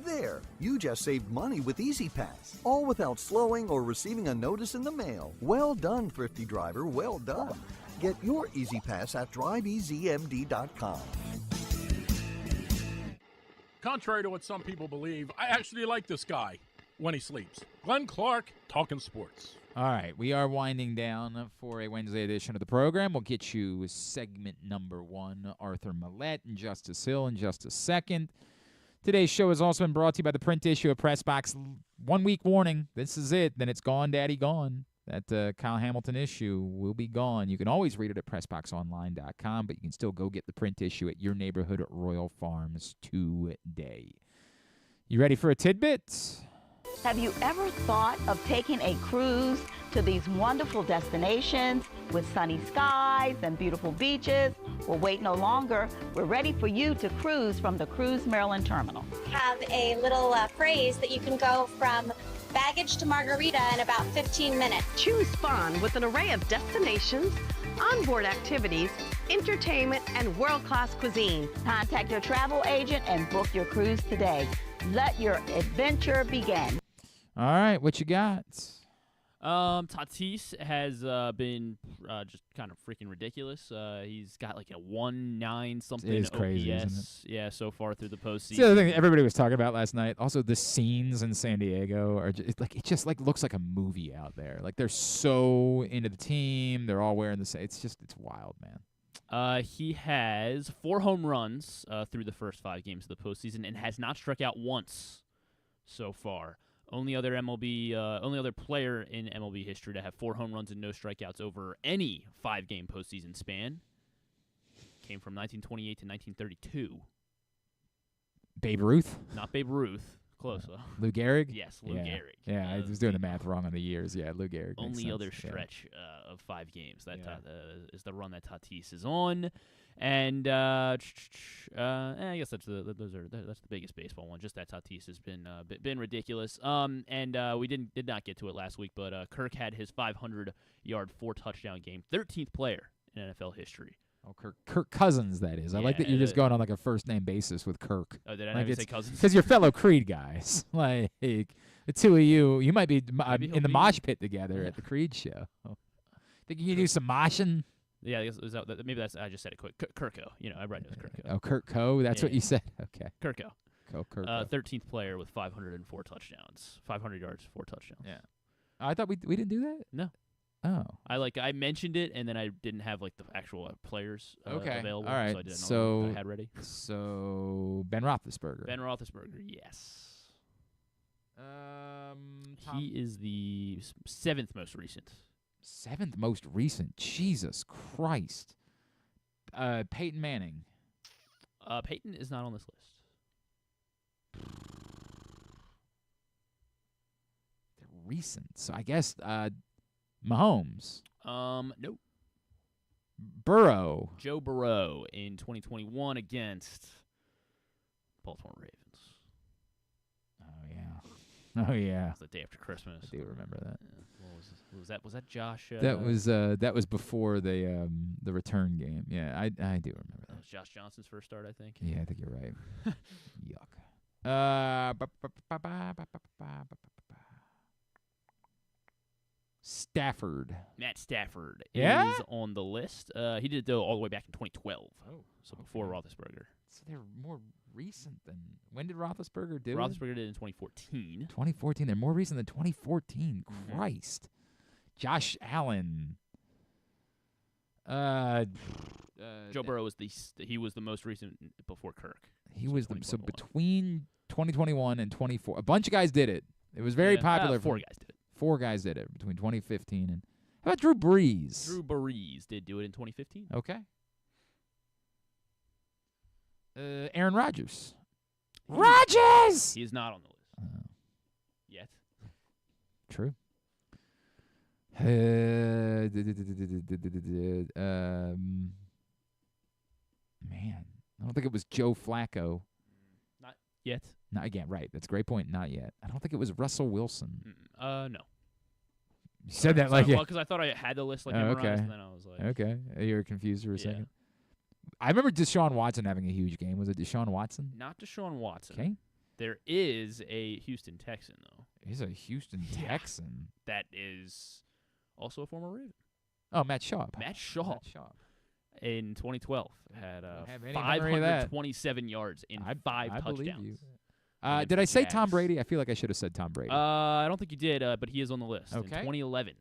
There, you just saved money with Easy Pass, all without slowing or receiving a notice in the mail. Well done, thrifty driver, well done. Get your Easy Pass at driveeasymd.com. Contrary to what some people believe, I actually like this guy when he sleeps. Glenn Clark, talking sports. All right, we are winding down for a Wednesday edition of the program. We'll get you segment number 1, Arthur Maulet and Justice Hill in just a second. Today's show has also been brought to you by the print issue of Press Box. 1 week warning. This is it. Then it's gone, Daddy, gone. That Kyle Hamilton issue will be gone. You can always read it at PressBoxOnline.com, but you can still go get the print issue at your neighborhood at Royal Farms today. You ready for a tidbit? Have you ever thought of taking a cruise to these wonderful destinations with sunny skies and beautiful beaches? Well, wait no longer. We're ready for you to cruise from the Cruise Maryland Terminal. Have a little phrase that you can go from baggage to margarita in about 15 minutes. Choose fun with an array of destinations, onboard activities, entertainment, and world-class cuisine. Contact your travel agent and book your cruise today. Let your adventure begin. All right, what you got? Tatis has been just kind of freaking ridiculous. He's got like a 1.9 something It is crazy, OPS. isn't it? Yeah, so far through the postseason. It's the other thing everybody was talking about last night. Also, the scenes in San Diego are just, it just looks like a movie out there. Like they're so into the team. They're all wearing the same. It's wild, man. He has 4 home runs through the first 5 games of the postseason and has not struck out once so far. Only other player in MLB history to have 4 home runs and no strikeouts over any 5-game postseason span came from 1928 to 1932. Babe Ruth? Not Babe Ruth. Close, though. Lou Gehrig? Yes, Lou Gehrig. Yeah, I was doing the math wrong on the years. Yeah, Lou Gehrig. Only other stretch of 5 games that is the run that Tatis is on. And I guess that's the biggest baseball one. Just that Tatis has been ridiculous. We did not get to it last week, but Kirk had his 500-yard 4-touchdown game, 13th player in NFL history. Oh, Kirk Cousins, that is. I like that you're just going on like a first-name basis with Kirk. Oh, did I not say Cousins? Because you're fellow Creed guys. Like, the two of you might be in the mosh pit together at the Creed show. Think you can do some moshing? Yeah, I guess maybe that's. I just said it quick. Kirko, everybody knows Kirko. Oh, Kirko, that's what you said. Okay. Kirko. Kirko. 13th player with 504 touchdowns, 500 yards, 4 touchdowns. Yeah. I thought we didn't do that. No. Oh. I mentioned it and then I didn't have like the actual players available. All right. So I didn't know what I had ready. So Ben Roethlisberger. Ben Roethlisberger, yes. He is the 7th most recent. 7th most recent. Jesus Christ. Peyton Manning. Peyton is not on this list. They're recent. So I guess Mahomes. Nope. Burrow. Joe Burrow in 2021 against Baltimore Ravens. Oh yeah. It was the day after Christmas. I do remember that. Yeah. Was that Josh? That was before the return game. Yeah, I do remember that. That was Josh Johnson's first start, I think. Yeah, I think you're right. Yuck. Stafford. Matt Stafford is on the list. He did it though all the way back in 2012. Oh, so before Roethlisberger. So they're more recent than when did Roethlisberger do it? Roethlisberger did it in 2014. 2014. They're more recent than 2014. Christ. Josh Allen. Joe Burrow was he was the most recent before Kirk. He was so between 2021 and 24. A bunch of guys did it. It was very popular. 4 guys did it. 4 guys did it between 2015 and. How about Drew Brees? Drew Brees did do it in 2015. Okay. Aaron Rodgers. Rodgers! He is not on the list. Yet. True. Man, I don't think it was Joe Flacco. Not yet. Not again, right. That's a great point. Not yet. I don't think it was Russell Wilson. No. You said that like well, because I thought I had the list memorized, okay. and then I was like, okay, you were confused for a second. I remember Deshaun Watson having a huge game. Was it Deshaun Watson? Not Deshaun Watson. Okay. There is a Houston Texan though. He's a Houston Texan. That is also a former Raven. Oh, Matt Schaub. Matt Schaub. In 2012 had have any memory of that. 527 yards in 5 touchdowns. Believe you. Did I say Tom Brady? I feel like I should have said Tom Brady. I don't think you did, but he is on the list. Okay. In 2011,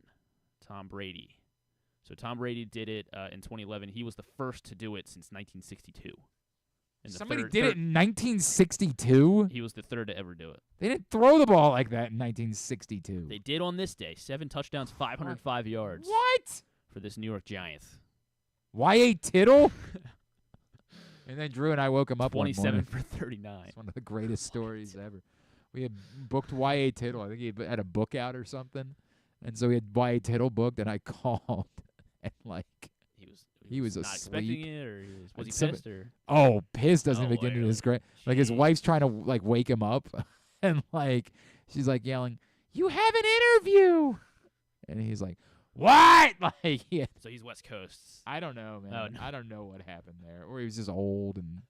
Tom Brady. So Tom Brady did it in 2011. He was the first to do it since 1962. Somebody did it in 1962? He was the third to ever do it. They didn't throw the ball like that in 1962. They did on this day. 7 touchdowns, 505 yards. What? For this New York Giants. Y.A. Tittle? And then Drew and I woke him up 27 one morning. for 39. It's one of the greatest stories ever. We had booked Y.A. Tittle. I think he had a book out or something. And so we had Y.A. Tittle booked, and I called. And, he was not asleep. expecting it, or was he pissed? Or? Oh, pissed doesn't even begin to describe. Like, his wife's trying to, wake him up. And, she's, yelling, "You have an interview!" And he's like, "What?" So he's West Coast. I don't know, man. Oh, no. I don't know what happened there. Or he was just old and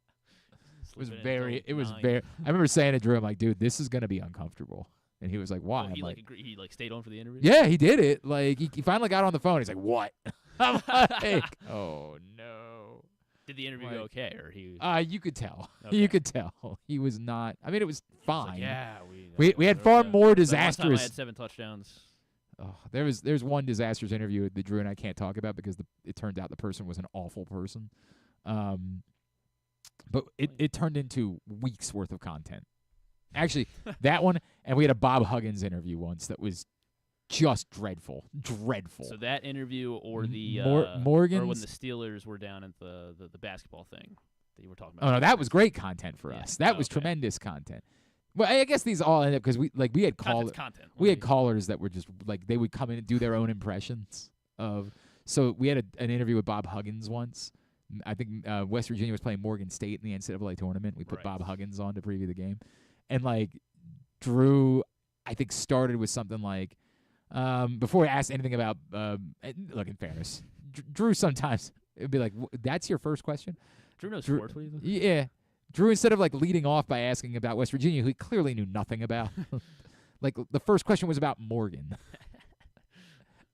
it was Sleeping until very 9. I remember saying to Drew, I'm like, "Dude, this is gonna be uncomfortable." And he was like, "Why?" Oh, he I'm like, agreed. He stayed on for the interview. "Yeah, he did it." He finally got on the phone. He's like, "What?" I'm like, "Oh no." Did the interview go okay, or he? You could tell. Okay. You could tell he was not. I mean, it was fine. We had far more One time I disastrous. had 7 touchdowns. Oh, there's one disastrous interview that Drew and I can't talk about because it turned out the person was an awful person. But it turned into weeks worth of content. Actually, that one, and we had a Bob Huggins interview once that was just dreadful. So that interview, or the Morgan's, or when the Steelers were down at the basketball thing that you were talking Oh about. no, that was great content for us. That was tremendous content. Well, I guess these all ended up because we had callers. We had callers that were just they would come in and do their own impressions of. So we had an interview with Bob Huggins once. I think West Virginia was playing Morgan State in the NCAA tournament. We put Bob Huggins on to preview the game, and Drew, I think started with something like, before he asked anything about. Look, in fairness, Drew sometimes it'd be like, "That's your first question." Drew knows sports. What do you think? Yeah. Drew, instead of leading off by asking about West Virginia, who he clearly knew nothing about, the first question was about Morgan.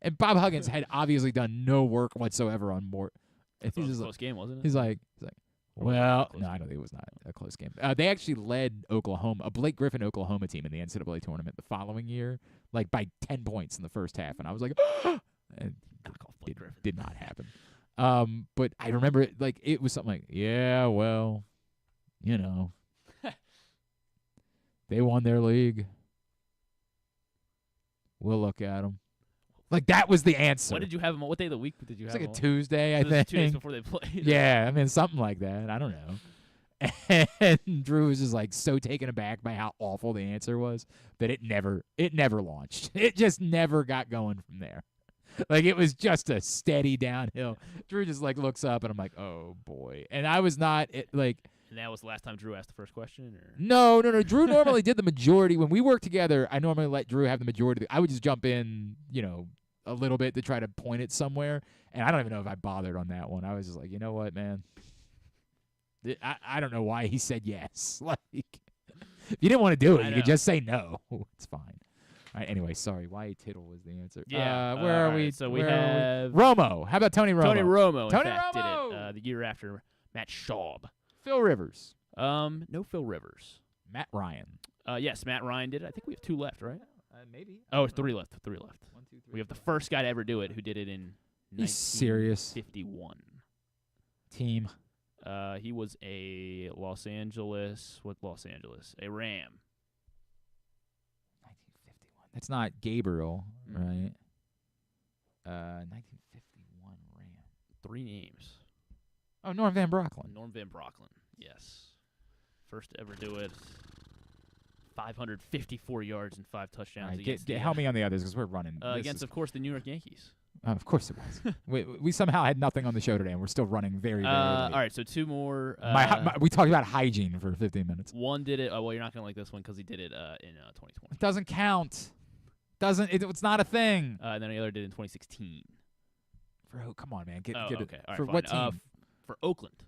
And Bob Huggins had obviously done no work whatsoever on Morgan. It was a close game, wasn't it? He's like, well, no, I don't think it was not a close game. They actually led a Blake Griffin Oklahoma team in the NCAA tournament the following year, by 10 points in the first half. And I was like, and it did not happen. But I remember it was something like, yeah, well, they won their league. We'll look at them. That was the answer. What did you have them on? What day of the week did you have them It was on? a Tuesday, I So this is think. 2 days before they played. Yeah, I mean, something like that. I don't know. And Drew was just so taken aback by how awful the answer was that it never launched. It just never got going from there. It was just a steady downhill. Drew just looks up, and I'm like, oh boy. And I was not And that was the last time Drew asked the first question, or No. Drew normally did the majority. When we worked together, I normally let Drew have the majority. I would just jump in, a little bit to try to point it somewhere. And I don't even know if I bothered on that one. I was just like, you know what, man? I don't know why he said yes. If you didn't want to do it, you could just say no. It's fine. All right, anyway, sorry. Y.A. Tittle was the answer. Yeah. Where are we? So we have Romo. How about Tony Romo? Tony Romo, Tony in fact, Romo! did it the year after Matt Schaub. Phil Rivers. No Phil Rivers. Matt Ryan. Yes, Matt Ryan did it. I think we have 2 left, right? Maybe. Oh, 3 left. 3 left. 1, 2, 3. We have the first guy to ever do it, who did it in He's serious. 1951. Team. He was a Los Angeles. What Los Angeles? A Ram. 1951. That's not Gabriel, right? 1951 Ram. 3 names. Oh, Norm Van Brocklin. Norm Van Brocklin. Yes. First to ever do it. 554 yards and 5 touchdowns. Right, help me on the others because we're running. Against, of course, the New York Yankees. Of course it was. we somehow had nothing on the show today, and we're still running very, very all right, so 2 more. We talked about hygiene for 15 minutes. One did it. Well, you're not going to like this one because he did it in 2020. It doesn't count. doesn't. It's not a thing. And then the other did in 2016. For who? Come on, man. Get okay. it. All right, for fine. what team? For Oakland.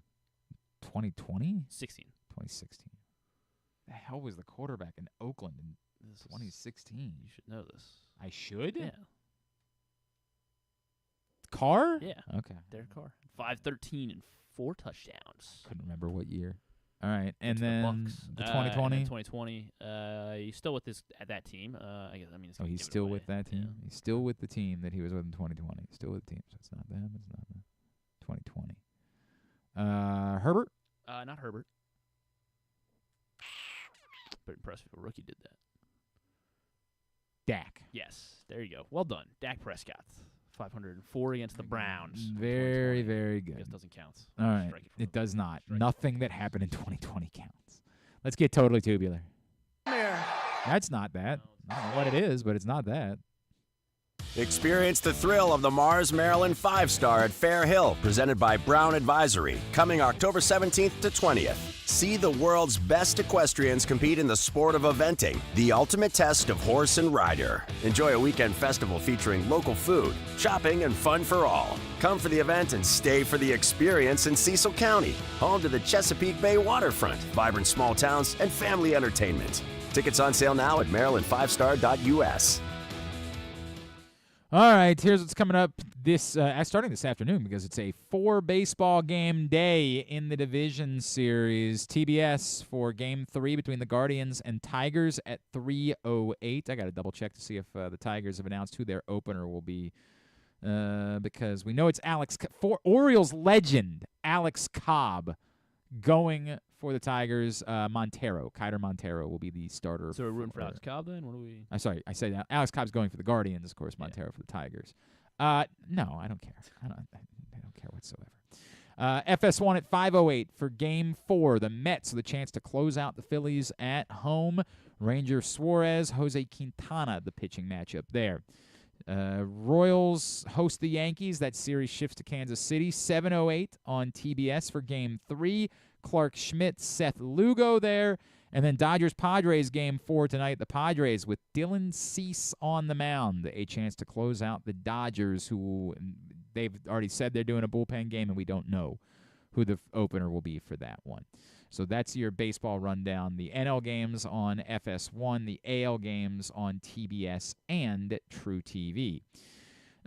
2020? 16. 2016. The hell was the quarterback in Oakland in 2016? You should know this. I should? Yeah. Carr? Yeah. Okay. Derek Carr. 513 and 4 touchdowns. Couldn't remember what year. All right, and Against then the 2020. 2020. He's still with that team. I guess. I mean, He's still with that team. Yeah. He's still with the team that he was with in 2020. He's still with the team, so it's not them. It's not them. 2020. Herbert? Not Herbert. But impressive. A rookie did that. Dak. Yes. There you go. Well done, Dak Prescott. 504 against the Browns. Very, very good. I guess doesn't count. All right. It does not. Nothing that happened in 2020 counts. Let's get totally tubular. That's not that. I don't know what it is, but it's not that. Experience the thrill of the Mars Maryland 5-Star at Fair Hill, presented by Brown Advisory, coming October 17th to 20th. See the world's best equestrians compete in the sport of eventing, the ultimate test of horse and rider. Enjoy a weekend festival featuring local food, shopping, and fun for all. Come for the event and stay for the experience in Cecil County, home to the Chesapeake Bay waterfront, vibrant small towns, and family entertainment. Tickets on sale now at maryland5star.us. All right, here's what's coming up starting this afternoon because it's a 4-baseball game day in the division series. TBS for Game 3 between the Guardians and Tigers at 3:08. I got to double check to see if the Tigers have announced who their opener will be because we know it's Orioles legend Alex Cobb going for the Tigers. Kiter Montero will be the starter. So we're rooting for Alex Cobb then? What do we? I'm sorry, I said that. Alex Cobb's going for the Guardians, of course. Montero for the Tigers. No, I don't care. I don't care whatsoever. FS1 at 5:08 for Game 4. The Mets with a chance to close out the Phillies at home. Ranger Suarez, Jose Quintana, the pitching matchup there. Royals host the Yankees. That series shifts to Kansas City. 7:08 on TBS for Game 3. Clark Schmidt, Seth Lugo there. And then Dodgers-Padres Game 4 tonight. The Padres with Dylan Cease on the mound. A chance to close out the Dodgers, who they've already said they're doing a bullpen game, and we don't know who the opener will be for that one. So that's your baseball rundown. The NL games on FS1, the AL games on TBS and True TV.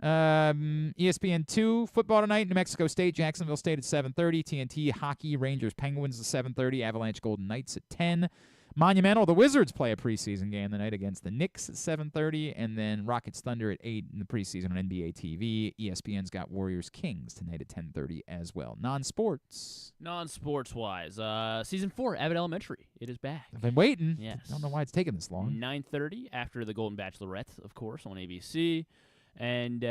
ESPN2, football tonight, New Mexico State, Jacksonville State at 7:30. TNT, hockey, Rangers, Penguins at 7:30. Avalanche, Golden Knights at 10. Monumental, the Wizards play a preseason game tonight against the Knicks at 7:30. And then Rockets, Thunder at 8 in the preseason on NBA TV. ESPN's got Warriors, Kings tonight at 10:30 as well. Non-sports-wise, Season 4, Abbott Elementary. It is back. I've been waiting. Yes. I don't know why it's taking this long. 9:30 after The Golden Bachelorette, of course, on ABC. And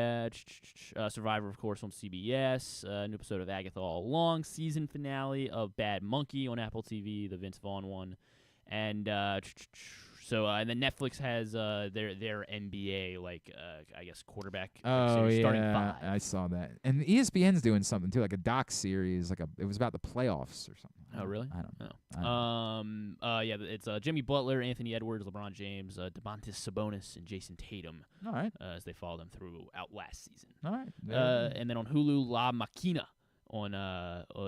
Survivor, of course, on CBS. New episode of Agatha All Along. Season finale of Bad Monkey on Apple TV, the Vince Vaughn one. And and then Netflix has their NBA, I guess, quarterback series starting 5. I saw that. And ESPN's doing something, too, like a doc series. It was about the playoffs or something. Oh, really? I don't know. It's Jimmy Butler, Anthony Edwards, LeBron James, Domantas Sabonis, and Jason Tatum. All right. As they follow them throughout last season. All right. And then on Hulu, La Maquina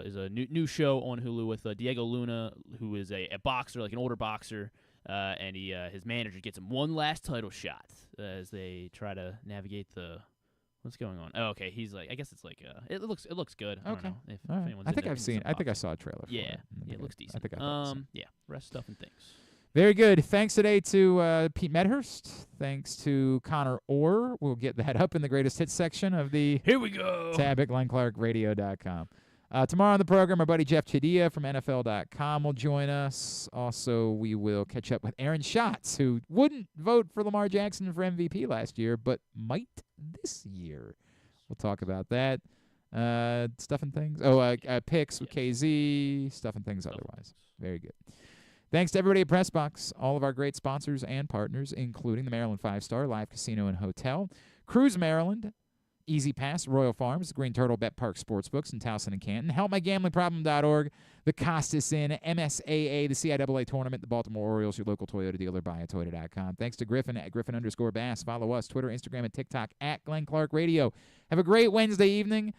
is a new show on Hulu with Diego Luna, who is a boxer, like an older boxer, and his manager gets him one last title shot as they try to navigate the. What's going on? Oh, okay. He's like, I guess it's like, it looks good. I don't know if anyone's I think into I've seen. I think I saw a trailer. Yeah, it looks decent. I think I thought so. Yeah, rest stuff and things. Very good. Thanks today to Pete Medhurst. Thanks to Conor Orr. We'll get that up in the greatest hits section of the Here we go. tab at GlennClarkRadio.com. Tomorrow on the program, our buddy Jeff Chadia from NFL.com will join us. Also, we will catch up with Aaron Schatz, who wouldn't vote for Lamar Jackson for MVP last year, but might this year. We'll talk about that. Stuff and things. Picks with KZ. Stuff and things otherwise. Very good. Thanks to everybody at PressBox, all of our great sponsors and partners, including the Maryland 5-Star Live Casino and Hotel, Cruise Maryland, Easy Pass, Royal Farms, Green Turtle Bet Park Sportsbooks in Towson and Canton, HelpMyGamblingProblem.org, the Costas Inn, MSAA, the CIAA Tournament, the Baltimore Orioles, your local Toyota dealer, buyatoyota.com. Thanks to Griffin at Griffin_Bass. Follow us, Twitter, Instagram, and TikTok at Glenn Clark Radio. Have a great Wednesday evening.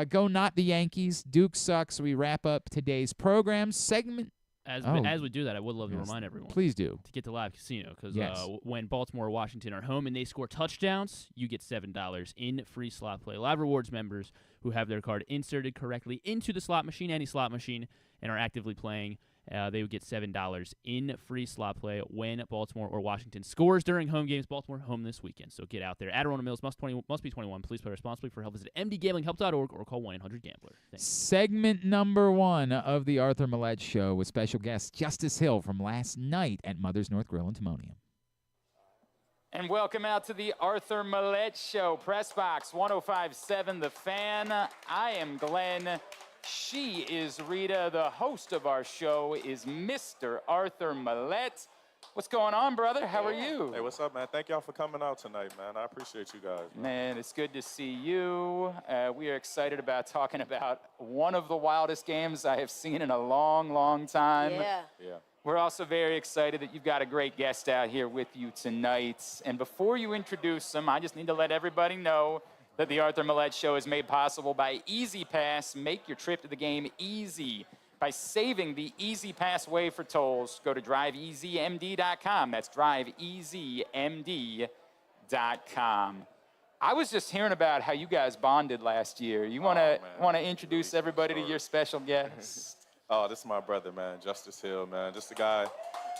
Go not the Yankees. Duke sucks. We wrap up today's program segment. As we do that, I would love to remind everyone. Please do. To get to Live Casino, because Yes. When Baltimore or Washington are home and they score touchdowns, you get $7 in free slot play. Live Rewards members who have their card inserted correctly into the slot machine, any slot machine, and are actively playing, they would get $7 in free slot play when Baltimore or Washington scores during home games. Baltimore home this weekend, so get out there. Adirona Mills must be 21. Please play responsibly. For help, visit mdgamblinghelp.org or call 1-800-GAMBLER. Segment number 1 of the Arthur Maulet Show with special guest Justice Hill from last night at Mother's North Grill in Timonium. And welcome out to the Arthur Maulet Show. Press Box 105.7 The Fan. I am Glenn. She is Rita. The host of our show is Mr. Arthur Maulet. What's going on, brother? How are you? Hey, what's up, man? Thank y'all for coming out tonight, man. I appreciate you guys. Man, it's good to see you. We are excited about talking about one of the wildest games I have seen in a long, long time. Yeah. We're also very excited that you've got a great guest out here with you tonight. And before you introduce him, I just need to let everybody know that the Arthur Maulet Show is made possible by Easy Pass. Make your trip to the game easy by saving the Easy Pass way for tolls. Go to driveeasymd.com. That's driveeasymd.com. I was just hearing about how you guys bonded last year. You want to introduce everybody to your special guest? Oh, this is my brother, man, Justice Hill, man. Just a guy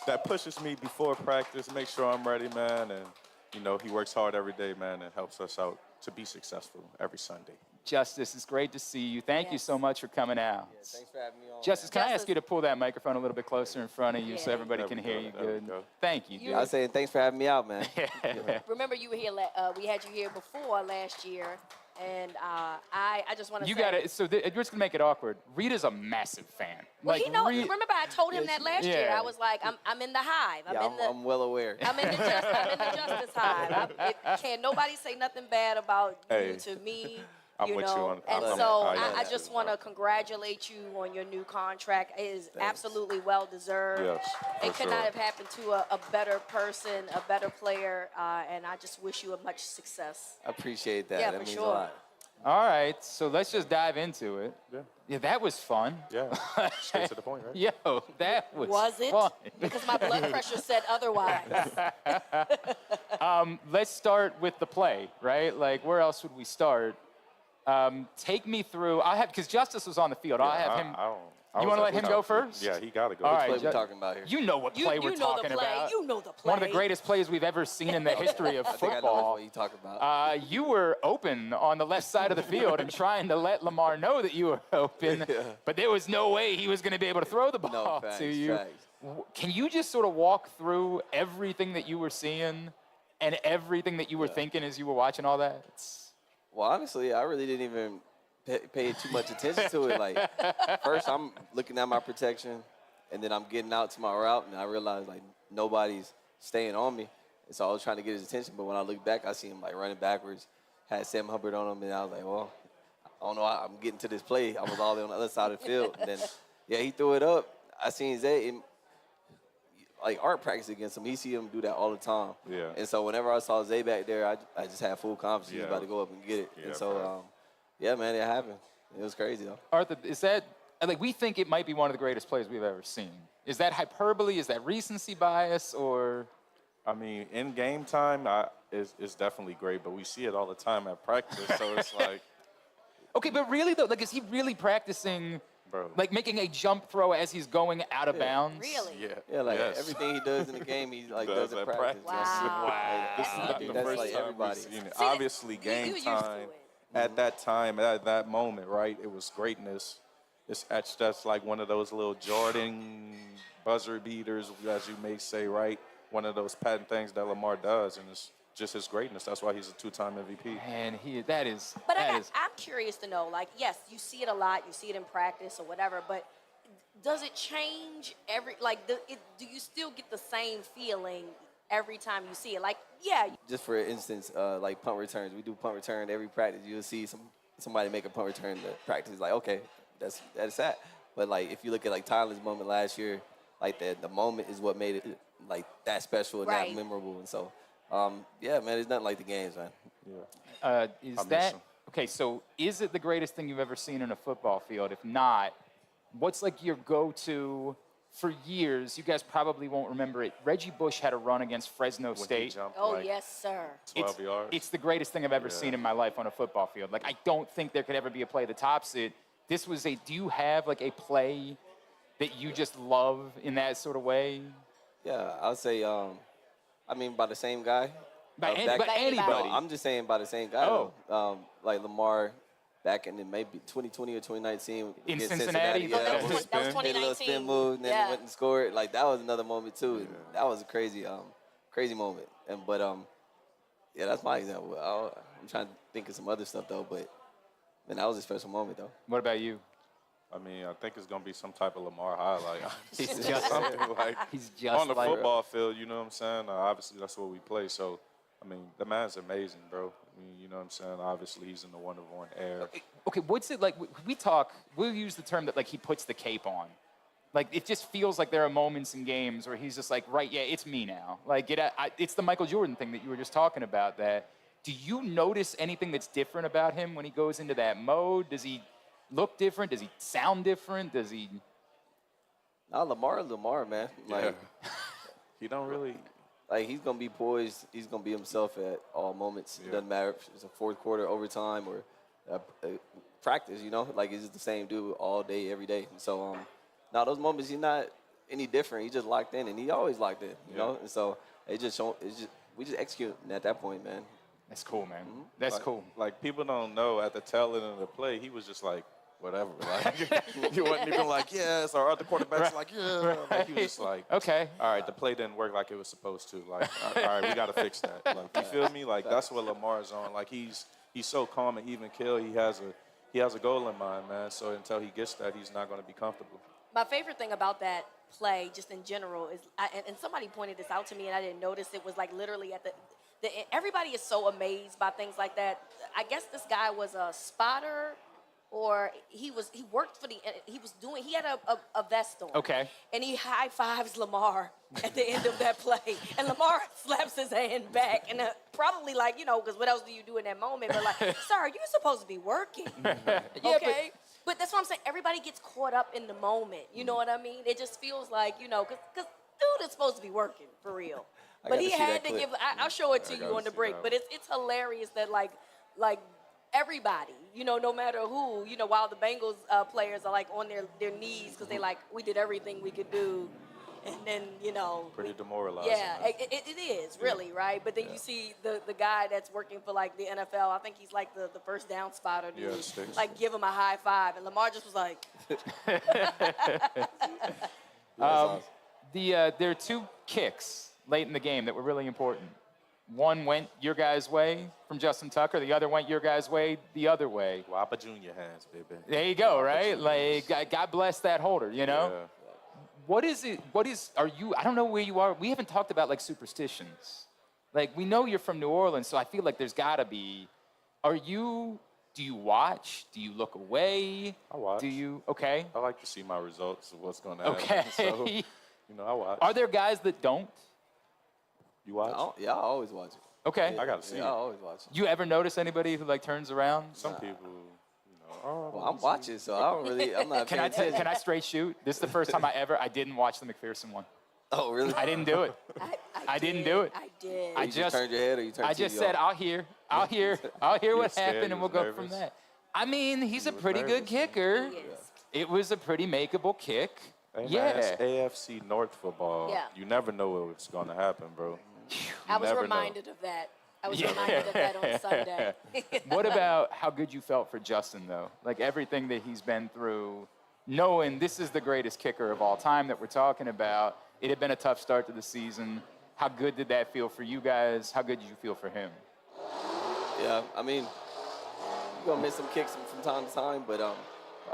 that pushes me before practice, make sure I'm ready, man. And, you know, he works hard every day, man, and helps us out to be successful every Sunday. Justice, it's great to see you. Thank you so much for coming out. Yeah, thanks for having me on. Justice, can I ask you to pull that microphone a little bit closer in front of you so everybody can hear you good? Thank you, dude. I was saying thanks for having me out, man. Remember, you were here. We had you here before last year, and I just want to. You say, got it. So you're just gonna make it awkward. Rita's a massive fan. Well, he knows. Remember, I told him that last year. I was like, I'm in the hive. I'm well aware. I'm in the Justice Hive. Can't nobody say nothing bad about you to me. I'm with you on. And so I just want to congratulate you on your new contract. It is absolutely well deserved. Yes, it could not have happened to a better person, a better player, and I just wish you a much success. I appreciate that. Yeah, that for means sure. a lot. All right, so let's just dive into it. Yeah, that was fun. Yeah, straight to the point, right? Yo, that was it? fun. Because my blood pressure said otherwise. Let's start with the play, right? Like, where else would we start? Take me through. Because Justice was on the field. Yeah, I'll have him. You want to let him go first? Yeah, he got to go. All right, what play we talking about here? You know what play we're talking about. You know the play. One of the greatest plays we've ever seen in the history of I think football. I know what you talk about. You were open on the left side of the field and trying to let Lamar know that you were open, but there was no way he was going to be able to throw the ball to you. Can you just sort of walk through everything that you were seeing and everything that you were thinking as you were watching all that? Well, honestly, I really didn't even pay too much attention to it. Like, first I'm looking at my protection, and then I'm getting out to my route, and I realized, like, nobody's staying on me. And so I was trying to get his attention, but when I look back, I see him, like, running backwards, had Sam Hubbard on him, and I was like, well, I don't know, I'm getting to this play. I was all the way on the other side of the field. And then, he threw it up. I seen Zay, and, like, Art practice against him. He see him do that all the time. Yeah. And so whenever I saw Zay back there, I just had full confidence he was about to go up and get it. Yeah, and so, man, it happened. It was crazy, though. Arthur, is that, like, we think it might be one of the greatest plays we've ever seen. Is that hyperbole? Is that recency bias? Or? I mean, in game time, it's definitely great, but we see it all the time at practice, so it's like. Okay, but really, though, like, is he really practicing, like, making a jump throw as he's going out of bounds? Really? Yeah, like, everything he does in the game, he, like, does at practice. Wow. This is I not think the that's first like time everybody. we've seen it. Obviously, game time, at that time, at that moment, right, it was greatness. That's like one of those little Jordan buzzer beaters, as you may say, right? One of those patent things that Lamar does, and it's just his greatness. That's why he's a two-time MVP. And that is. But I'm curious to know, like, yes, you see it a lot, you see it in practice or whatever, but does it change do you still get the same feeling every time you see it? Like, Yeah. Just for instance, like punt returns. We do punt return every practice. You'll see somebody make a punt return to practice. Like, okay, that's that. But, like, if you look at, like, Tyler's moment last year, like, the moment is what made it, like, that special and that memorable. And so, yeah, man, it's nothing like the games, man. Yeah. Okay, so is it the greatest thing you've ever seen in a football field? If not, what's, like, your go-to for years? You guys probably won't remember it. Reggie Bush had a run against Fresno State. Yes, sir. 12 yards. It's the greatest thing I've ever seen in my life on a football field. Like, I don't think there could ever be a play that tops it. This was do you have, like, a play that you just love in that sort of way? Yeah, I would say, by the same guy. By anybody. No, I'm just saying by the same guy. Oh. Like Lamar back in maybe 2020 or 2019. In against Cincinnati? Yeah, that was did a 2019. little spin move, and then he went and scored. Like, that was another moment, too. And that was a crazy moment. Yeah, that's my example. I'm trying to think of some other stuff, though, but, man, that was a special moment, though. What about you? I mean, I think it's going to be some type of Lamar highlight. He's just something like he's just on the like football field, you know what I'm saying? Obviously, that's what we play. So, I mean, the man's amazing, bro. I mean, you know what I'm saying? Obviously, he's in the one-of-one air. Okay, what's it like? We'll use the term that, like, he puts the cape on. Like, it just feels like there are moments in games where he's just like, right, yeah, it's me now. Like, it's the Michael Jordan thing that you were just talking about. That do you notice anything that's different about him when he goes into that mode? Does he look different? Does he sound different? Does he? No, Lamar, man. Like, he don't really. Like, he's gonna be poised. He's gonna be himself at all moments. It doesn't matter if it's a fourth quarter, overtime, or practice. You know, like, he's just the same dude all day, every day. And so, now those moments, he's not any different. He just locked in, and he always locked in. You know, and so we just execute at that point, man. That's cool, man. That's cool. Like, people don't know at the tail end of the play, he was just like, whatever. Like, he wasn't even like, yes, or other quarterbacks like, yeah. Like, he was just like, okay, all right, the play didn't work like it was supposed to. Like, all right, we got to fix that. Like, you feel me? Like, that's what Lamar's on. Like, he's so calm and even kill. He has a goal in mind, man. So until he gets that, he's not going to be comfortable. My favorite thing about that play, just in general, is, and somebody pointed this out to me, and I didn't notice it, was like literally at the everybody is so amazed by things like that. I guess this guy was a spotter, or he worked for he had a vest on. Okay. And he high fives Lamar at the end of that play. And Lamar slaps his hand back, and probably like, because what else do you do in that moment? But like, sir, you're supposed to be working. Okay. But that's what I'm saying. Everybody gets caught up in the moment. You know what I mean? It just feels like, because dude is supposed to be working for real. But he had to give. I'll show it to you on the break. But it's hilarious that like everybody, no matter who, while the Bengals players are like on their knees because they like, we did everything we could do, and then pretty demoralizing. Yeah, it is really right. But then you see the guy that's working for like the NFL. I think he's like the first down spotter dude. Yeah, like give him a high five, and Lamar just was like. There are two kicks late in the game that were really important. One went your guys' way from Justin Tucker. The other went your guys' way the other way. Wapa Junior hands, baby. There you go, right? Like, God bless that holder, Yeah. What is it? I don't know where you are. We haven't talked about, like, superstitions. Like, we know you're from New Orleans, so I feel like there's got to be. Do you watch? Do you look away? I watch. Okay. I like to see my results of what's going to happen. Okay. So, I watch. Are there guys that don't? You watch? Yeah, I always watch it. Okay. I got to see it. I always watch it. You ever notice anybody who, like, turns around? Some people, Well, I'm watching, so I'm not Can I straight shoot? This is the first time I didn't watch the McPherson one. Oh, really? I didn't do it. I didn't do it. I did. You just turned your head, or you turned I just TV said, off? I'll hear what scared, happened, and we'll go from nervous. that. I mean, he's a pretty good kicker. It was a pretty makeable kick. Hey, yeah. man, it's AFC North football. Yeah. You never know what's going to happen, bro. I was reminded of that. I was reminded of that on Sunday. What about how good you felt for Justin, though? Like, everything that he's been through, knowing this is the greatest kicker of all time that we're talking about. It had been a tough start to the season. How good did that feel for you guys? How good did you feel for him? Yeah, I mean, you're going to miss some kicks from time to time, but,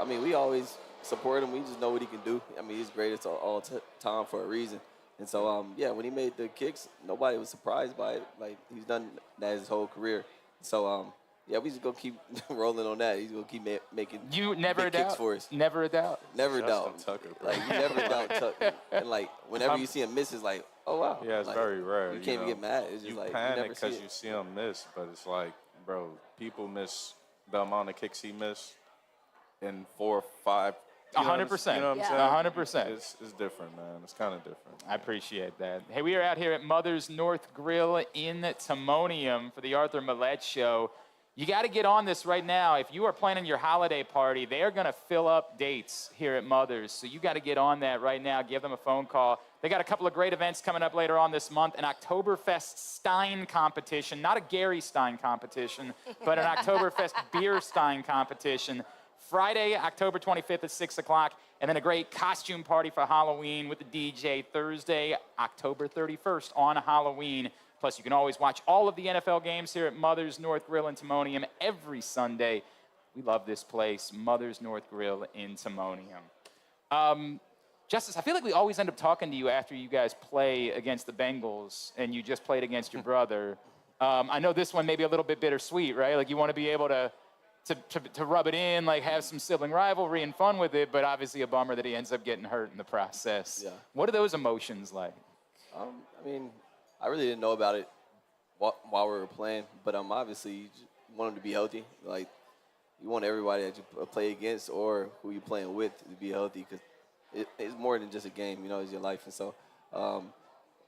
we always support him. We just know what he can do. I mean, he's greatest all time for a reason. And so, when he made the kicks, nobody was surprised by it. Like, he's done that his whole career. So, we just going to keep rolling on that. He's going to keep making big kicks for us. Never a doubt. Never a Justin doubt. Tucker, bro. Like, you never doubt Tucker. And, like, whenever you see him miss, it's like, oh, wow. Yeah, it's like, very rare. You can't even get mad. It's just you like, panic you never see because it. you see him miss, but it's like, bro, people miss the amount of kicks he missed in 4 or 5. 100%. You know what I'm saying? 100%. It's different, man. It's kind of different. I appreciate that. Hey, we are out here at Mother's North Grill in Timonium for the Arthur Maulet Show. You got to get on this right now. If you are planning your holiday party, they are going to fill up dates here at Mother's. So you got to get on that right now. Give them a phone call. They got a couple of great events coming up later on this month. An Oktoberfest Stein competition, not a Gary Stein competition, but an Oktoberfest beer Stein competition. Friday, October 25th at 6 o'clock, and then a great costume party for Halloween with the DJ Thursday, October 31st on Halloween. Plus, you can always watch all of the NFL games here at Mother's North Grill in Timonium every Sunday. We love this place, Mother's North Grill in Timonium. Justice, I feel like we always end up talking to you after you guys play against the Bengals, and you just played against your brother. I know this one may be a little bit bittersweet, right? Like, you want to be able to rub it in, like have some sibling rivalry and fun with it, but obviously a bummer that he ends up getting hurt in the process. Yeah. What are those emotions like? I mean, I really didn't know about it while we were playing, but obviously you just want him to be healthy. Like, you want everybody that you play against or who you're playing with to be healthy, because it's more than just a game, it's your life. And so,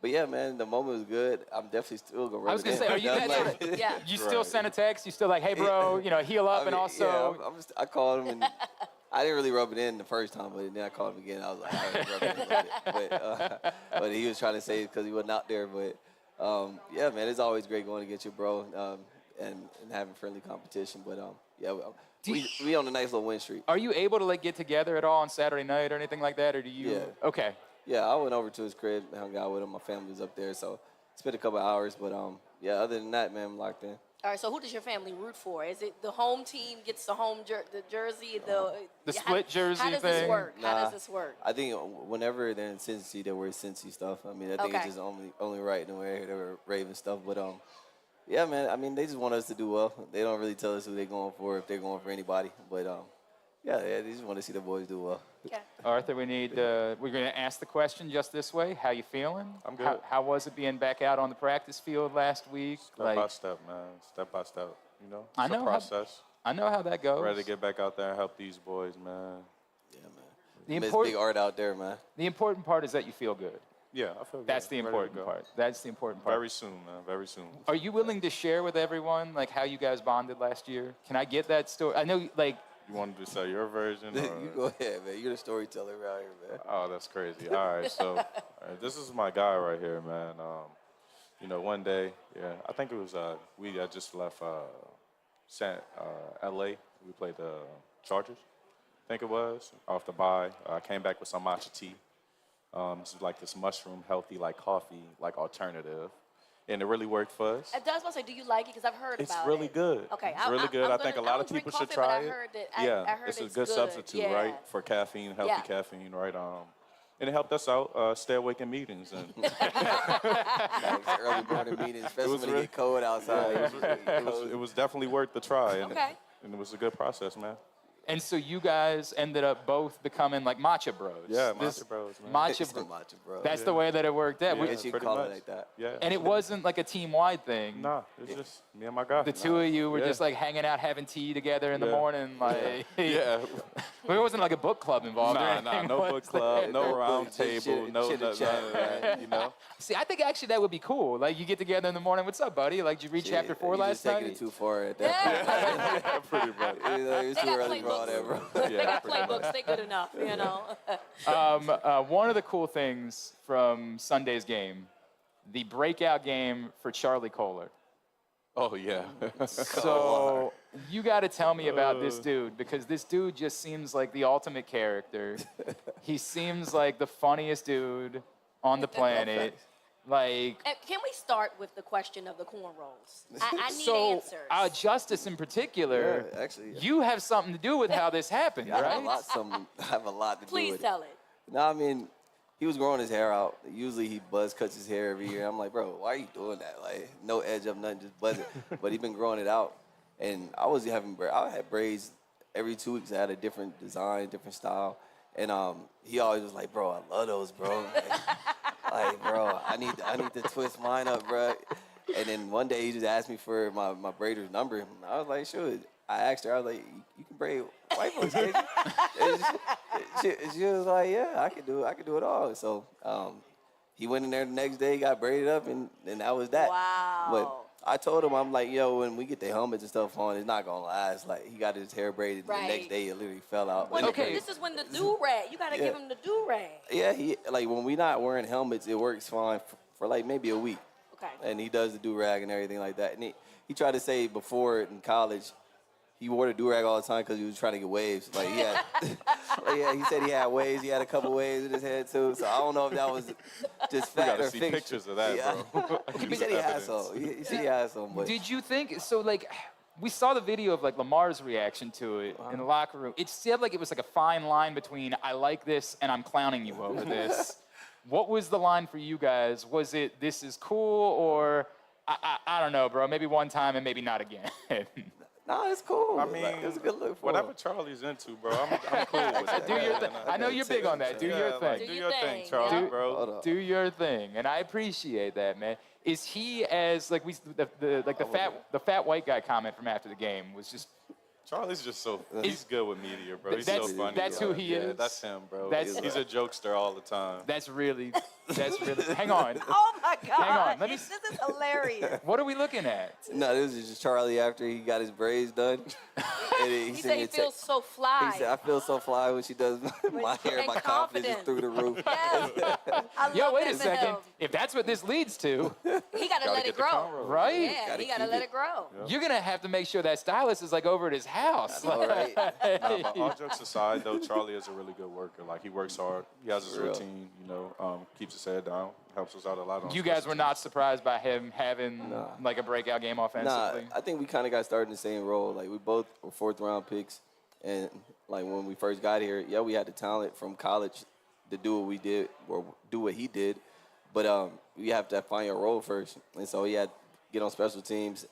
but yeah, man, the moment was good. I'm definitely still gonna rub it in. I was gonna say, are you that you still send a text? You still like, hey, bro, heal up, and also. Yeah, I called him, and I didn't really rub it in the first time, but then I called him again. I was like, I rub it in a little bit. But he was trying to say it because he wasn't out there. But yeah, man, it's always great going against your bro and having friendly competition. But we on a nice little win streak. Are you able to get together at all on Saturday night or anything like that, or do you? Yeah. Okay. Yeah, I went over to his crib and hung out with him. My family was up there, so spent a couple of hours. But other than that, man, I'm locked in. All right, so who does your family root for? Is it the home team gets the home the jersey, the split jersey thing? How does this work? How does this work? I think whenever they're in Cincy, they wear Cincy stuff. I mean, I think it's just only right to wear their Raven stuff. But yeah, man. I mean, they just want us to do well. They don't really tell us who they're going for, if they're going for anybody. But yeah, they just want to see the boys do well. Okay. Arthur, we're going to ask the question just this way. How you feeling? I'm good. How was it being back out on the practice field last week? Step by step, man. Step by step. It's I know a process. I know how that goes. Ready to get back out there and help these boys, man. Yeah, man. There's big art out there, man. The important part is that you feel good. Yeah, I feel good. That's the important part. That's the important part. Very soon, man. Very soon. Are you willing to share with everyone how you guys bonded last year? Can I get that story? I know You wanted to say your version? Or? You go ahead, man. You're the storyteller around here, man. Oh, that's crazy. All right, so this is my guy right here, man. One day, I think it was we had just left L.A. We played the Chargers, I think it was, off the bye. I came back with some matcha tea. This is this mushroom healthy coffee alternative. And it really worked for us. I was about to say, do you like it? Because I've heard about it. It's really good. Okay. It's really good. I think a lot of people should try it. I heard it's a good substitute, right, for caffeine, healthy caffeine, right? And it helped us out, stay awake in meetings. And early morning meetings, especially when it get cold outside. It was definitely worth the try. And it was a good process, man. And so you guys ended up both becoming matcha bros. Yeah, matcha bros, man. Matcha bros. That's the way that it worked out. I guess you call it like that. Yeah. And it wasn't a team-wide thing. Nah, it was just me and my guy. The two of you were just hanging out, having tea together in the morning. Yeah. There wasn't a book club involved. No book club, no round table, no none of that, See, I think actually that would be cool. You get together in the morning. What's up, buddy? Did you read chapter 4 last night? You're just taking it too far at that point. Yeah, pretty much. It's too early for all that, bro. They got playbooks. They good enough, One of the cool things from Sunday's game, the breakout game for Charlie Kohler. Oh, yeah. So you got to tell me about this dude, because this dude just seems like the ultimate character. He seems like the funniest dude on the planet. Can we start with the question of the cornrows? I need answers. Justice in particular, you have something to do with how this happened, right? I have a lot to do with it. Please tell it. No, I mean, he was growing his hair out. Usually he buzz cuts his hair every year. I'm like, bro, why are you doing that? Like, no edge up, nothing, just buzz it. But he's been growing it out. And I had braids every 2 weeks. I had a different design, different style. And he always was like, bro, I love those, bro. Like, bro, I need to twist mine up, bro. And then one day he just asked me for my braider's number. And I was like, sure. I asked her, I was like, you can braid white folks, can't you? she was like, yeah, I can do it all. So he went in there the next day, got braided up, and that was that. Wow. But I told him, I'm like, yo, when we get the helmets and stuff on, it's not going to last. Like, he got his hair braided. Right. The next day, it literally fell out. Well, this is when the do-rag, you got to give him the do-rag. Yeah, when we not wearing helmets, it works fine for like maybe a week. Okay. And he does the do-rag and everything like that. And he tried to say before in college, he wore the do-rag all the time because he was trying to get waves. Like, he had, he said he had waves. He had a couple waves in his head, too. So I don't know if that was just fact or fiction. We got to see pictures of that, bro. He said he had some. He said he had some. But Did you think, so, like, we saw the video of, like, Lamar's reaction to it in the locker room. It seemed like it was, like, a fine line between I like this and I'm clowning you over this. What was the line for you guys? Was it this is cool or I don't know, bro, maybe one time and maybe not again? No, it's cool. I mean, it's a good look for whatever him. Charlie's into, bro. I'm cool with that. Do your thing. I know you're big on that. Do your thing. Like, do your thing, Charlie, bro. Do your thing, and I appreciate that, man. Is he as like the fat white guy comment from after the game was just. Charlie's just he's good with media, bro. He's so funny. That's who he is. That's him, bro. He's a jokester all the time. That's really. Hang on. Oh my God. Hang on. This is hilarious. What are we looking at? No, this is just Charlie after he got his braids done. He said he feels so fly. He said, I feel so fly when she does my hair. My confidence is through the roof. Yo, wait a second. If that's what this leads to. He got to let it grow. Right? Yeah, he got to let it grow. Yeah. You're going to have to make sure that stylist is like over at his house. All right. But all jokes aside, though, Charlie is a really good worker. Like, he works hard. He has his routine, keeps his head down. Helps us out a lot. You guys were not surprised by him having like a breakout game offensively? Nah, I think we kind of got started in the same role. Like, we both were fourth-round picks. And, like, when we first got here, we had the talent from college to do what we did or do what he did. But you have to find your role first. And so he had to get on special teams.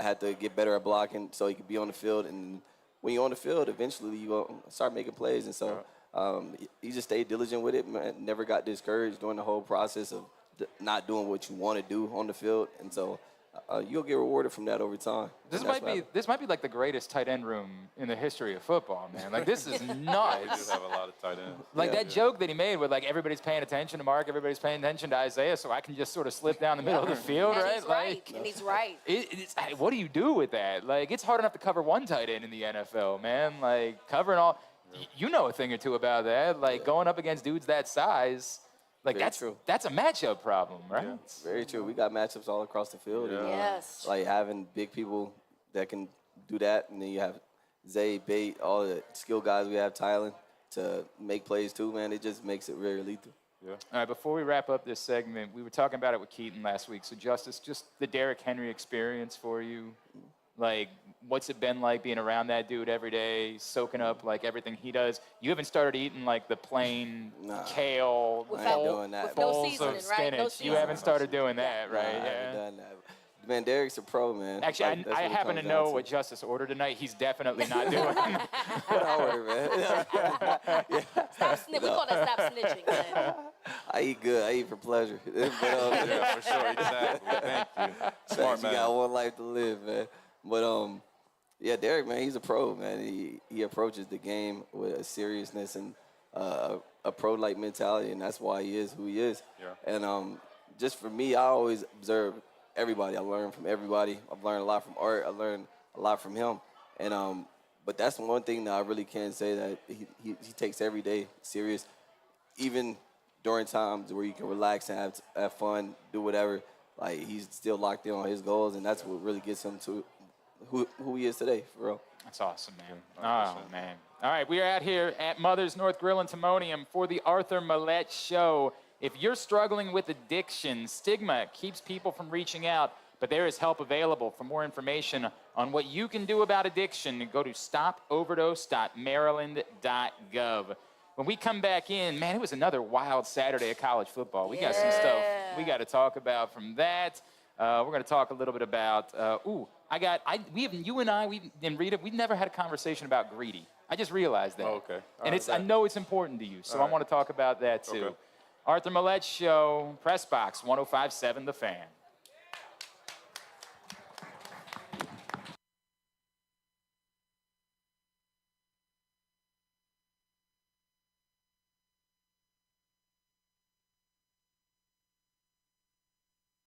I had to get better at blocking so he could be on the field. And when you're on the field, eventually you go start making plays. And so he just stayed diligent with it, man. Never got discouraged during the whole process of not doing what you want to do on the field. And so you'll get rewarded from that over time. This might be like the greatest tight end room in the history of football, man. Like, this is nuts. We do have a lot of tight ends. Like that joke that he made with like everybody's paying attention to Mark, everybody's paying attention to Isaiah, so I can just sort of slip down the middle of the field, and right? He's right. And he's right. What do you do with that? Like, it's hard enough to cover one tight end in the NFL, man. Like, covering all, you know a thing or two about that. Like, going up against dudes that size. Like, that's a matchup problem, right? Yeah. Very true. We got matchups all across the field. Yeah. And, Yes. Like, having big people that can do that, and then you have Zay, Bate, all the skill guys we have, Tylen, to make plays too, man. It just makes it very lethal. Yeah. All right, before we wrap up this segment, we were talking about it with Keaton last week. So, Justice, just the Derrick Henry experience for you. Like, what's it been like being around that dude every day, soaking up, like, everything he does? You haven't started eating, like, the plain kale bowls of spinach. You haven't started doing that, right? I haven't done that. Man, Derrick's a pro, man. Actually, I happen to know what Justice ordered tonight. He's definitely not doing it. What I ordered, man. We call that stop snitching, man. I eat good. I eat for pleasure. Yeah, for sure. Exactly. Thank you. Smart man. You got one life to live, man. But, Derrick, man, he's a pro, man. He approaches the game with a seriousness and a pro-like mentality, and that's why he is who he is. Yeah. And just for me, I always observe everybody. I learn from everybody. I've learned a lot from Art. I learned a lot from him. And but that's one thing that I really can say that he takes every day serious, even during times where you can relax and have fun, do whatever. Like, he's still locked in on his goals, and that's what really gets him to who he is today, for real. That's awesome, man. Oh, man. All right, we are out here at Mother's North Grill and Timonium for the Arthur Maulet Show. If you're struggling with addiction, stigma keeps people from reaching out, but there is help available. For more information on what you can do about addiction, go to stopoverdose.maryland.gov. When we come back in, man, it was another wild Saturday of college football. We got some stuff we got to talk about from that. We're going to talk a little bit about, you and Rita, we've never had a conversation about greedy. I just realized that. Okay. I know it's important to you, so I want to talk about that too. Okay. Arthur Maulet Show, Press Box, 105.7 The Fan.